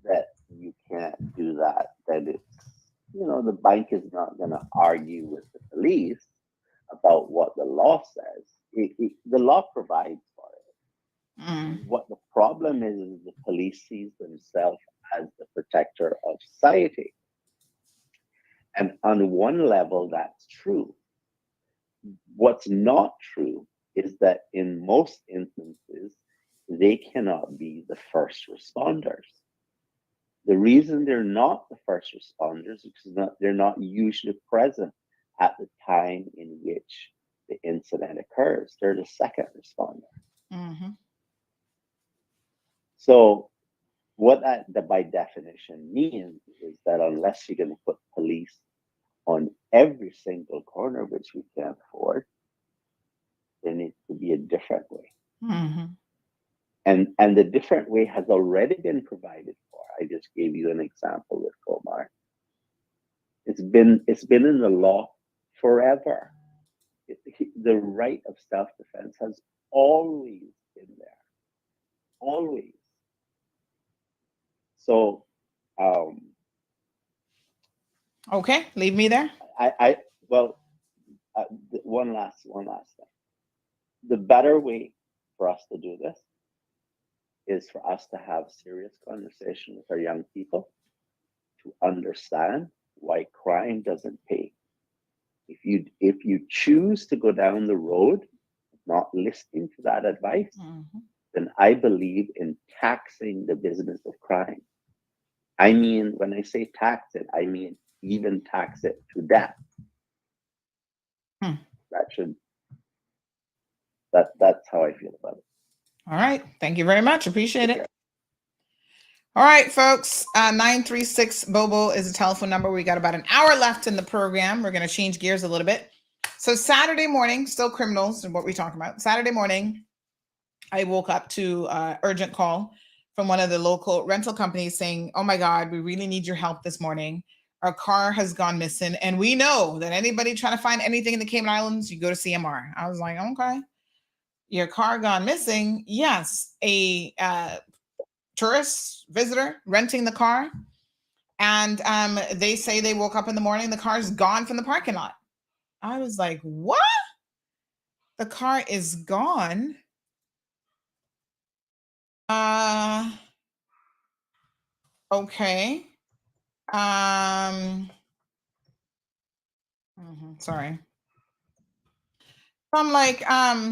that you can't do that, then it's, the bank is not going to argue with the police about what the law says. The law provides for it. What the problem is the police sees themselves as the protector of society. And on one level, that's true. What's not true is that in most instances, they cannot be the first responders. The reason they're not the first responders is because they're not usually present at the time in which the incident occurs. They're the second responder. Mm-hmm. So what that by definition means is that unless you're going to put police on every single corner, which we can't afford, there needs to be a different way. Mm-hmm. And the different way has already been provided for. I just gave you an example with Comar. It's been in the law forever. The right of self-defense has always been there. Always. So okay, leave me there. One last thing. The better way for us to do this is for us to have serious conversation with our young people to understand why crime doesn't pay. If you choose to go down the road not listening to that advice, then I believe in taxing the business of crime. I mean, when I say tax it, I mean even tax it to death. That's how I feel about it. All right. Thank you very much. Appreciate it. All right, folks. 936 Bobo is the telephone number. We got about an hour left in the program. We're going to change gears a little bit. So Saturday morning, still criminals and what we talk about. Saturday morning, I woke up to urgent call from one of the local rental companies saying, oh my God, we really need your help this morning. Our car has gone missing. And we know that anybody trying to find anything in the Cayman Islands, you go to CMR. I was like, okay. Your car gone missing. Yes. A tourist visitor renting the car. And they say they woke up in the morning, the car's gone from the parking lot. I was like, what? The car is gone? Okay. Sorry. I'm like, how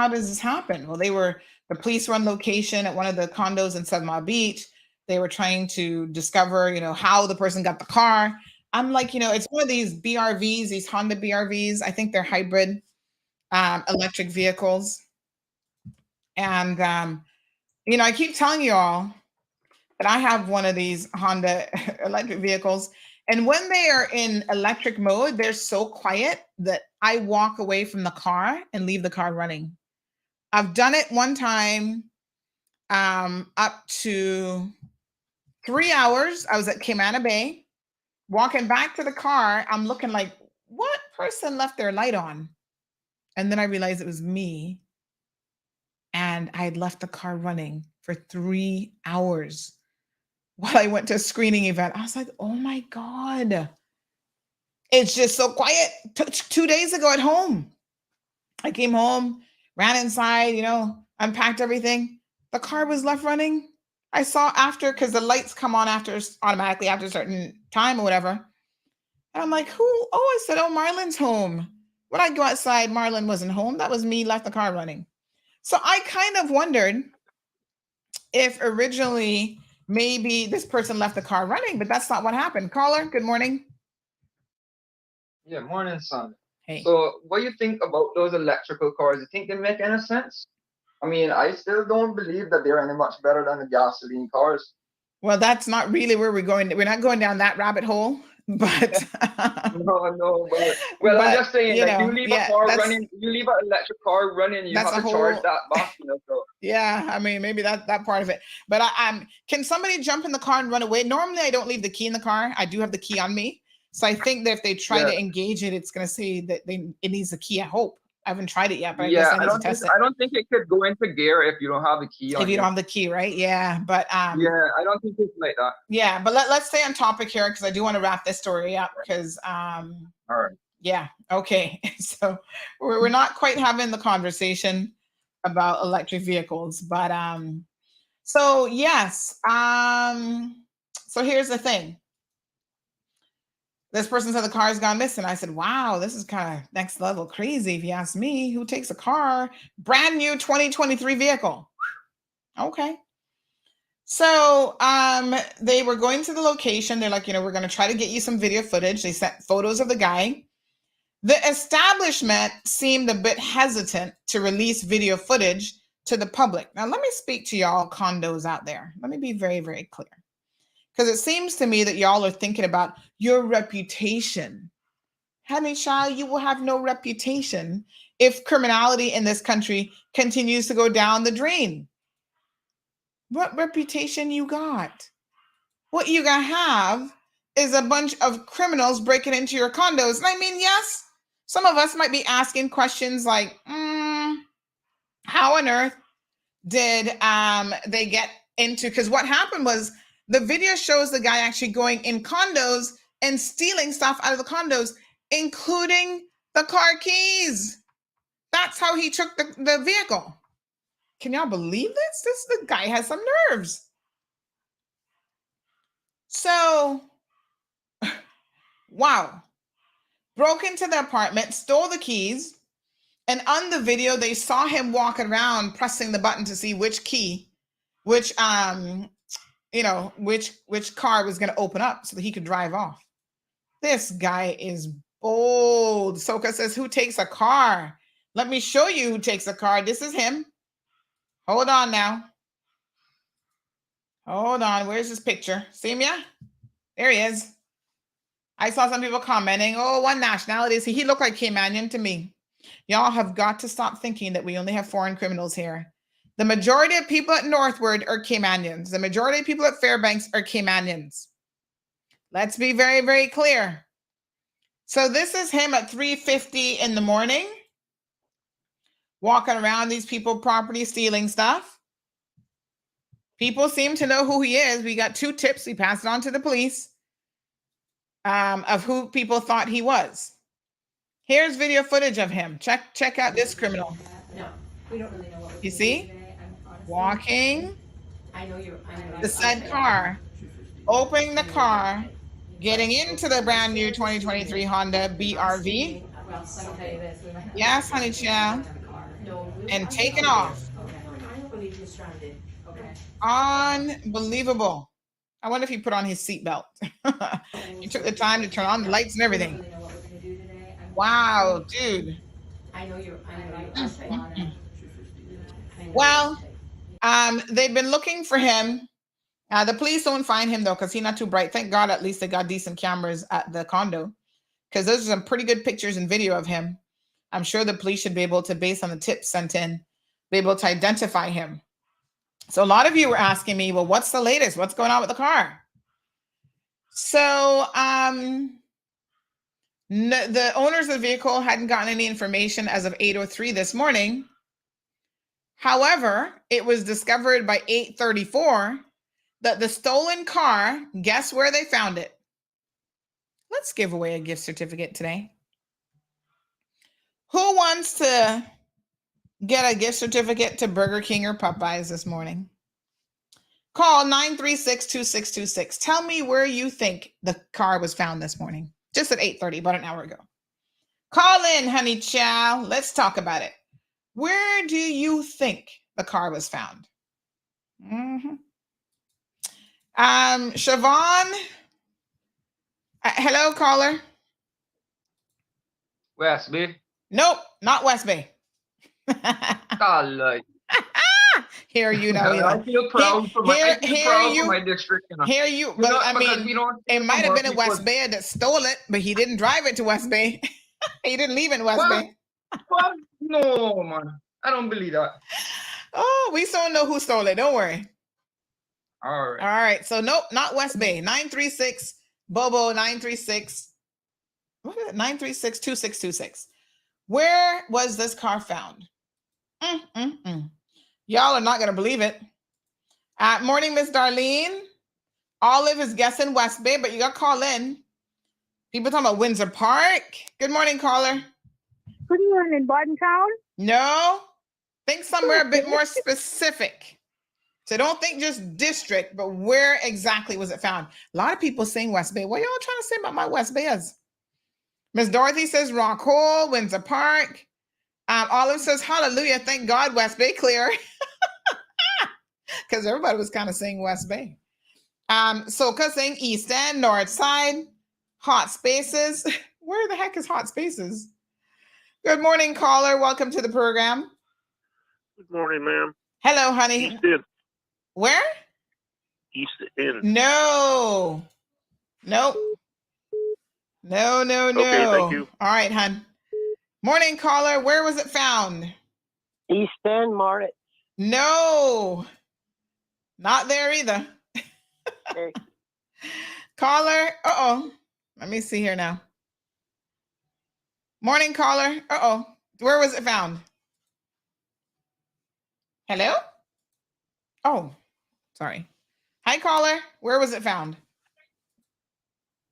does this happen? Well, the police were on location at one of the condos in 7 Mile Beach. They were trying to discover, how the person got the car. I'm like, it's one of these BRVs, these Honda BRVs. I think they're hybrid electric vehicles. And, I keep telling you all that I have one of these Honda electric vehicles. And when they are in electric mode, they're so quiet that I walk away from the car and leave the car running. I've done it one time up to 3 hours. I was at Cayman Bay. Walking back to the car, I'm looking like, what person left their light on? And then I realized it was me. And I had left the car running for 3 hours while I went to a screening event. I was like, oh my God. It's just so quiet. 2 days ago at home, I came home, ran inside, unpacked everything. The car was left running. I saw after, because the lights come on automatically after a certain time or whatever. And I'm like, who? Oh, I said, oh, Marlon's home. When I go outside, Marlon wasn't home. That was me, left the car running. So I kind of wondered if originally maybe this person left the car running, but that's not what happened. Caller, good morning. Yeah, morning, son. Hey. So, what do you think about those electrical cars? You think they make any sense? I mean, I still don't believe that they're any much better than the gasoline cars. Well, that's not really where we're going. We're not going down that rabbit hole, but no. Well, I'm just saying, you leave a car running, you leave an electric car running, you have to charge that back, So. Yeah, I mean, maybe that part of it. But can somebody jump in the car and run away? Normally, I don't leave the key in the car. I do have the key on me, so I think that if they try to engage it, it's going to say that it needs the key. I hope. I haven't tried it yet, but I guess I need to test it. I don't think it could go into gear if you don't have the key on If you don't have the key, right? Yeah, but yeah, I don't think it's like that. Yeah, but let's stay on topic here because I do want to wrap this story up because all right. Yeah, okay. So we're not quite having the conversation about electric vehicles, but so yes, so here's the thing. This person said the car's gone missing. I said, wow, this is kind of next level crazy. If you ask me, who takes a car, brand new 2023 vehicle? Okay. So they were going to the location. They're like, we're going to try to get you some video footage. They sent photos of the guy. The establishment seemed a bit hesitant to release video footage to the public. Now, let me speak to y'all condos out there. Let me be very, very clear. Because it seems to me that y'all are thinking about your reputation. Honey child, you will have no reputation if criminality in this country continues to go down the drain. What reputation you got? What you gonna have is a bunch of criminals breaking into your condos. And I mean, yes, some of us might be asking questions like, how on earth did they get into, because what happened was the video shows the guy actually going in condos and stealing stuff out of the condos, including the car keys. That's how he took the vehicle. Can y'all believe this? The guy has some nerves. So, wow. Broke into the apartment, stole the keys, and on the video, they saw him walking around pressing the button to see which key, which car was going to open up so that he could drive off. This guy is bold. Soka says, who takes a car? Let me show you who takes a car. This is him. Hold on now. Hold on. Where's his picture? See him, yeah? There he is. I saw some people commenting, oh, what nationality is he? He looked like Caymanian to me. Y'all have got to stop thinking that we only have foreign criminals here. The majority of people at Northward are Caymanians. The majority of people at Fairbanks are Caymanians. Let's be very, very clear. So this is him at 3:50 in the morning, walking around these people's property, stealing stuff. People seem to know who he is. We got 2 tips. We passed it on to the police of who people thought he was. Here's video footage of him. Check out this criminal. No, we don't really know what you see? Walking the said car, opening the car, getting into the brand new 2023 Honda BRV. Yes, honey child. And taking off. Unbelievable. I wonder if he put on his seatbelt. He took the time to turn on the lights and everything. Wow, dude. Well, they've been looking for him. The police don't find him though, because he's not too bright. Thank God, at least they got decent cameras at the condo, because those are some pretty good pictures and video of him. I'm sure the police should be able to, based on the tips sent in, be able to identify him. So a lot of you were asking me, well, what's the latest? What's going on with the car? So the owners of the vehicle hadn't gotten any information as of 8:03 this morning. However, it was discovered by 8:34 that the stolen car, guess where they found it? Let's give away a gift certificate today. Who wants to get a gift certificate to Burger King or Popeyes this morning? Call 936-2626. Tell me where you think the car was found this morning. Just at 8:30, about an hour ago. Call in, honey chow. Let's talk about it. Where do you think the car was found? Siobhan. Hello, caller. West Bay. Nope, not West Bay. Hear you now. I feel proud for my district. Hear you, but I mean, it might have been in West Bay that stole it, but he didn't drive it to West Bay. He didn't leave in West Bay. What? No, man. I don't believe that. Oh, we still know who stole it. Don't worry. All right. All right. So nope, not West Bay. 936 Bobo 936. What is it? 936-2626. Where was this car found? Y'all are not going to believe it. Morning, Miss Darlene. Olive is guessing West Bay, but you got to call in. People talking about Windsor Park. Good morning, caller. Good morning, Bordentown. No. Think somewhere a bit more specific. So don't think just district, but where exactly was it found? A lot of people saying West Bay. What y'all trying to say about my West Bayers? Miss Dorothy says Rock Hole, Windsor Park. Olive says, hallelujah, thank God West Bay clear. Because everybody was kind of saying West Bay. Soka saying East End, North Side, Hot Spaces. Where the heck is Hot Spaces? Good morning, caller. Welcome to the program. Good morning, ma'am. Hello, honey. East End. Where? East End. No. Nope. No. Okay, thank you. All right, hon. Morning, caller. Where was it found? East End, Moritz. No. Not there either. Okay. Caller. Uh-oh. Let me see here now. Morning, caller. Uh-oh. Where was it found? Hello? Oh, sorry. Hi, caller. Where was it found?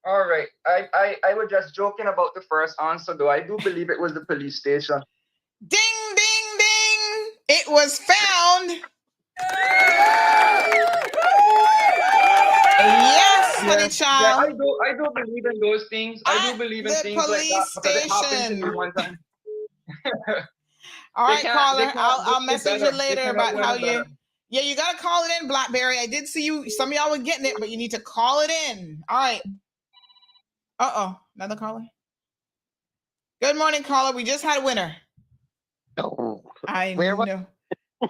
All right. I was just joking about the first answer, though. I do believe it was the police station. Ding, ding, ding. It was found. Yes, honey child. Yeah, I do believe in those things. I do believe in things like that because it happened to me one time. All right, caller. I'll do message better. you later They about cannot how learn you. better. Yeah, you gotta call it in, Blackberry. I did see you. Some of y'all were getting it, but you need to call it in. All right. Another caller. Good morning, caller. We just had a winner. Oh, I know.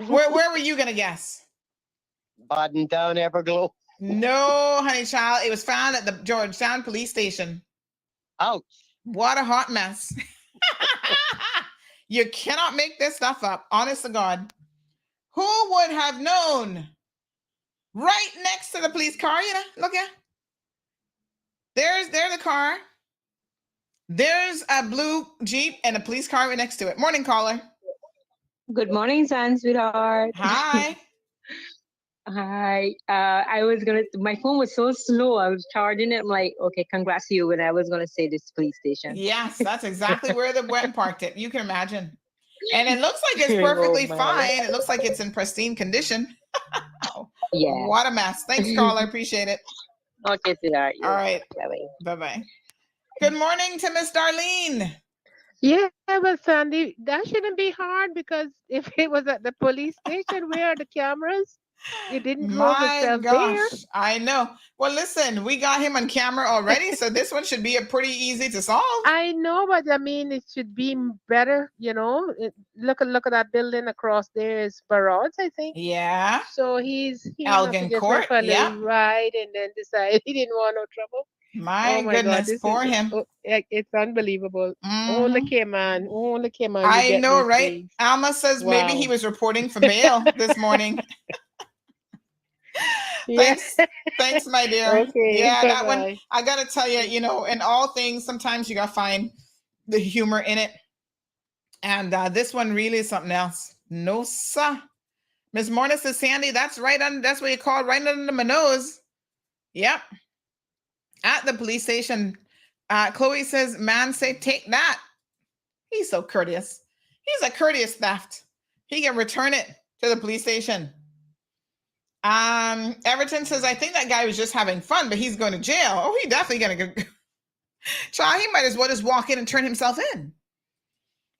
Where were you gonna guess? Bordentown, Everglow. No, honey child. It was found at the Georgetown police station. Ouch. What a hot mess. You cannot make this stuff up. Honest to God. Who would have known? Right next to the police car, look at. There's the car. There's a blue Jeep and a police car right next to it. Morning, caller. Good morning, son, sweetheart. Hi. Hi. My phone was so slow. I was charging it. I'm like, okay, congrats to you. And I was going to say this police station. Yes, that's exactly where the went and parked it. You can imagine. And it looks like it's perfectly fine. It looks like it's in pristine condition. Yeah. What a mess. Thanks, caller. Appreciate it. Okay, sweetheart. All right. Bye-bye. Good morning to Miss Darlene. Yeah, but Sandy, that shouldn't be hard because if it was at the police station, where are the cameras? You didn't drove yourself there. I know. Well, listen, we got him on camera already, so this one should be a pretty easy to solve. I know, but I mean, it should be better, Look at that building across there is Barraud's, I think. Yeah. So he Elgin Court, yeah. Right, and then decide he didn't want no trouble. My goodness, poor him. It's unbelievable. Only Cayman. I know, right? Things. Alma says maybe he was reporting for bail this morning. Thanks, my dear. Okay, yeah, that one, I gotta tell you, in all things, sometimes you gotta find the humor in it. And this one really is something else. No, sir. Miss Morna says, Sandy, that's right on. That's what you call right under my nose. Yep. At the police station, Chloe says, man say, take that. He's so courteous. He's a courteous theft. He can return it to the police station. Everton says, I think that guy was just having fun, but he's going to jail. Oh, he definitely going to go. Child, he might as well just walk in and turn himself in.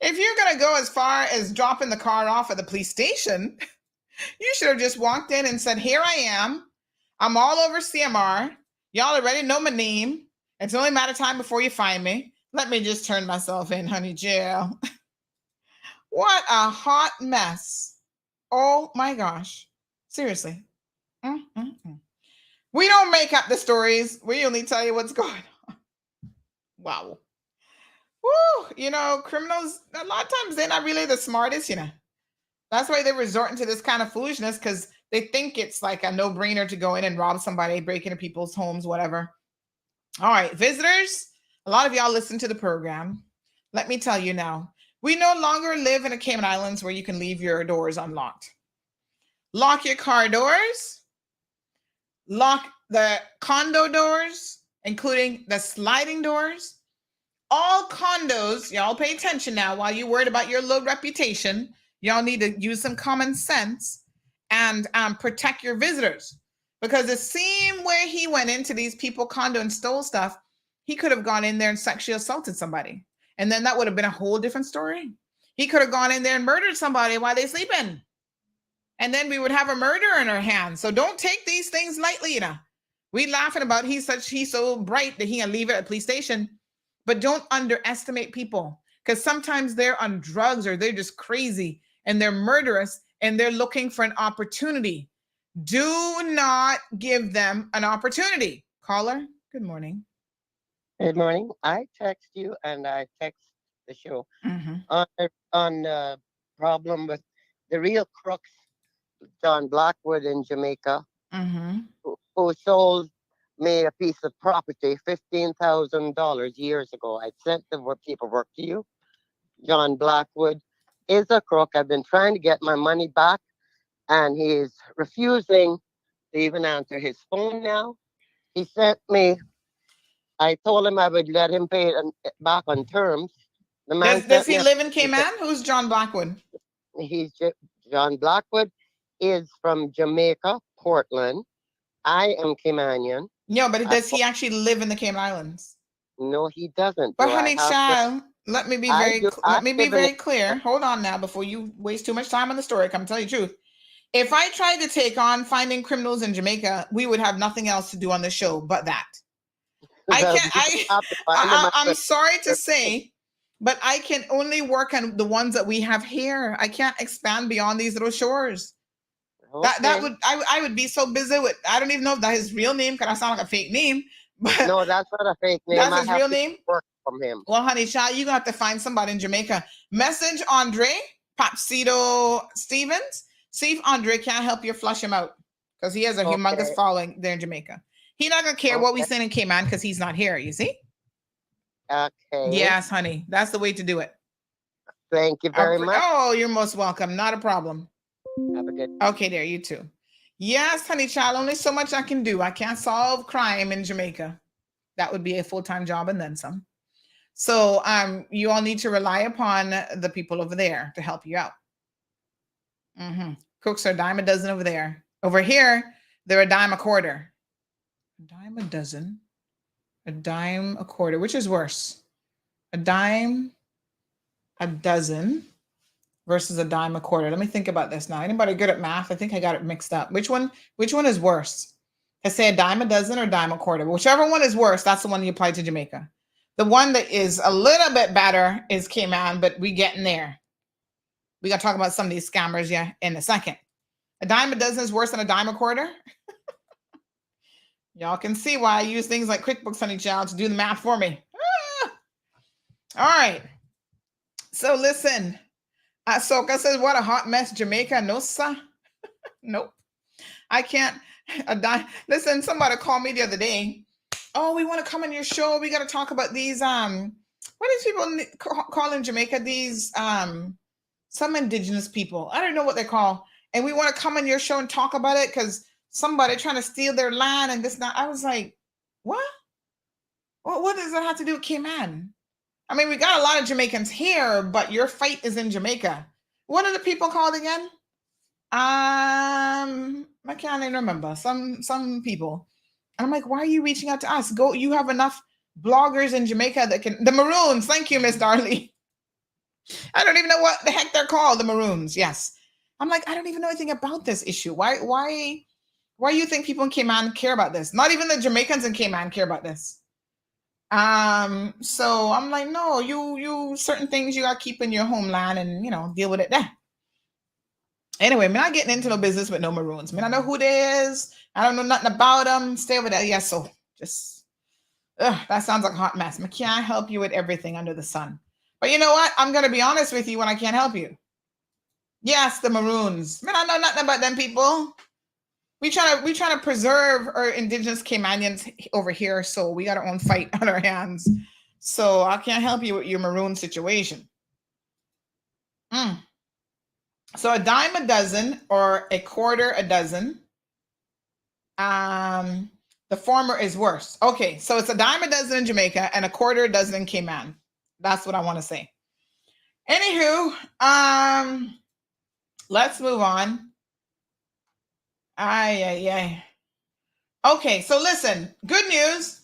If you're going to go as far as dropping the car off at the police station, you should have just walked in and said, here I am. I'm all over CMR. Y'all already know my name. It's only a matter of time before you find me. Let me just turn myself in, honey, jail. What a hot mess. Oh my gosh. Seriously. We don't make up the stories. We only tell you what's going on. Wow. Woo. You know, criminals, a lot of times they're not really the smartest, you know. That's why they're resorting to this kind of foolishness, because they think it's like a no-brainer to go in and rob somebody, break into people's homes, whatever. All right, visitors, a lot of y'all listen to the program. Let me tell you now, we no longer live in the Cayman Islands where you can leave your doors unlocked. Lock your car doors, lock the condo doors, including the sliding doors. All condos, y'all pay attention now while you're worried about your low reputation. Y'all need to use some common sense and protect your visitors. Because the same way he went into these people's condo and stole stuff, he could have gone in there and sexually assaulted somebody. And then that would have been a whole different story. He could have gone in there and murdered somebody while they're sleeping. And then we would have a murder in our hands. So don't take these things lightly, you know. We laughing about he's so bright that he can leave it at a police station. But don't underestimate people, because sometimes they're on drugs or they're just crazy and they're murderous and they're looking for an opportunity. Do not give them an opportunity. Caller, good morning. Good morning. I text you and I text the show on the problem with the real crooks, John Blackwood in Jamaica, who sold me a piece of property, $15,000 years ago. I sent the paperwork to you. John Blackwood is a crook. I've been trying to get my money back, and he's refusing to even answer his phone now. He sent me, I told him I would let him pay it back on terms. The man does he live in Cayman? Who's John Blackwood? John Blackwood is from Jamaica, Portland. I am Caymanian. No, but does he actually live in the Cayman Islands? No, he doesn't. But honey child, let me be very clear. Hold on now before you waste too much time on the story. Come tell you the truth. If I tried to take on finding criminals in Jamaica, we would have nothing else to do on the show but that. I'm sorry to say, but I can only work on the ones that we have here. I can't expand beyond these little shores. Okay. I would be so busy with, I don't even know if that's his real name, because I sound like a fake name. But no, that's not a fake name. That's his real name? Work from him. Well, honey, child, you're going to have to find somebody in Jamaica. Message Andre, Papsito Stevens. See if Andre can't help you flush him out, because he has a humongous following there in Jamaica. He's not going to care what we send in Cayman, because he's not here, you see? Okay. Yes, honey. That's the way to do it. Thank you very much. Oh, you're most welcome. Not a problem. Have a good day. Okay, there, you too. Yes, honey child, only so much I can do. I can't solve crime in Jamaica. That would be a full-time job and then some. So you all need to rely upon the people over there to help you out. Cooks are a dime a dozen over there. Over here, they're a dime a quarter. A dime a dozen. A dime a quarter. Which is worse? A dime a dozen versus a dime a quarter. Let me think about this now. Anybody good at math? I think I got it mixed up. Which one is worse? I say a dime a dozen or dime a quarter. Whichever one is worse, that's the one you apply to Jamaica. The one that is a little bit better is Cayman, but we getting there. We got to talk about some of these scammers, in a second. A dime a dozen is worse than a dime a quarter. Y'all can see why I use things like QuickBooks, honey child, to do the math for me. All right. So listen. Soka says, what a hot mess, Jamaica. No, sir. Nope. I can't. Listen, somebody called me the other day. Oh, we want to come on your show. We got to talk about these, what do people call in Jamaica? These, some indigenous people. I don't know what they call. And we want to come on your show and talk about it because somebody trying to steal their land and this, not. I was like, what? Well, what does that have to do with Cayman? I mean, we got a lot of Jamaicans here, but your fight is in Jamaica. What are the people called again? I can't even remember. Some people. And I'm like, why are you reaching out to us? Go, you have enough bloggers in Jamaica that can. The Maroons. Thank you, Miss Darley. I don't even know what the heck they're called. The Maroons. Yes. I'm like, I don't even know anything about this issue. Why do you think people in Cayman care about this? Not even the Jamaicans in Cayman care about this. So I'm like, no, you certain things you gotta keep in your homeland and deal with it there. Anyway, I'm not getting into no business with no Maroons. I mean, I know who they is. I don't know nothing about them. Stay over there. Yeah, so just that sounds like a hot mess. I can't help you with everything under the sun. But you know what? I'm gonna be honest with you when I can't help you. Yes, the Maroons. Man, I know nothing about them people. We trying to preserve our indigenous Caymanians over here, so we got our own fight on our hands. So I can't help you with your Maroon situation. So a dime a dozen or a quarter a dozen. The former is worse. Okay, so it's a dime a dozen in Jamaica and a quarter a dozen in Cayman. That's what I want to say. Anywho, let's move on. Okay, so listen, good news.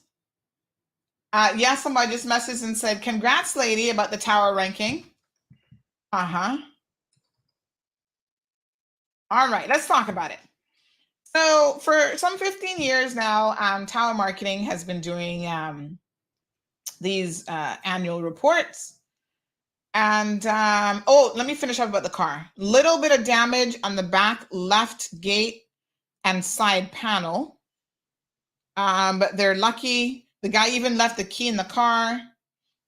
Yes, somebody just messaged and said, congrats, lady, about the tower ranking. All right, let's talk about it. So for some 15 years now, Tower Marketing has been doing these annual reports. And, let me finish up about the car. Little bit of damage on the back left gate and side panel. But they're lucky. The guy even left the key in the car.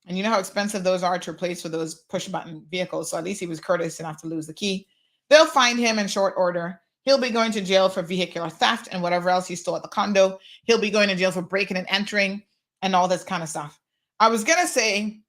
And you know how expensive those are to replace for those push button vehicles. So at least he was courteous enough to lose the key. They'll find him in short order. He'll be going to jail for vehicular theft and whatever else he stole at the condo. He'll be going to jail for breaking and entering and all this kind of stuff. I was going to say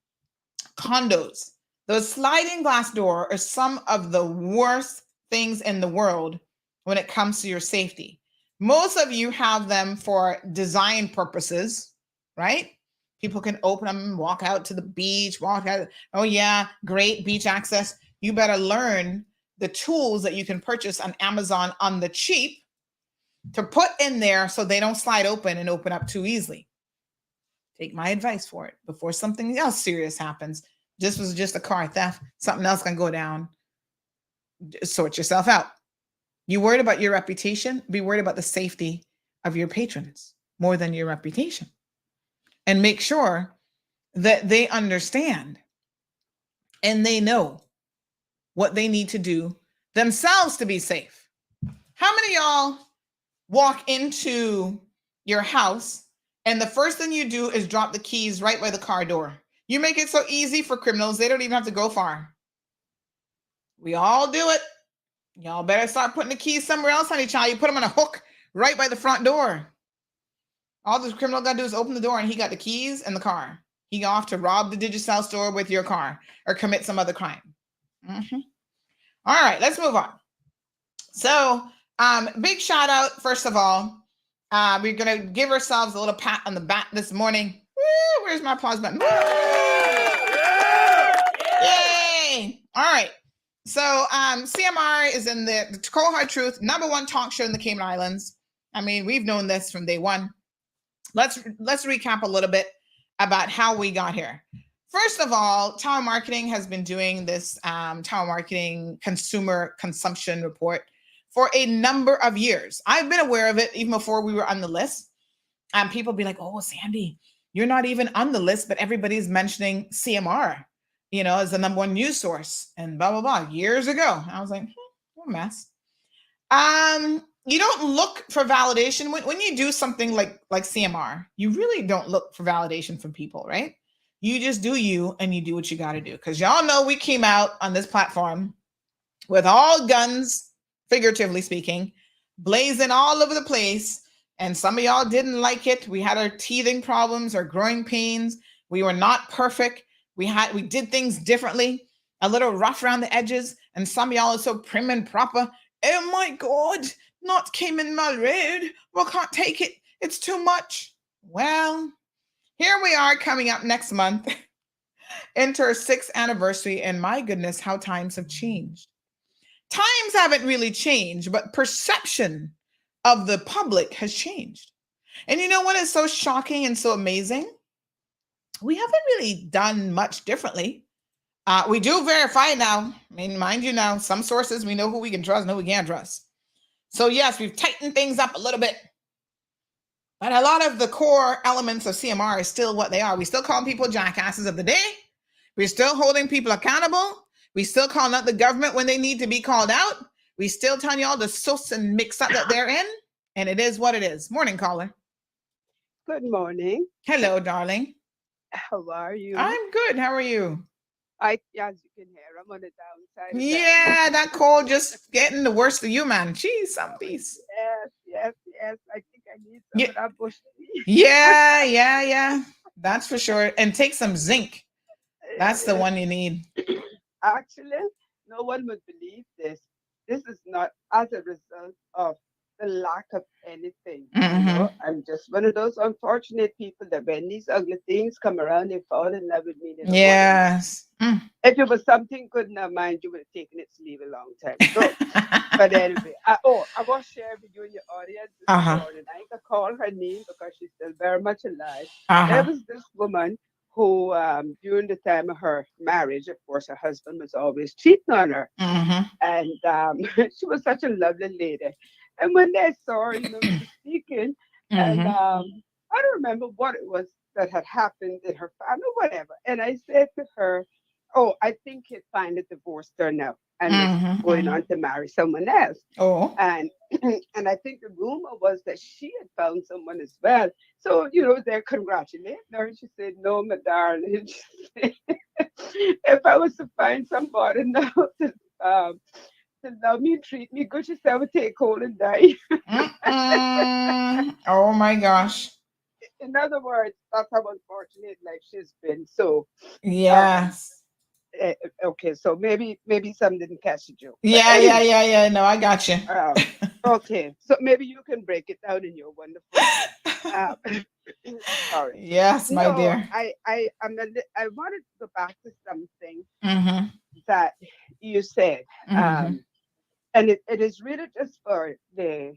condos. Those sliding glass doors are some of the worst things in the world when it comes to your safety. Most of you have them for design purposes, right? People can open them and walk out to the beach, walk out. Oh yeah, great beach access. You better learn the tools that you can purchase on Amazon on the cheap to put in there so they don't slide open and open up too easily. Take my advice for it before something else serious happens. This was just a car theft. Something else can go down. Sort yourself out. You worried about your reputation? Be worried about the safety of your patrons more than your reputation. And make sure that they understand and they know what they need to do themselves to be safe. How many of y'all walk into your house and the first thing you do is drop the keys right by the car door? You make it so easy for criminals, they don't even have to go far. We all do it. Y'all better start putting the keys somewhere else, honey child. You put them on a hook right by the front door. All this criminal got to do is open the door and he got the keys and the car. He got off to rob the Digicel store with your car or commit some other crime. All right, let's move on. So big shout out, first of all. We're going to give ourselves a little pat on the back this morning. Woo, where's my applause button? Yay! All right. So CMR is in the Cold Hard Truth, #1 talk show in the Cayman Islands. I mean, we've known this from day one. Let's recap a little bit about how we got here. First of all, Tower Marketing has been doing this Tower Marketing consumer consumption report for a number of years. I've been aware of it even before we were on the list. People be like, oh, Sandy, you're not even on the list, but everybody's mentioning CMR, as the #1 news source and blah, blah, blah, years ago. I was like, what a mess. You don't look for validation when you do something like CMR. You really don't look for validation from people, right? You just do you and you do what you got to do. Because y'all know we came out on this platform with all guns, figuratively speaking, blazing all over the place. And some of y'all didn't like it. We had our teething problems, our growing pains. We were not perfect. We did things differently, a little rough around the edges. And some of y'all are so prim and proper. Oh my God, not Cayman Mall Road. We can't take it. It's too much. Well, here we are coming up next month into our 6th anniversary, and my goodness, how times have changed. Times haven't really changed, but perception of the public has changed. And you know what is so shocking and so amazing? We haven't really done much differently. We do verify now. I mean, mind you, now some sources we know who we can trust, and who we can't trust. So yes, we've tightened things up a little bit, but a lot of the core elements of CMR is still what they are. We still call people jackasses of the day. We're still holding people accountable. We still calling out the government when they need to be called out. We still telling y'all the sauce and mix up that they're in, and it is what it is. Morning, caller. Good morning. Hello, darling. How are you? I'm good. How are you? As you can hear, I'm on the downside. Yeah, that cold just getting the worst of you, man. Jeez, some beast. Yes. I think I need some of that bush tea. Yeah. That's for sure. And take some zinc. That's the one you need. Actually, no one would believe this. This is not as a result of the lack of anything. You know, I'm just one of those unfortunate people that when these ugly things come around, they fall in love with me. Yes. If it was something good in their mind, you would have taken its leave a long time ago. But anyway, I was sharing with you in your audience this morning. I can call her name because she's still very much alive. There was this woman who, during the time of her marriage, of course, her husband was always cheating on her. And she was such a lovely lady. And when they saw her, we were speaking, and I don't remember what it was that had happened in her family, whatever. And I said to her, "Oh, I think he'd finally divorced her now and is going on to marry someone else." And I think the rumor was that she had found someone as well. So, they're congratulating her. And she said, "No, my darling." She said, if I was to find somebody now to love me and treat me good, she said, "I would take hold and die." Oh my gosh. In other words, that's how unfortunate life she's been. So yes. Okay, so maybe some didn't catch the joke. Yeah. No, I got you. Okay, so maybe you can break it down in your wonderful. Sorry. Yes, my dear. I wanted to go back to something that you said, and it is really just for the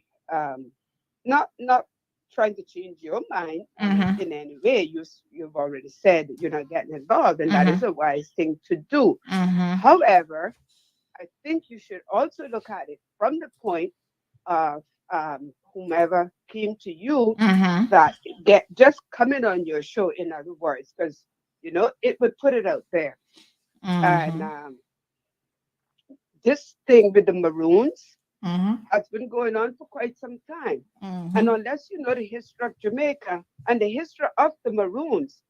not trying to change your mind in any way. You've already said you're not getting involved, and that is a wise thing to do. However, I think you should also look at it from the point of whomever came to you that just coming on your show, in other words, because it would put it out there. And this thing with the Maroons has been going on for quite some time. And unless you know the history of Jamaica and the history of the Maroons,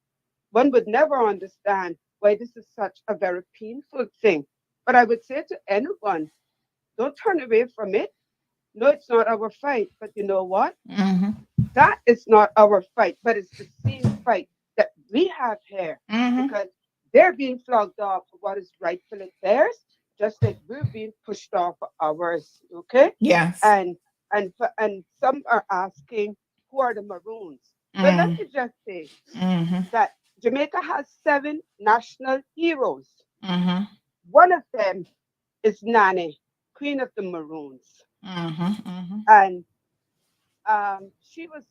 one would never understand why this is such a very painful thing. But I would say to anyone, don't turn away from it. No, it's not our fight. But you know what? That is not our fight, but it's the same fight that we have here. Because they're being flogged off for what is rightfully theirs, just like we're being pushed off for ours. Okay? Yes. And some are asking, who are the Maroons? Well, let me just say that Jamaica has 7 national heroes. One of them is Nani, Queen of the Maroons. And she was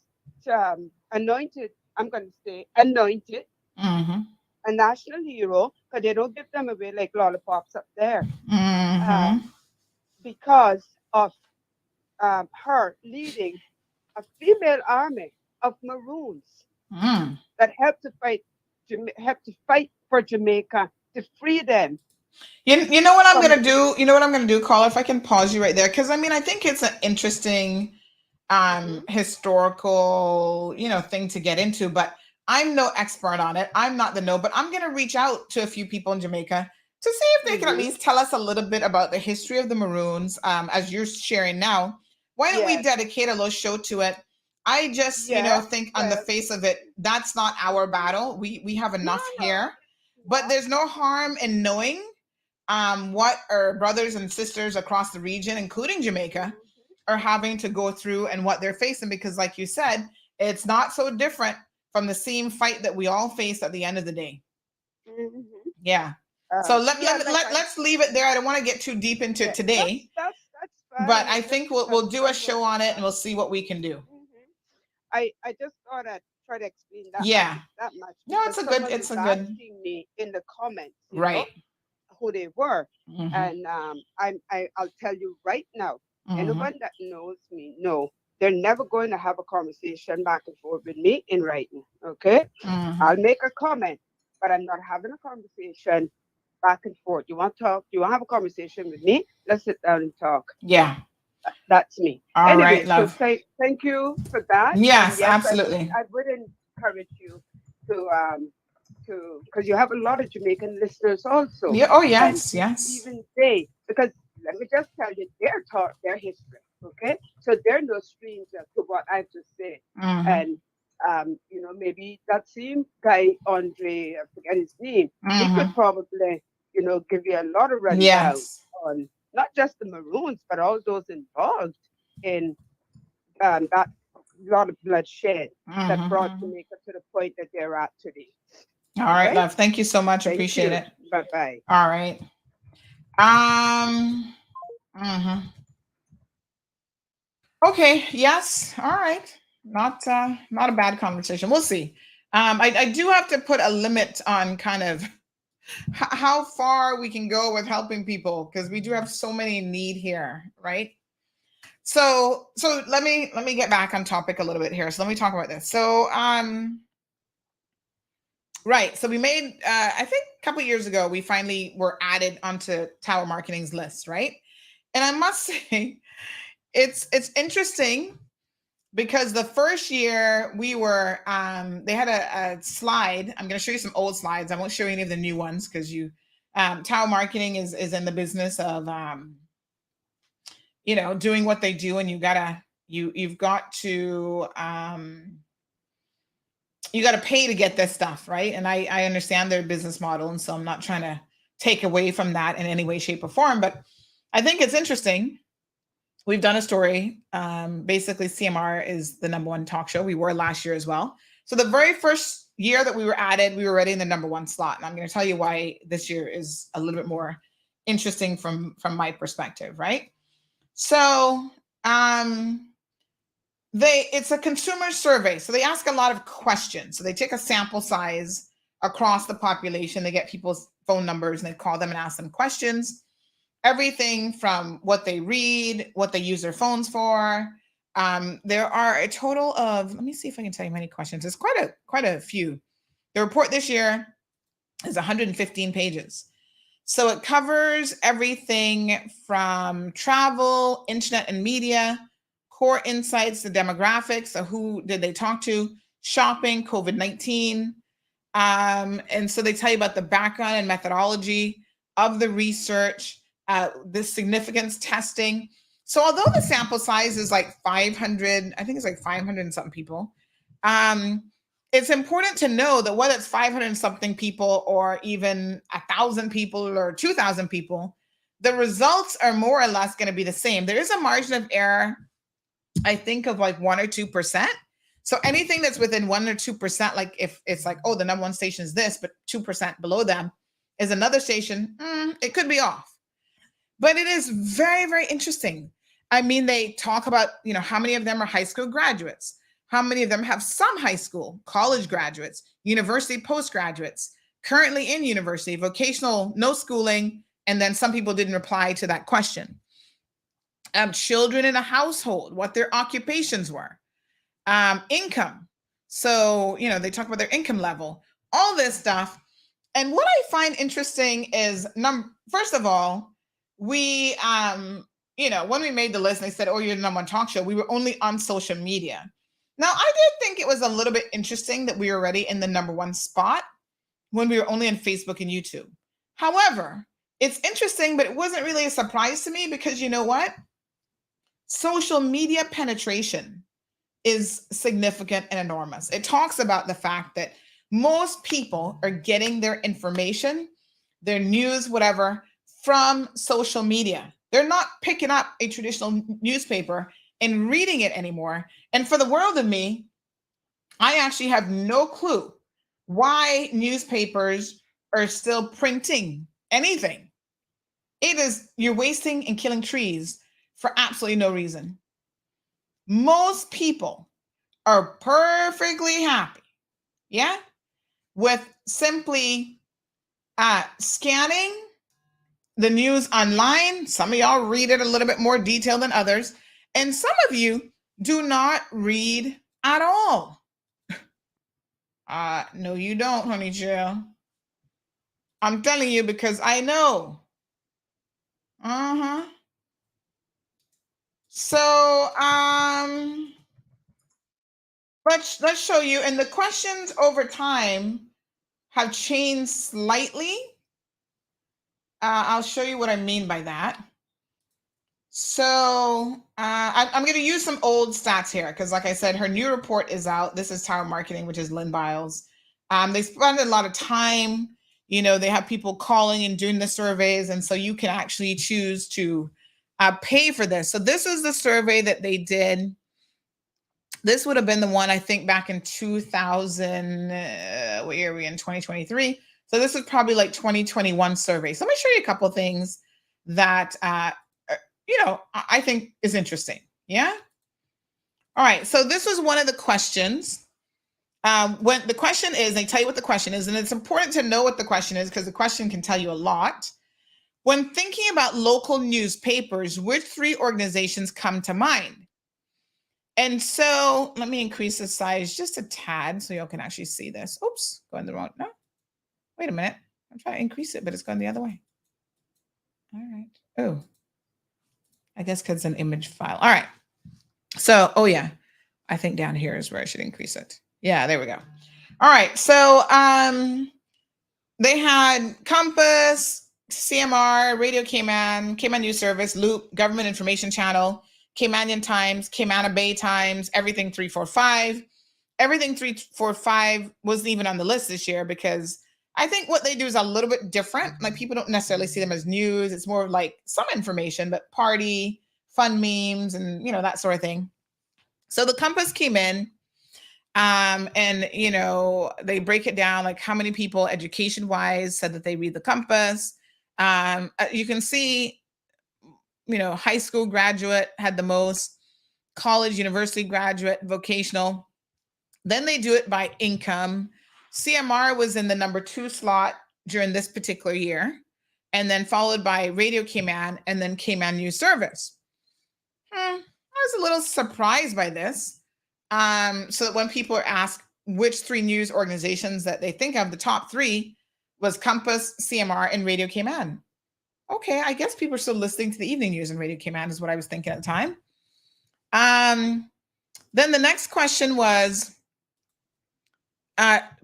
anointed, I'm going to say anointed, a national hero, because they don't give them away like lollipops up there. Because of her leading a female army of Maroons that helped to fight for Jamaica, to free them. You know what I'm going to do? You know what I'm going to do, Carl, if I can pause you right there? Because, I mean, I think it's an interesting historical, thing to get into, but I'm no expert on it. I'm not but I'm going to reach out to a few people in Jamaica to see if they can at least tell us a little bit about the history of the Maroons, as you're sharing now. Why don't we dedicate a little show to it? I just, think on the face of it, that's not our battle. We have enough here, but there's no harm in knowing what our brothers and sisters across the region, including Jamaica, are having to go through and what they're facing. Because like you said, it's not so different from the same fight that we all face at the end of the day. Mm-hmm. Yeah. So like let's leave it there. I don't want to get too deep into it today. That's fine. But I think we'll do a show on it and we'll see what we can do. I just thought I'd try to explain that. Yeah. That much. No, it's a good. It's a good. Asking me in the comments, right. Who they were, Mhm. and I'll tell you right now. Mhm. Anyone that knows me know they're never going to have a conversation back and forth with me in writing. Okay, I'll make a comment, but I'm not having a conversation back and forth. You want to talk? You want to have a conversation with me? Let's sit down and talk. Yeah. That's me. All right, love. So thank you for that. Yes, absolutely. I would encourage you to because you have a lot of Jamaican listeners also. Yeah. Oh yes, And yes. even they, because let me just tell you, they're taught their history. Okay, so they're no stranger to what I just said. Mhm. And maybe that same guy Andre, I forget his name, he could Mhm. probably give you a lot of rundown Yes. on not just the Maroons, but all those involved in that lot of bloodshed that brought Jamaica to the point that they're at today. All right, Okay? love. Thank you so much. Thank Appreciate you. it. Bye-bye. All right. Mhm. Okay. Yes. All right. Not a bad conversation. We'll see. I do have to put a limit on kind of how far we can go with helping people because we do have so many in need here, right? So let me get back on topic a little bit here. So let me talk about this. So right. So we made I think a couple years ago we finally were added onto Tower Marketing's list, right? And I must say it's interesting because the first year we were they had a slide. I'm going to show you some old slides. I won't show you any of the new ones because Tower Marketing is in the business of doing what they do, and you've got to pay to get this stuff, right? And I understand their business model, and so I'm not trying to take away from that in any way, shape, or form, but I think it's interesting. We've done a story. Basically, CMR is the #1 talk show. We were last year as well. So the very first year that we were added, we were already in the #1 slot. And I'm going to tell you why this year is a little bit more interesting from my perspective, right? So it's a consumer survey. So they ask a lot of questions. So they take a sample size across the population. They get people's phone numbers and they call them and ask them questions. Everything from what they read, what they use their phones for. There are a total of, let me see if I can tell you how many questions. It's quite a few. The report this year is 115 pages. So it covers everything from travel, internet and media, core insights, the demographics, so who did they talk to, shopping, COVID-19. And so they tell you about the background and methodology of the research, the significance testing. So although the sample size is like 500, I think it's like 500 and something people, it's important to know that whether it's 500 and something people or even 1,000 people or 2,000 people, the results are more or less going to be the same. There is a margin of error, I think, of like 1 or 2%. So anything that's within 1 or 2%, like if it's like, oh, the #1 station is this, but 2% below them is another station, it could be off. But it is very, very interesting. I mean, they talk about, how many of them are high school graduates, how many of them have some high school, college graduates, university postgraduates, currently in university, vocational, no schooling, and then some people didn't reply to that question. Children in a household, what their occupations were, income. So, they talk about their income level, all this stuff. And what I find interesting is, first of all, we, when we made the list, and they said, oh, you're the #1 talk show, we were only on social media. Now, I did think it was a little bit interesting that we were already in the #1 spot when we were only on Facebook and YouTube. However, it's interesting, but it wasn't really a surprise to me because you know what? Social media penetration is significant and enormous. It talks about the fact that most people are getting their information, their news, whatever, from social media. They're not picking up a traditional newspaper and reading it anymore. And for the world of me, I actually have no clue why newspapers are still printing anything. You're wasting and killing trees for absolutely no reason. Most people are perfectly happy, with simply scanning the news online. Some of y'all read it a little bit more detailed than others, and some of you do not read at all. No, you don't, honey chill. I'm telling you because I know. So, let's show you, and the questions over time have changed slightly. I'll show you what I mean by that. So I'm going to use some old stats here because, like I said, her new report is out. This is Tower Marketing, which is Lynn Biles. They spend a lot of time. They have people calling and doing the surveys, and so you can actually choose to pay for this. So this is the survey that they did. This would have been the one, I think, back in 2000. What year are we in? 2023. So this is probably like 2021 survey. So let me show you a couple of things that I think is interesting. Yeah. All right. So this was one of the questions. When the question is, they tell you what the question is, and it's important to know what the question is because the question can tell you a lot. When thinking about local newspapers, which three organizations come to mind? And so let me increase the size just a tad so y'all can actually see this. Oops, going the wrong. No, wait a minute. I'm trying to increase it, but it's going the other way. All right. Oh, I guess because it's an image file. All right. So, I think down here is where I should increase it. Yeah, there we go. All right. So they had Compass, CMR, Radio Cayman, Cayman News Service, Loop, Government Information Channel, Caymanian Times, Cayman Bay Times, Everything 345. Everything 345 wasn't even on the list this year because I think what they do is a little bit different. Like people don't necessarily see them as news. It's more like some information, but party, fun memes, and that sort of thing. So the Compass came in, and they break it down like how many people education-wise said that they read the Compass. You can see, high school graduate had the most, college, university graduate, vocational. Then they do it by income. CMR was in the number 2 slot during this particular year, and then followed by Radio Cayman and then Cayman News Service. I was a little surprised by this. So that when people are asked which 3 news organizations that they think of, the top 3 was Compass, CMR, and Radio Cayman. Okay, I guess people are still listening to the evening news and Radio Cayman is what I was thinking at the time. Then the next question was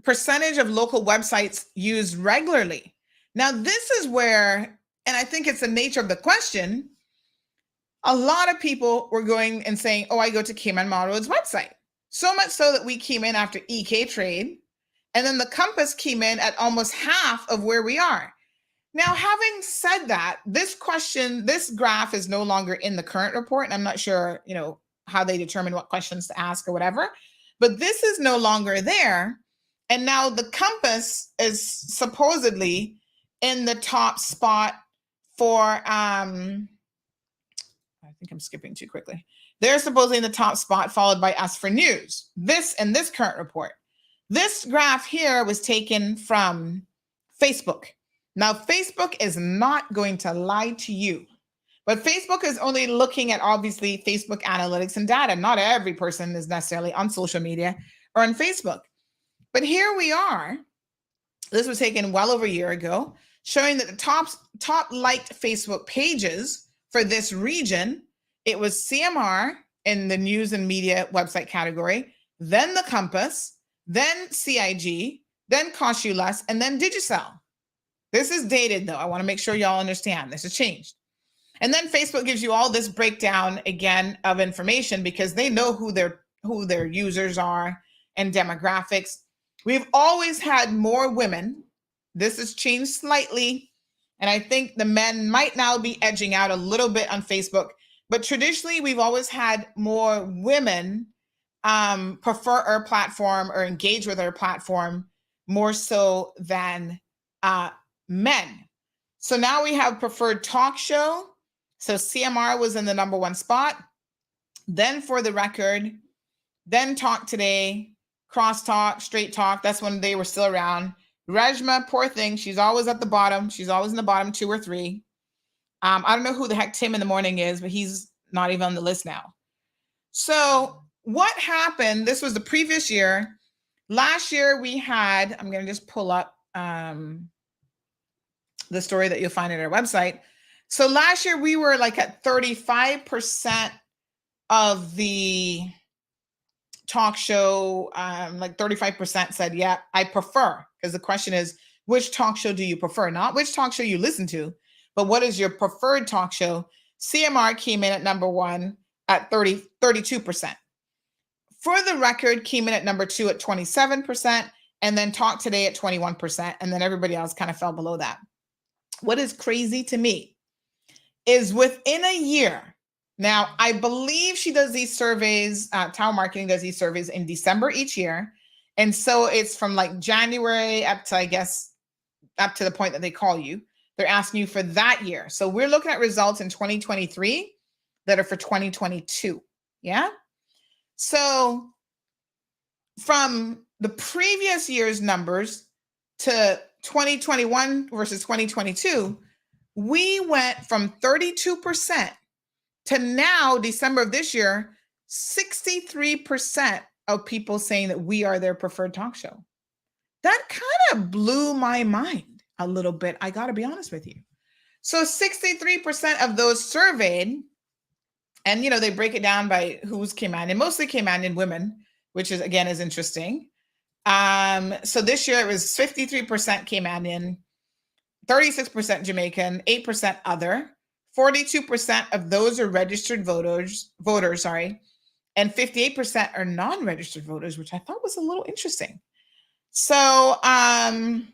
percentage of local websites used regularly. Now, this is where, and I think it's the nature of the question, a lot of people were going and saying, I go to Cayman Mall Road's website. So much so that we came in after EK Trade, and then the Compass came in at almost half of where we are. Now, having said that, this graph is no longer in the current report, and I'm not sure, how they determine what questions to ask or whatever, but this is no longer there. And now the Compass is supposedly in the top spot for, I think I'm skipping too quickly. They're supposedly in the top spot, followed by us for news. This current report. This graph here was taken from Facebook. Now, Facebook is not going to lie to you, but Facebook is only looking at, obviously, Facebook analytics and data. Not every person is necessarily on social media or on Facebook. But here we are. This was taken well over a year ago, showing that the top liked Facebook pages for this region, it was CMR in the news and media website category, then the Compass, then CIG, then Cost You Less, and then Digicel. This is dated, though. I want to make sure y'all understand this has changed. And then Facebook gives you all this breakdown again of information because they know who their users are and demographics. We've always had more women. This has changed slightly. And I think the men might now be edging out a little bit on Facebook. But traditionally, we've always had more women prefer our platform or engage with our platform more so than men. So now we have preferred talk show. So CMR was in the number 1 spot. Then For the Record, then Talk Today, Crosstalk, Straight Talk. That's when they were still around. Rejma, poor thing. She's always at the bottom. She's always in the bottom 2 or 3. I don't know who the heck Tim in the Morning is, but he's not even on the list now. So what happened? This was the previous year. Last year we had, I'm going to just pull up the story that you'll find on our website. So last year we were like at 35% of the talk show, like 35% said, yeah, I prefer. Because the question is, which talk show do you prefer? Not which talk show you listen to, but what is your preferred talk show? CMR came in at number 1 at 32%. For the Record came in at number 2 at 27%, and then Talk Today at 21%, and then everybody else kind of fell below that. What is crazy to me is within a year, now I believe she does these surveys, Tower Marketing does these surveys in December each year. And so it's from like January up to, I guess, up to the point that they call you. They're asking you for that year. So we're looking at results in 2023 that are for 2022. Yeah. So from the previous year's numbers to 2021 versus 2022, we went from 32% to now, December of this year, 63% of people saying that we are their preferred talk show. That kind of blew my mind a little bit. I got to be honest with you. So 63% of those surveyed, and they break it down by who's Cayman, and mostly Cayman women, which is again is interesting. So this year it was 53% Cayman, 36% Jamaican, 8% other, 42% of those are registered voters, and 58% are non-registered voters, which I thought was a little interesting. So, then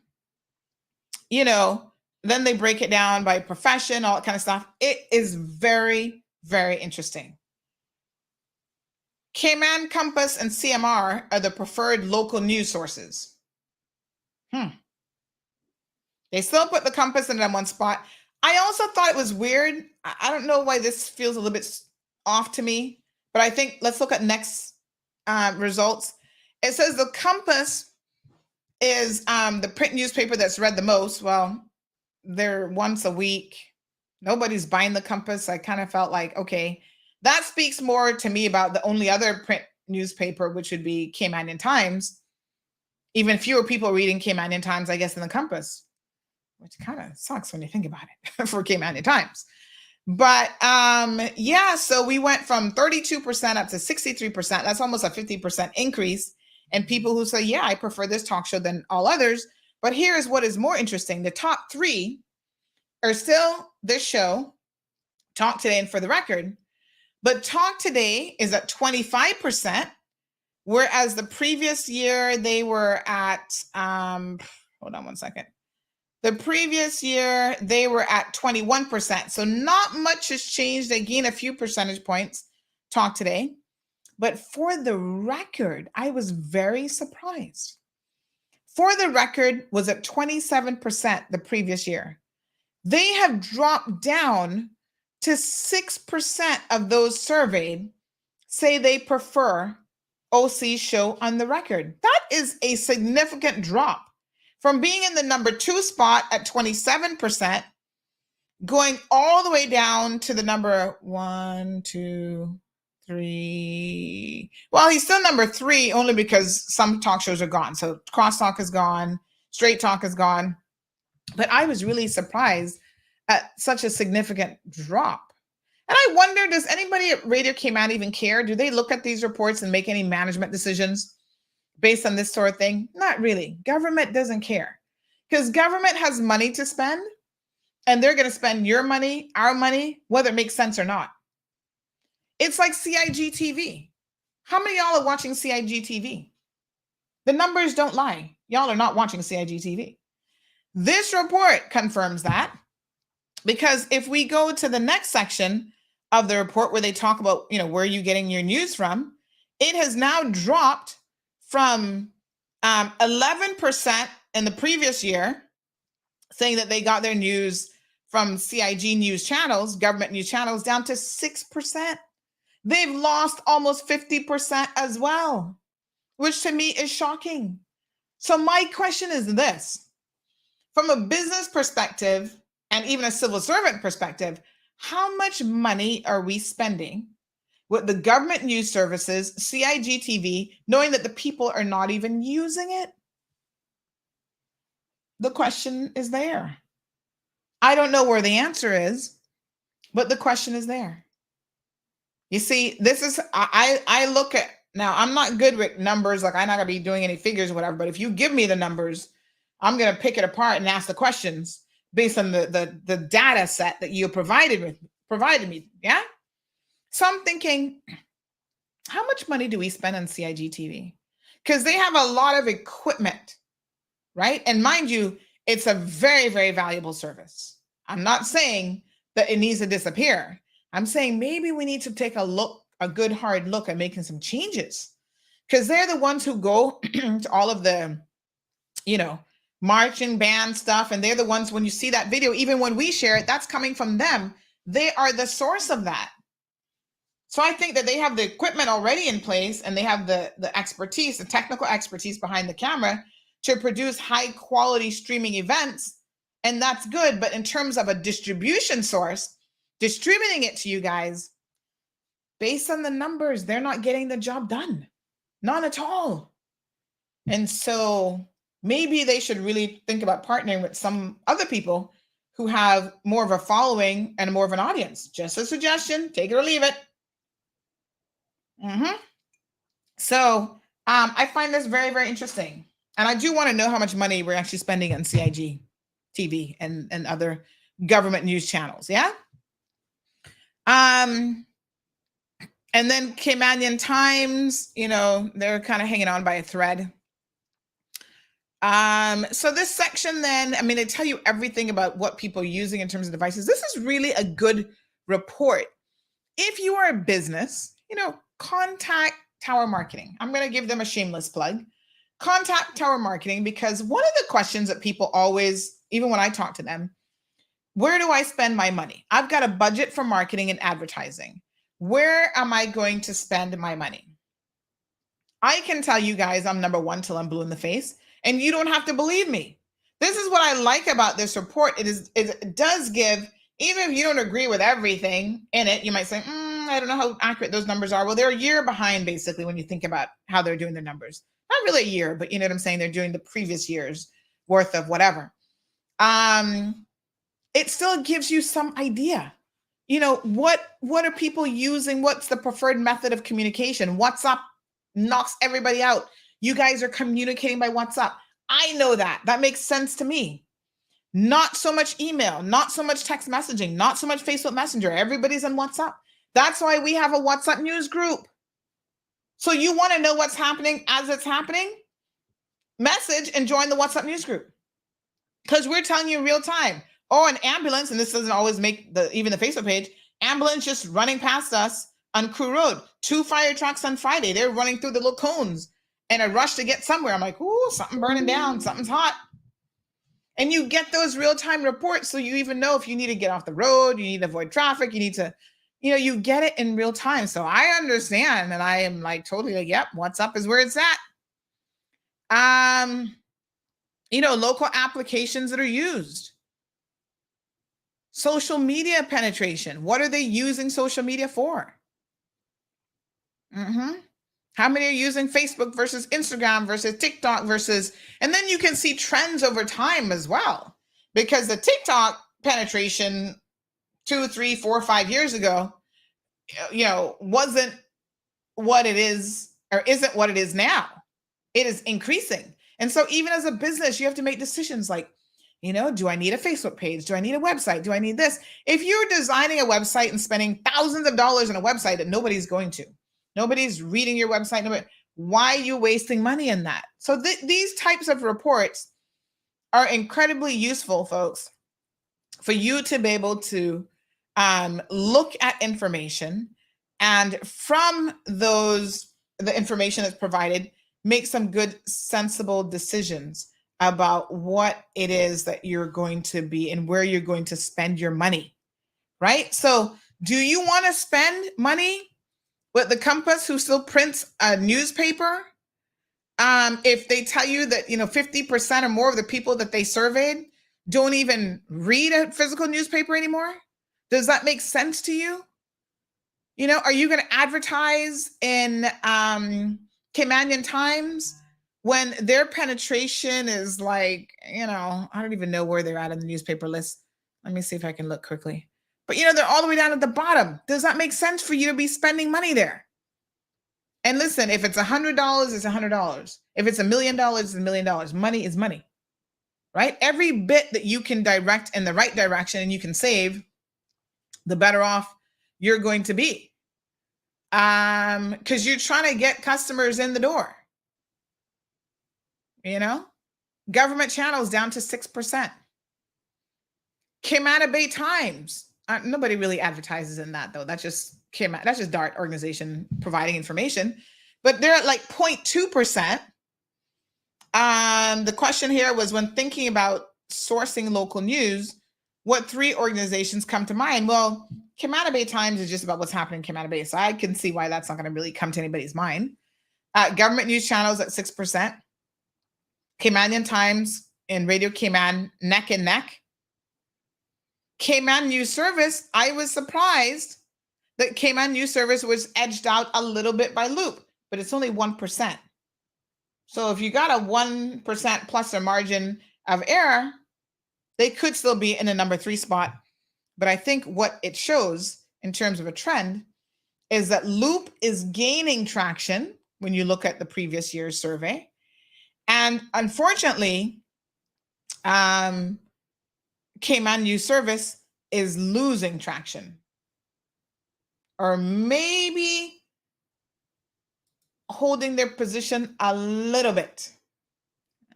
they break it down by profession, all that kind of stuff. It is very, very interesting. Cayman, Compass, and CMR are the preferred local news sources. They still put the Compass in one spot. I also thought it was weird. I don't know why this feels a little bit off to me, but I think let's look at next results. It says the Compass is the print newspaper that's read the most. Well, they're once a week. Nobody's buying the Compass. I kind of felt like, okay, that speaks more to me about the only other print newspaper, which would be Cayman Times. Even fewer people reading Cayman Times, I guess, than the Compass, which kind of sucks when you think about it for Cayman Times. But so we went from 32% up to 63%. That's almost a 50% increase. And people who say, yeah, I prefer this talk show than all others. But here's what is more interesting. The top 3 are still this show, Talk Today and For the Record. But Talk Today is at 25%, whereas the previous year they were at, hold on one second. The previous year they were at 21%. So not much has changed. They gained a few percentage points, Talk Today. But For the Record, I was very surprised. For the Record was at 27% the previous year. They have dropped down to 6% of those surveyed say they prefer OC's show on the Record. That is a significant drop from being in the number 2 spot at 27%, going all the way down to the number 1, 2, 3. Well, he's still number 3 only because some talk shows are gone. So Crosstalk is gone, Straight Talk is gone. But I was really surprised at such a significant drop. And I wonder, does anybody at Radio Cayman even care? Do they look at these reports and make any management decisions based on this sort of thing? Not really. Government doesn't care because government has money to spend and they're going to spend your money, our money, whether it makes sense or not. It's like CIG TV. How many of y'all are watching CIG TV? The numbers don't lie. Y'all are not watching CIG TV. This report confirms that because if we go to the next section of the report where they talk about, where you're getting your news from, It has now dropped from 11% in the previous year, saying that they got their news from CIG news channels, government news channels, down to 6%. They've lost almost 50% as well, which to me is shocking. So my question is this: from a business perspective and even a civil servant perspective, how much money are we spending with the government news services, CIG TV, knowing that the people are not even using it? The question is there. I don't know where the answer is, but the question is there. You see, this is, I look at, now I'm not good with numbers, like I'm not gonna be doing any figures or whatever, but if you give me the numbers, I'm gonna pick it apart and ask the questions based on the data set that you provided me. Yeah. So I'm thinking, how much money do we spend on CIG TV? Because they have a lot of equipment, right? And mind you, it's a very, very valuable service. I'm not saying that it needs to disappear. I'm saying maybe we need to take a good hard look at making some changes, because they're the ones who go to all of the, marching band stuff. And they're the ones, when you see that video, even when we share it, that's coming from them. They are the source of that. So I think that they have the equipment already in place, and they have the expertise, the technical expertise behind the camera to produce high quality streaming events. And that's good. But in terms of a distribution source, distributing it to you guys, based on the numbers, they're not getting the job done. Not at all. And so maybe they should really think about partnering with some other people who have more of a following and more of an audience. Just a suggestion, take it or leave it. So I find this very, very interesting. And I do want to know how much money we're actually spending on CIG TV and other government news channels. Yeah. And then Cayman Times, they're kind of hanging on by a thread. So this section then, they tell you everything about what people are using in terms of devices. This is really a good report. If you are a business, contact Tower Marketing. I'm going to give them a shameless plug. Contact Tower Marketing, because one of the questions that people always, even when I talk to them, where do I spend my money? I've got a budget for marketing and advertising. Where am I going to spend my money? I can tell you guys I'm number one till I'm blue in the face, and you don't have to believe me. This is what I like about this report. It does give, even if you don't agree with everything in it, you might say, I don't know how accurate those numbers are. Well, they're a year behind, basically, when you think about how they're doing their numbers. Not really a year, but you know what I'm saying? They're doing the previous year's worth of whatever. It still gives you some idea. What are people using? What's the preferred method of communication? WhatsApp knocks everybody out. You guys are communicating by WhatsApp. I know that. That makes sense to me. Not so much email, not so much text messaging, not so much Facebook Messenger. Everybody's on WhatsApp. That's why we have a WhatsApp news group. So you want to know what's happening as it's happening? Message and join the WhatsApp news group, because we're telling you real time. Oh, an ambulance, and this doesn't always make even the Facebook page, ambulance just running past us on Crew Road. 2 fire trucks on Friday. They're running through the little cones in a rush to get somewhere. I'm like, ooh, something burning down. Something's hot. And you get those real-time reports, so you even know if you need to get off the road, you need to avoid traffic, you need to, you get it in real time. So I understand, and I am like totally like, yep, WhatsApp is where it's at. Local applications that are used. Social media penetration. What are they using social media for? How many are using Facebook versus Instagram versus TikTok versus, and then you can see trends over time as well, because the TikTok penetration 2, 3, 4, 5 years ago, wasn't what it is, or isn't what it is now. It is increasing. And so even as a business, you have to make decisions like, do I need a Facebook page? Do I need a website? Do I need this? If you're designing a website and spending thousands of dollars on a website that nobody's going to, nobody's reading your website, why are you wasting money in that? So these types of reports are incredibly useful, folks, for you to be able to look at information, and from those the information that's provided, make some good, sensible decisions about what it is that you're going to be and where you're going to spend your money, right? So do you want to spend money with the Compass who still prints a newspaper? If they tell you that, 50% or more of the people that they surveyed don't even read a physical newspaper anymore, does that make sense to you? Are you going to advertise in Cayman Times when their penetration is like, I don't even know where they're at in the newspaper list. Let me see if I can look quickly. But, they're all the way down at the bottom. Does that make sense for you to be spending money there? And listen, if it's $100, it's $100. If it's $1 million, it's $1 million. Money is money, right? Every bit that you can direct in the right direction and you can save, the better off you're going to be. Because you're trying to get customers in the door. Government channels down to 6%. Cayman Bay Times. Nobody really advertises in that though. That's just Cayman. That's just DART organization providing information, but they're at like 0.2%. The question here was, when thinking about sourcing local news, what 3 organizations come to mind? Well, Cayman Bay Times is just about what's happening in Cayman Bay, so I can see why that's not going to really come to anybody's mind. Government news channels at 6%. Caymanian Times and Radio Cayman neck and neck. Cayman News Service, I was surprised that Cayman News Service was edged out a little bit by Loop, but it's only 1%. So if you got a 1% plus or margin of error, they could still be in the number 3 spot. But I think what it shows in terms of a trend is that Loop is gaining traction when you look at the previous year's survey. And unfortunately, Cayman News Service is losing traction. Or maybe holding their position a little bit.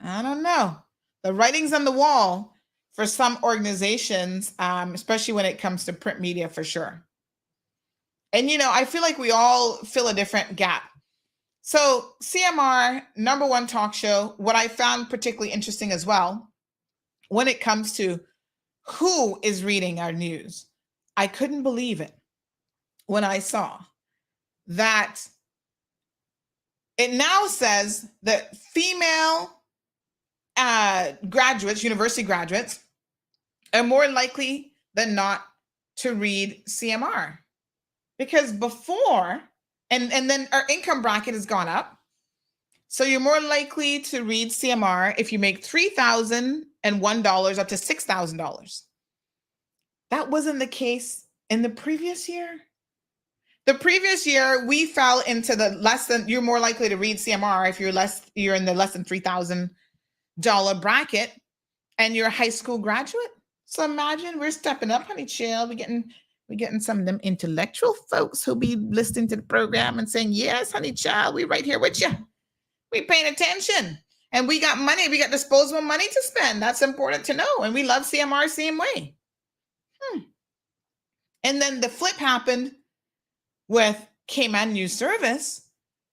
I don't know. The writing's on the wall for some organizations, especially when it comes to print media, for sure. And, I feel like we all fill a different gap. So CMR, number 1 talk show, what I found particularly interesting as well, when it comes to who is reading our news, I couldn't believe it when I saw that it now says that female graduates, university graduates, are more likely than not to read CMR. Because before, and then our income bracket has gone up. So you're more likely to read CMR if you make $3,001 up to $6,000. That wasn't the case in the previous year. The previous year, we fell into the less than, you're more likely to read CMR if you're in the less than $3,000 bracket and you're a high school graduate. So imagine we're stepping up, honey chill. We're getting some of them intellectual folks who'll be listening to the program and saying, yes, honey child, we right here with you. We paying attention. And we got money. We got disposable money to spend. That's important to know. And we love CMR same way. And then the flip happened with Cayman News Service,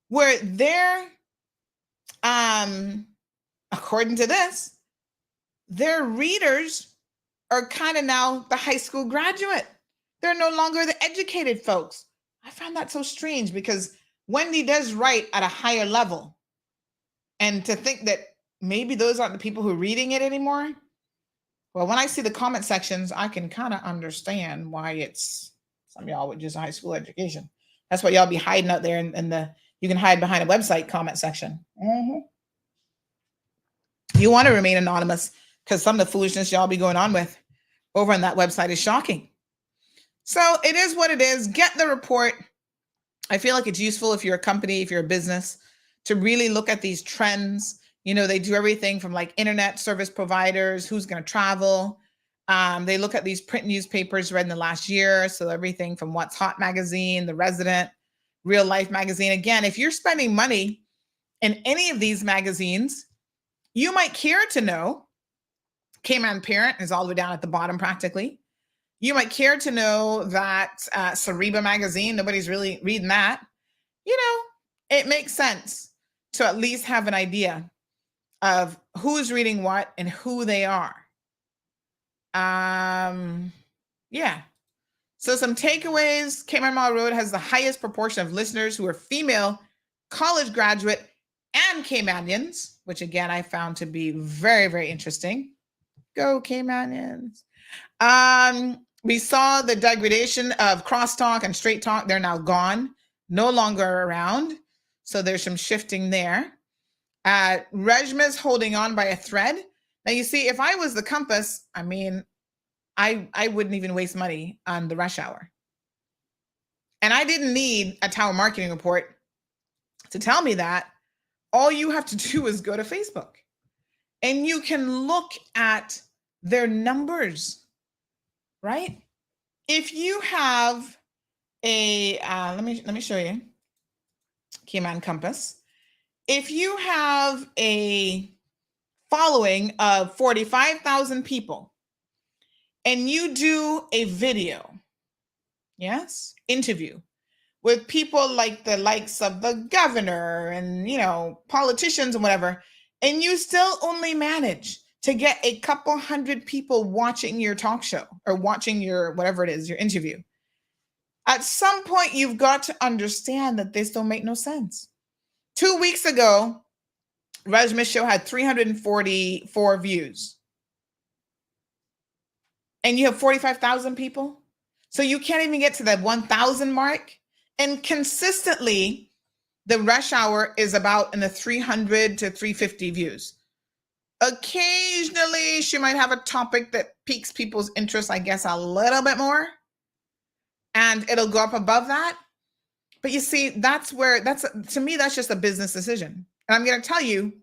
where they're, according to this, their readers are kind of now the high school graduate. They're no longer the educated folks. I found that so strange because Wendy does write at a higher level. And to think that maybe those aren't the people who are reading it anymore. Well, when I see the comment sections, I can kind of understand why it's some of y'all with just a high school education. That's why y'all be hiding out there in the, you can hide behind a website comment section. You want to remain anonymous because some of the foolishness y'all be going on with over on that website is shocking. So it is what it is. Get the report. I feel like it's useful if you're a company, if you're a business, to really look at these trends. They do everything from like internet service providers, who's going to travel. They look at these print newspapers read in the last year. So everything from What's Hot magazine, The Resident, Real Life magazine. Again, if you're spending money in any of these magazines, you might care to know Cayman Parent is all the way down at the bottom practically. You might care to know that Cereba magazine, nobody's really reading that. it makes sense to at least have an idea of who's reading what and who they are. Yeah. So some takeaways. Cayman Mall Road has the highest proportion of listeners who are female, college graduate, and Caymanians, which again I found to be very, very interesting. Go Caymanians. We saw the degradation of crosstalk and straight talk. They're now gone, no longer around. So there's some shifting there. Rejma's holding on by a thread. Now you see, if I was the Compass, I mean, I wouldn't even waste money on the rush hour. And I didn't need a Tower Marketing Report to tell me that. All you have to do is go to Facebook and you can look at their numbers, right? If you have a, let me show you, Cayman Compass. If you have a following of 45,000 people and you do a video, yes, interview with people like the likes of the governor and, you know, politicians and whatever, and you still only manage to get a couple hundred people watching your talk show or watching your, whatever it is, your interview. At some point, you've got to understand that this don't make no sense. 2 weeks ago, Rajma's show had 344 views. And you have 45,000 people? So you can't even get to that 1,000 mark? And consistently, the rush hour is about in the 300 to 350 views. Occasionally, she might have a topic that piques people's interest, I guess, a little bit more. And it'll go up above that. But you see, to me, that's just a business decision. And I'm going to tell you,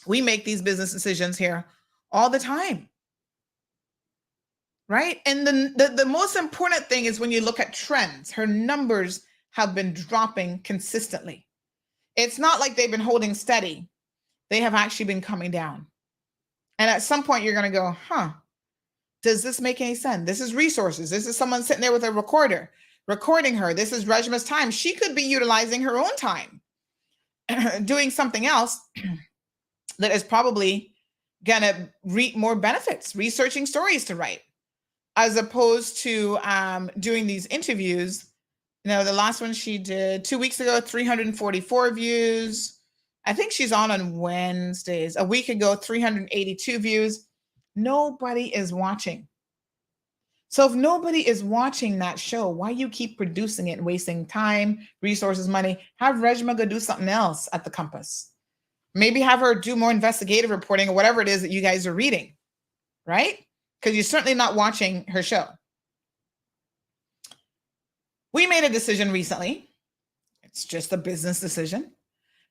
we make these business decisions here all the time. Right? And the most important thing is when you look at trends, her numbers have been dropping consistently. It's not like they've been holding steady. They have actually been coming down. And at some point you're going to go, does this make any sense? This is resources. This is someone sitting there with a recorder, recording her. This is Rejma's time. She could be utilizing her own time, doing something else that is probably going to reap more benefits, researching stories to write, as opposed to doing these interviews. You know, the last one she did 2 weeks ago, 344 views. I think she's on Wednesdays. A week ago, 382 views. Nobody is watching. So if nobody is watching that show, why you keep producing it and wasting time, resources, money? Have Rejma go do something else at the Compass. Maybe have her do more investigative reporting or whatever it is that you guys are reading, right? Because you're certainly not watching her show. We made a decision recently. It's just a business decision.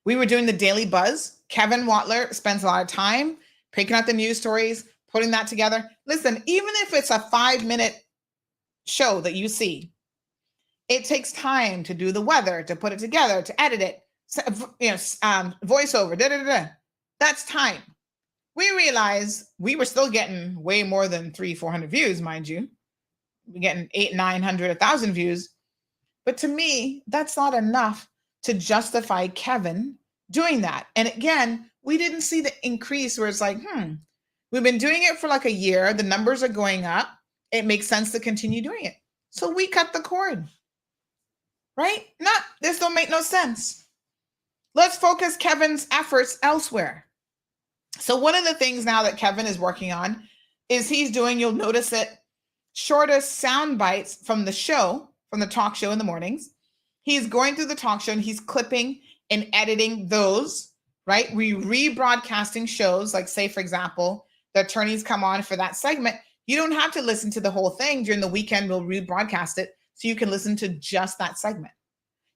We were doing the Daily Buzz. Kevin Watler spends a lot of time picking out the news stories, putting that together. Listen, even if it's a 5-minute show that you see, it takes time to do the weather, to put it together, to edit it, voiceover, That's time. We realized we were still getting way more than 300-400 views, mind you. We're getting 800-900, 1,000 views. But to me, that's not enough to justify Kevin doing that. And again, we didn't see the increase where it's like, we've been doing it for like a year. The numbers are going up. It makes sense to continue doing it. So we cut the cord, right? This don't make no sense. Let's focus Kevin's efforts elsewhere. So one of the things now that Kevin is working on is he's doing, you'll notice it, shorter sound bites from the show, from the talk show in the mornings. He's going through the talk show and he's clipping and editing those, right? We rebroadcasting shows, like say, for example, the attorneys come on for that segment. You don't have to listen to the whole thing. During the weekend, we'll rebroadcast it so you can listen to just that segment.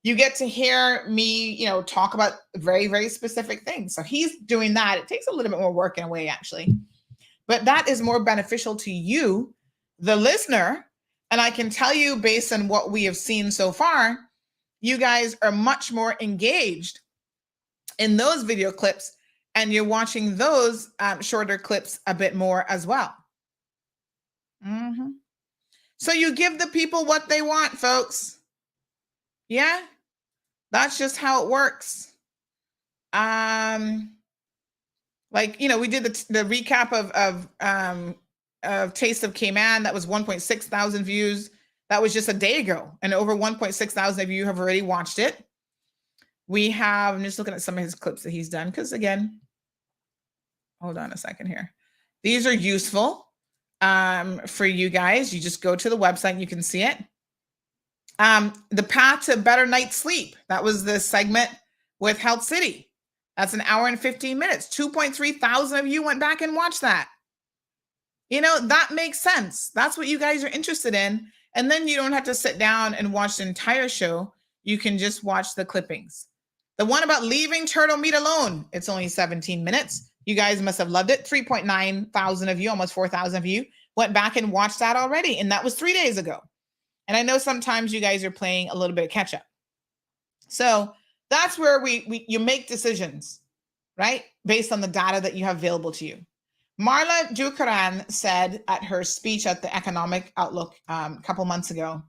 You get to hear me, talk about very, very specific things. So he's doing that. It takes a little bit more work in a way, actually. But that is more beneficial to you, the listener. And I can tell you, based on what we have seen so far, you guys are much more engaged in those video clips, and you're watching those shorter clips a bit more as well. So you give the people what they want, folks. Yeah? That's just how it works. Like, you know, we did the recap of Taste of Cayman. That was 1.6 thousand views. That was just a day ago, and over 1.6 thousand of you have already watched it. We have, I'm just looking at some of his clips that he's done, because again, hold on a second here. These are useful for you guys. You just go to the website and you can see it. The Path to Better Night's Sleep. That was the segment with Health City. That's an hour and 15 minutes. 2.3 thousand of you went back and watched that. You know, that makes sense. That's what you guys are interested in. And then you don't have to sit down and watch the entire show. You can just watch the clippings. The one about leaving turtle meat alone, it's only 17 minutes. You guys must have loved it. 3.9 thousand of you, almost 4,000 of you, went back and watched that already. And that was 3 days ago. And I know sometimes you guys are playing a little bit of catch up. So that's where you make decisions, right? Based on the data that you have available to you. Marla Jukaran said at her speech at the Economic Outlook a couple months ago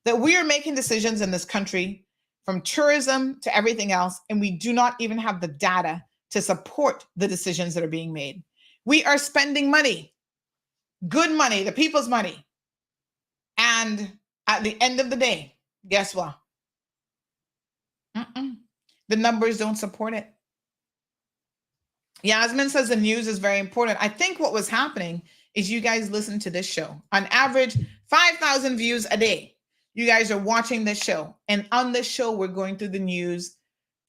that we are making decisions in this country from tourism to everything else, and we do not even have the data to support the decisions that are being made. We are spending money, good money, the people's money. And at the end of the day, guess what? The numbers don't support it. Yasmin says the news is very important. I think what was happening is you guys listen to this show. On average, 5,000 views a day. You guys are watching this show. And on this show, we're going through the news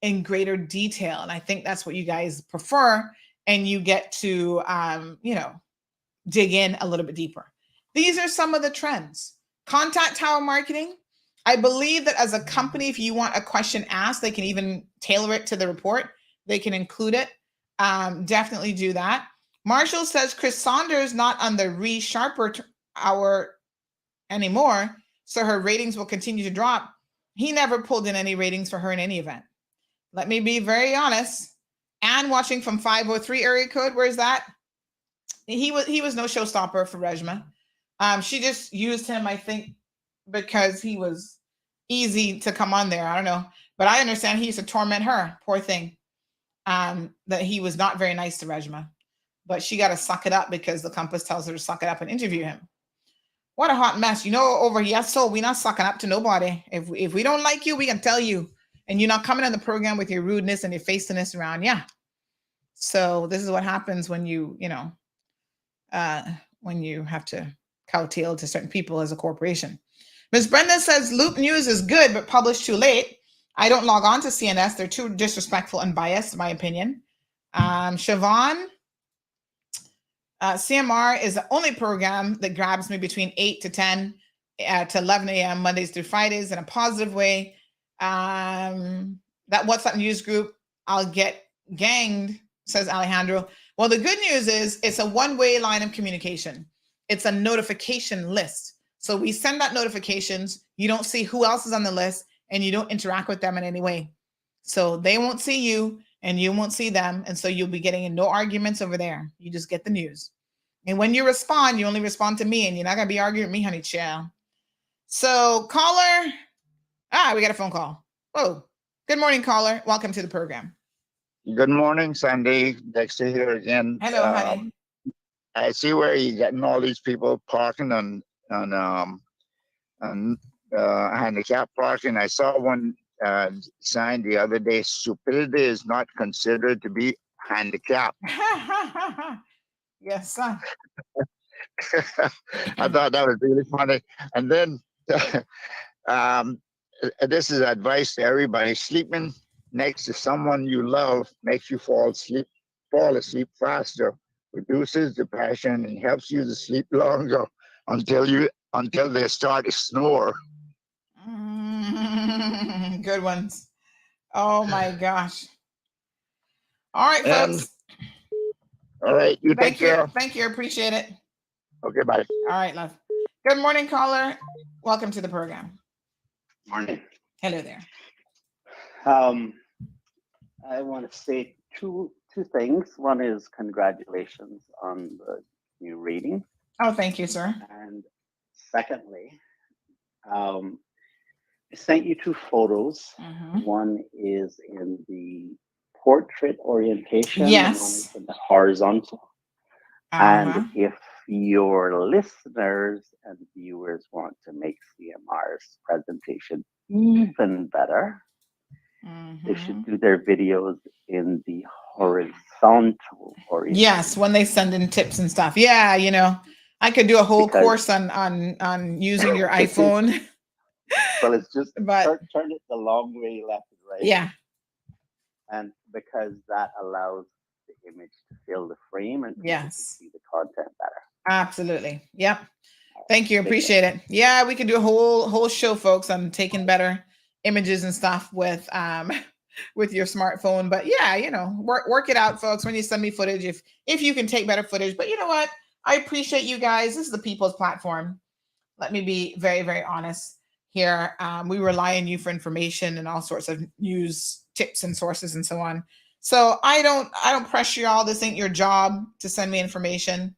in greater detail. And I think that's what you guys prefer. And you get to, dig in a little bit deeper. These are some of the trends. Contact tower marketing. I believe that as a company, if you want a question asked, they can even tailor it to the report. They can include it. Definitely do that. Marshall says Chris Saunders not on the Sharper hour anymore, so her ratings will continue to drop. He never pulled in any ratings for her in any event. Let me be very honest. Anne watching from 503 area code, where's that? He was no showstopper for Rejma. She just used him, I think, because he was easy to come on there. I don't know. But I understand he used to torment her, poor thing. That he was not very nice to Rejma. But she got to suck it up because the compass tells her to suck it up and interview him. What a hot mess. You know, over here, so we're not sucking up to nobody. If we don't like you, we can tell you. And you're not coming on the program with your rudeness and your facelessness around. Yeah. So this is what happens when when you have to kowtow to certain people as a corporation. Ms. Brenda says Loop News is good, but published too late. I don't log on to CNS. They're too disrespectful and biased, in my opinion. Siobhan, CMR is the only program that grabs me between 8 to 10 to 11 a.m. Mondays through Fridays in a positive way. That WhatsApp news group, I'll get ganged, says Alejandro. Well, the good news is it's a one-way line of communication. It's a notification list. So we send out notifications. You don't see who else is on the list, and you don't interact with them in any way. So they won't see you, and you won't see them. And so you'll be getting no arguments over there. You just get the news. And when you respond, you only respond to me, and you're not going to be arguing with me, honey child. So caller, we got a phone call. Whoa. Good morning, caller. Welcome to the program. Good morning, Sandy. Dexter here again. Hello, honey. I see where you're getting all these people parking on handicap parking. I saw one sign the other day: stupidity is not considered to be handicapped. Yes, sir. I thought that was really funny. And then this is advice to everybody: sleeping next to someone you love makes you fall asleep faster, reduces depression, and helps you to sleep longer until they start to snore. Good ones. Oh my gosh. All right, folks. All right, you take care. Thank you. Appreciate it. Okay, bye. All right, love. Good morning, caller. Welcome to the program. Morning. Hello there. I want to say two things. One is congratulations on the new reading. Oh, thank you, sir. And secondly, I sent you two photos. One is in the portrait orientation, and one is Yes. in the horizontal. And if your listeners and viewers want to make CMR's presentation even better, they should do their videos in the horizontal orientation. Yes, when they send in tips and stuff. Yeah, you know, I could do a whole course on using your iPhone. Well, it's just But turn it the long way, left and right. yeah. And because that allows the image to fill the frame and people can see the content better. Absolutely. Yep. Thank you. Appreciate it. Yeah, we could do a whole show, folks, on taking better images and stuff with with your smartphone. But yeah, you know, work it out, folks, when you send me footage, if you can take better footage. But you know what? I appreciate you guys. This is the people's platform. Let me be very, very honest here. We rely on you for information and all sorts of news tips and sources and so on. So I don't pressure y'all. This ain't your job to send me information.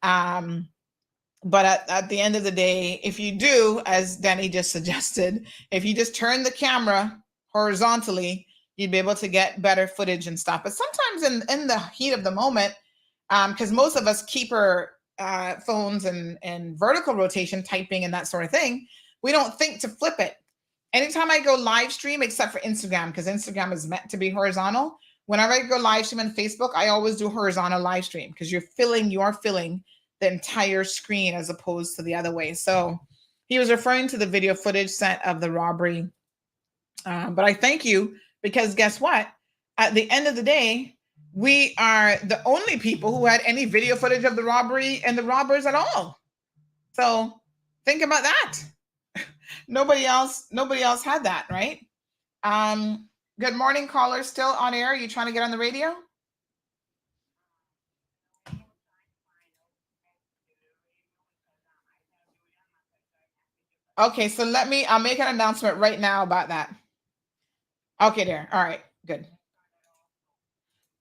But at the end of the day, if you do, as Danny just suggested, if you just turn the camera horizontally, you'd be able to get better footage and stuff. But sometimes in the heat of the moment, because most of us keep our phones and vertical rotation, typing and that sort of thing, we don't think to flip it. Anytime I go live stream, except for Instagram, because Instagram is meant to be horizontal. Whenever I go live stream on Facebook, I always do horizontal live stream because you are filling the entire screen as opposed to the other way. So he was referring to the video footage sent of the robbery. But I thank you because guess what? At the end of the day, we are the only people who had any video footage of the robbery and the robbers at all. So think about that. Nobody else had that, right? Good morning, caller. Still on air. Are you trying to get on the radio? Okay, so I'll make an announcement right now about that. Okay, dear. All right, good.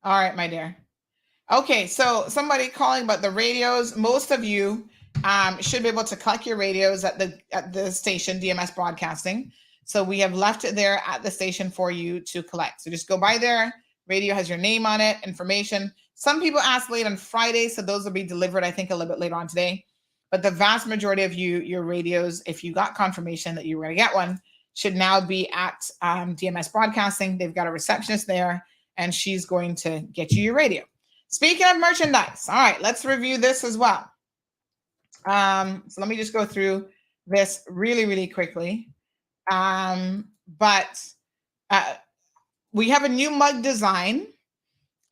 All right, my dear. Okay, so somebody calling about the radios. Most of you should be able to collect your radios at the station, DMS Broadcasting. So we have left it there at the station for you to collect. So just go by there. Radio has your name on it, information. Some people asked late on Friday, so those will be delivered, I think, a little bit later on today. But the vast majority of your radios, if you got confirmation that you were going to get one, should now be at DMS Broadcasting. They've got a receptionist there, and she's going to get you your radio. Speaking of merchandise, all right, let's review this as well. So let me just go through this really, really quickly. But we have a new mug design.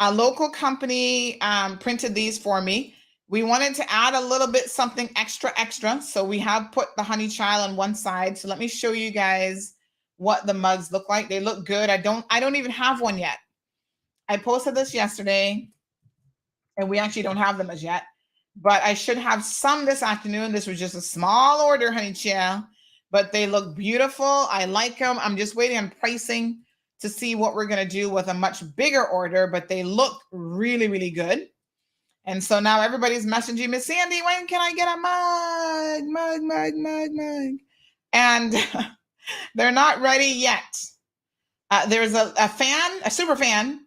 A local company printed these for me. We wanted to add a little bit something extra. So we have put the honey child on one side. So let me show you guys what the mugs look like. They look good. I don't even have one yet. I posted this yesterday, and we actually don't have them as yet. But I should have some this afternoon. This was just a small order, honey child, but they look beautiful. I like them. I'm just waiting on pricing to see what we're going to do with a much bigger order, but they look really, really good. And so now everybody's messaging Miss Sandy, when can I get a mug? And they're not ready yet. There's a super fan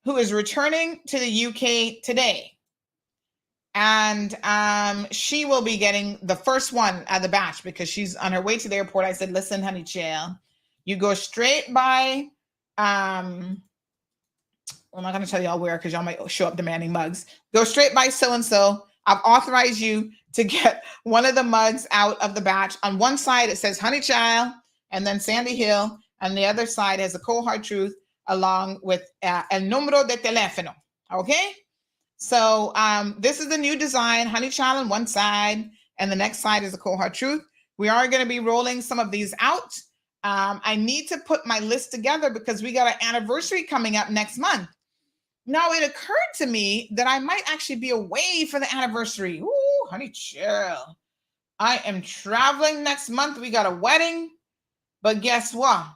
who is returning to the UK today. And she will be getting the first one at the batch because she's on her way to the airport. I said, listen, honey chill, you go straight by, I'm not going to tell y'all where because y'all might show up demanding mugs. Go straight by so-and-so. I've authorized you to get one of the mugs out of the batch. On one side, it says honey child and then Sandy Hill. And the other side has a cold hard truth along with el número de teléfono. Okay? So this is the new design, honey child on one side, and the next side is the cold hard truth. We are going to be rolling some of these out. I need to put my list together because we got an anniversary coming up next month. Now it occurred to me that I might actually be away for the anniversary. Ooh, honey chill. I am traveling next month. We got a wedding, but guess what?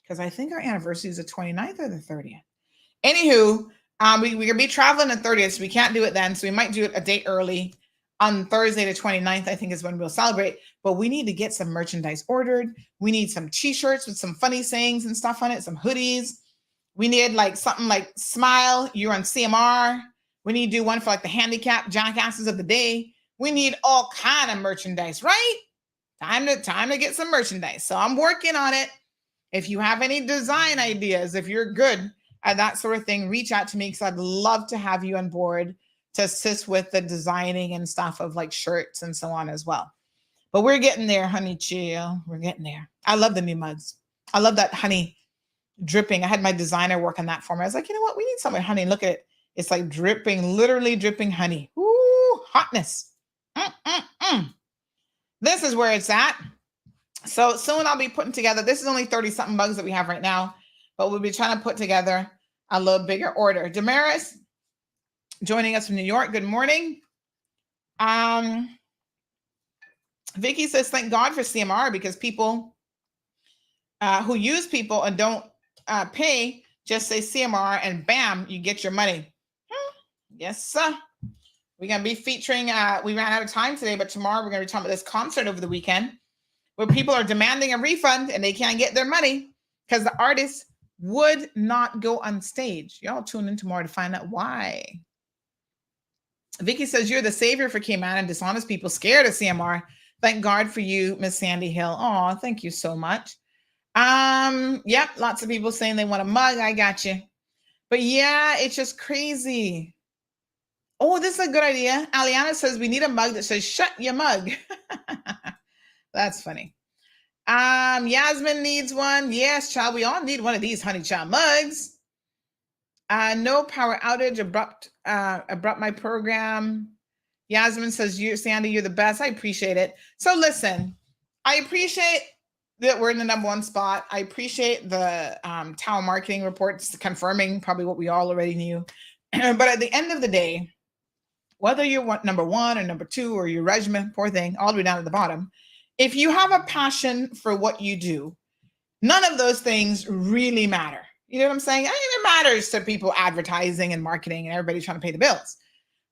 Because I think our anniversary is the 29th or the 30th. Anywho, we're going to be traveling the 30th, so we can't do it then. So we might do it a day early. On Thursday the 29th, I think is when we'll celebrate. But we need to get some merchandise ordered. We need some t-shirts with some funny sayings and stuff on it, some hoodies. We need like something like smile, you're on CMR. We need to do one for like the handicapped jackasses of the day. We need all kind of merchandise, right? Time to get some merchandise. So I'm working on it. If you have any design ideas, if you're good at that sort of thing, reach out to me because I'd love to have you on board to assist with the designing and stuff of like shirts and so on as well. But we're getting there, honey, chill. We're getting there. I love the new mugs. I love that honey dripping. I had my designer work on that for me. I was like, you know what? We need some honey. Look at it. It's like dripping, literally dripping honey. Ooh, hotness. This is where it's at. So soon I'll be putting together, this is only 30 something mugs that we have right now, but we'll be trying to put together a little bigger order. Damaris joining us from New York. Good morning. Vicky says, thank God for CMR because people who use people and don't pay, just say CMR and bam, you get your money. Yes, sir. We're going to be featuring, we ran out of time today, but tomorrow we're going to be talking about this concert over the weekend where people are demanding a refund and they can't get their money because the artist would not go on stage. Y'all tune in tomorrow to find out why. Vicky says, you're the savior for Cayman and dishonest people scared of CMR. Thank God for you, Miss Sandy Hill. Oh, thank you so much. Yep, lots of people saying they want a mug. I got you. But yeah, it's just crazy. Oh, this is a good idea. Aliana says we need a mug that says shut your mug. That's funny. Yasmin needs one. Yes, child. We all need one of these honey child mugs. No power outage, abrupt my program. Yasmin says, Sandy, you're the best. I appreciate it. So listen, I appreciate that we're in the #1 spot. I appreciate the Tower marketing reports confirming probably what we all already knew. But at the end of the day, whether you're #1 or #2 or your regimen, poor thing, all the way down at the bottom, if you have a passion for what you do, none of those things really matter. You know what I'm saying? I mean, it matters to people advertising and marketing and everybody trying to pay the bills.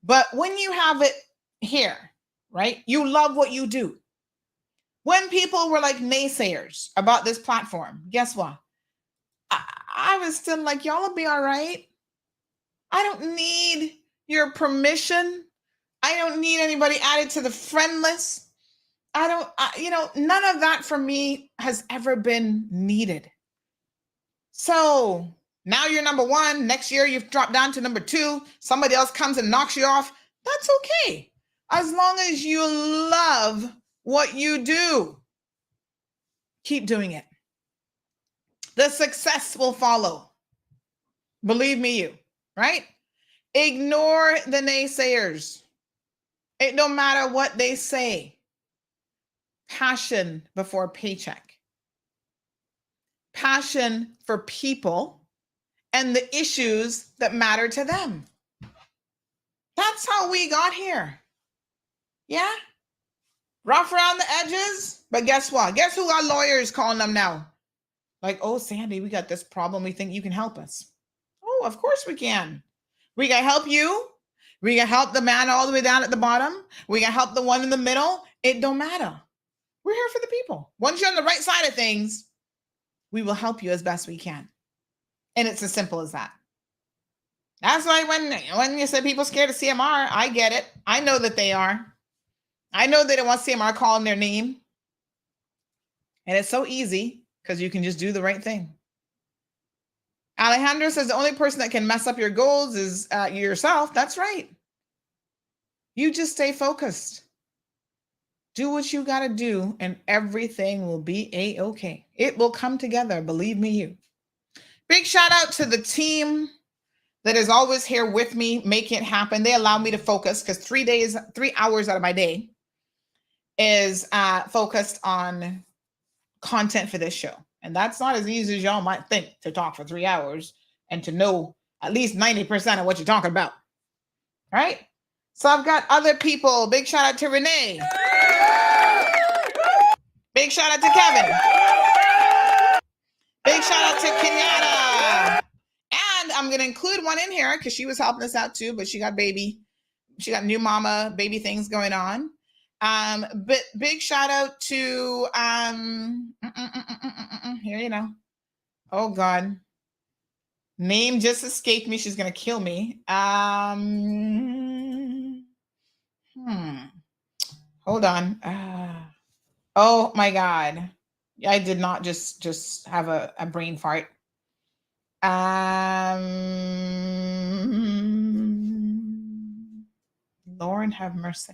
But when you have it here, right? You love what you do. When people were like naysayers about this platform, guess what? I was still like, y'all will be all right. I don't need your permission. I don't need anybody added to the friend list. None of that for me has ever been needed. So now you're #1. Next year you've dropped down to #2. Somebody else comes and knocks you off. That's okay. As long as you love what you do, keep doing it. The success will follow. Believe me, right? Ignore the naysayers. It don't matter what they say. Passion before paycheck. Passion for people and the issues that matter to them. That's how we got here. Yeah? Rough around the edges, but guess what? Guess who our lawyers calling them now? Like, oh, Sandy, we got this problem. We think you can help us. Oh, of course we can. We can help you. We can help the man all the way down at the bottom. We can help the one in the middle. It don't matter. We're here for the people. Once you're on the right side of things, we will help you as best we can. And it's as simple as that. That's why when you say people scared of CMR, I get it. I know that they are. I know they don't want CMR calling their name. And it's so easy because you can just do the right thing. Alejandro says the only person that can mess up your goals is yourself. That's right. You just stay focused. Do what you got to do and everything will be A-okay. It will come together. Believe me, you. Big shout out to the team that is always here with me, making it happen. They allow me to focus because 3 hours out of my day is focused on content for this show. And that's not as easy as y'all might think to talk for 3 hours and to know at least 90% of what you're talking about. All right? So I've got other people. Big shout out to Renee. Big shout out to Kevin. Big shout out to Kenyatta. And I'm going to include one in here because she was helping us out too, but she got baby She got new mama baby things going on. But big shout out to here, you know. Oh God. Name just escaped me. She's gonna kill me. Hold on. Oh my God. I did not just have a brain fart. Lord have mercy.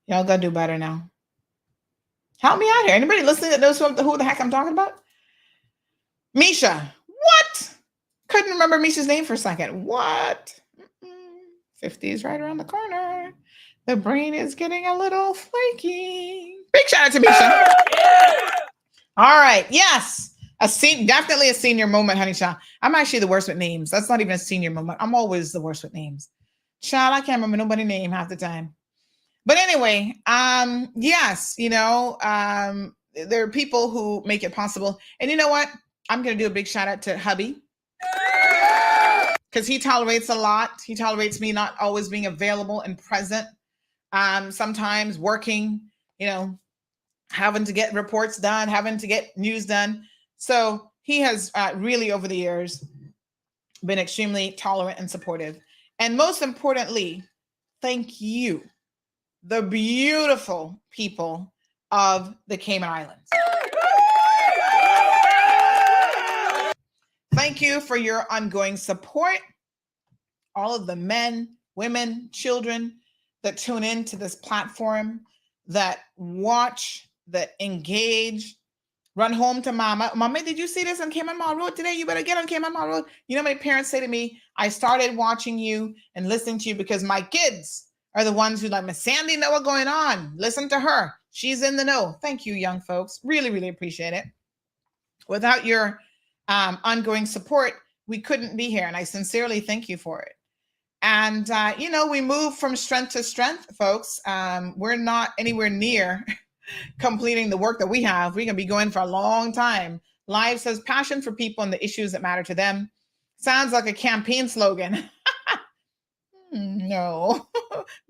Y'all gotta do better now. Help me out here. Anybody listening that knows who the heck I'm talking about? Misha. What? Couldn't remember Misha's name for a second. What? 50 is right around the corner. The brain is getting a little flaky. Big shout out to Misha. All right. Yes. Definitely a senior moment, honey child. I'm actually the worst with names. That's not even a senior moment. I'm always the worst with names. Child, I can't remember nobody's name half the time. But anyway, yes, you know, there are people who make it possible. And you know what? I'm going to do a big shout out to hubby. Because he tolerates a lot. He tolerates me not always being available and present. Sometimes working, you know, having to get reports done, having to get news done. So he has really over the years been extremely tolerant and supportive. And most importantly, thank you, the beautiful people of the Cayman Islands. Thank you for your ongoing support. All of the men, women, children that tune into this platform, that watch, that engage, run home to mama. Mama, did you see this on Cayman Mall Road today? You better get on Cayman Mall Road. You know, my parents say to me, I started watching you and listening to you because my kids are the ones who like, Miss Sandy know what's going on. Listen to her. She's in the know. Thank you, young folks. Really, really appreciate it. Without your ongoing support, we couldn't be here. And I sincerely thank you for it. And, you know, we move from strength to strength, folks. We're not anywhere near completing the work that we have. We're going to be going for a long time. Live says passion for people and the issues that matter to them. Sounds like a campaign slogan. No,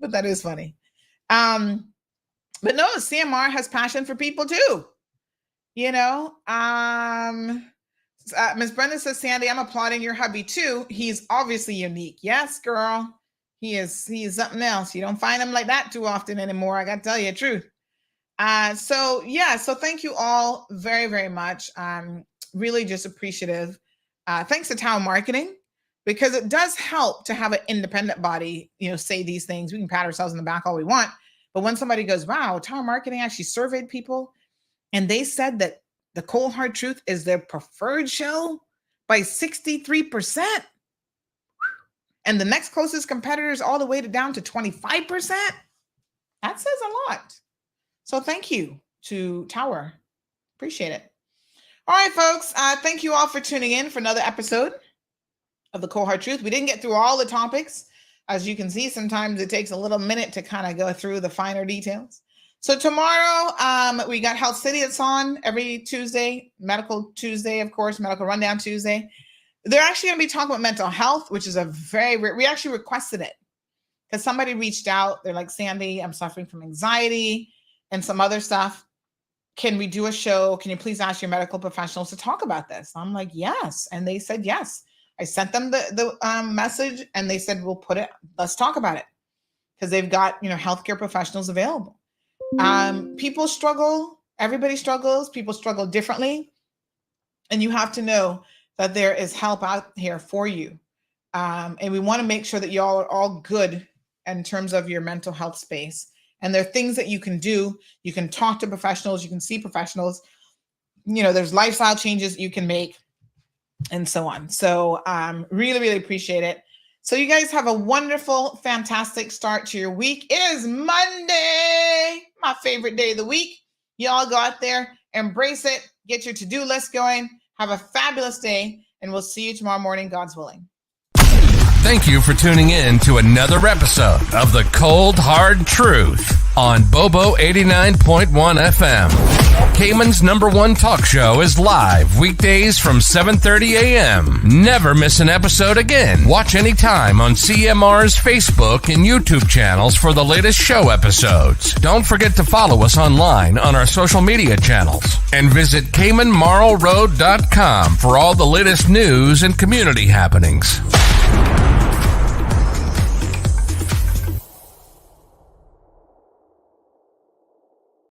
but that is funny. But no, CMR has passion for people too. You know, Ms. Brenda says, Sandy, I'm applauding your hubby too. He's obviously unique. Yes, girl. He is something else. You don't find him like that too often anymore. I got to tell you the truth. So thank you all very, very much. Really just appreciative. Thanks to Town Marketing, because it does help to have an independent body, you know, say these things. We can pat ourselves in the back all we want. But when somebody goes, wow, Town Marketing actually surveyed people and they said that The Cold Hard Truth is their preferred show by 63%. And the next closest competitor is all the way down to 25%. That says a lot. So thank you to Tower. Appreciate it. All right, folks. Thank you all for tuning in for another episode of The Cold Hard Truth. We didn't get through all the topics. As you can see, sometimes it takes a little minute to kind of go through the finer details. So tomorrow, we got Health City. It's on every Tuesday. Medical Tuesday, of course. Medical Rundown Tuesday. They're actually going to be talking about mental health, which is we actually requested it because somebody reached out. They're like, Sandy, I'm suffering from anxiety and some other stuff. Can we do a show? Can you please ask your medical professionals to talk about this? I'm like, yes. And they said, yes. I sent them the message and they said, we'll put it, let's talk about it. Because they've got, you know, healthcare professionals available. People struggle. Everybody struggles. People struggle differently. And you have to know that there is help out here for you. And we want to make sure that y'all are all good in terms of your mental health space. And there are things that you can do. You can talk to professionals. You can see professionals. You know, there's lifestyle changes you can make and so on. So really, really appreciate it. So you guys have a wonderful, fantastic start to your week. It is Monday, my favorite day of the week. Y'all go out there, embrace it, get your to-do list going. Have a fabulous day, and we'll see you tomorrow morning, God's willing. Thank you for tuning in to another episode of The Cold Hard Truth. on Bobo 89.1 FM. Cayman's #1 talk show is live weekdays from 7:30 a.m. Never miss an episode again. Watch anytime on CMR's Facebook and YouTube channels for the latest show episodes. Don't forget to follow us online on our social media channels. And visit CaymanMarlRoad.com for all the latest news and community happenings.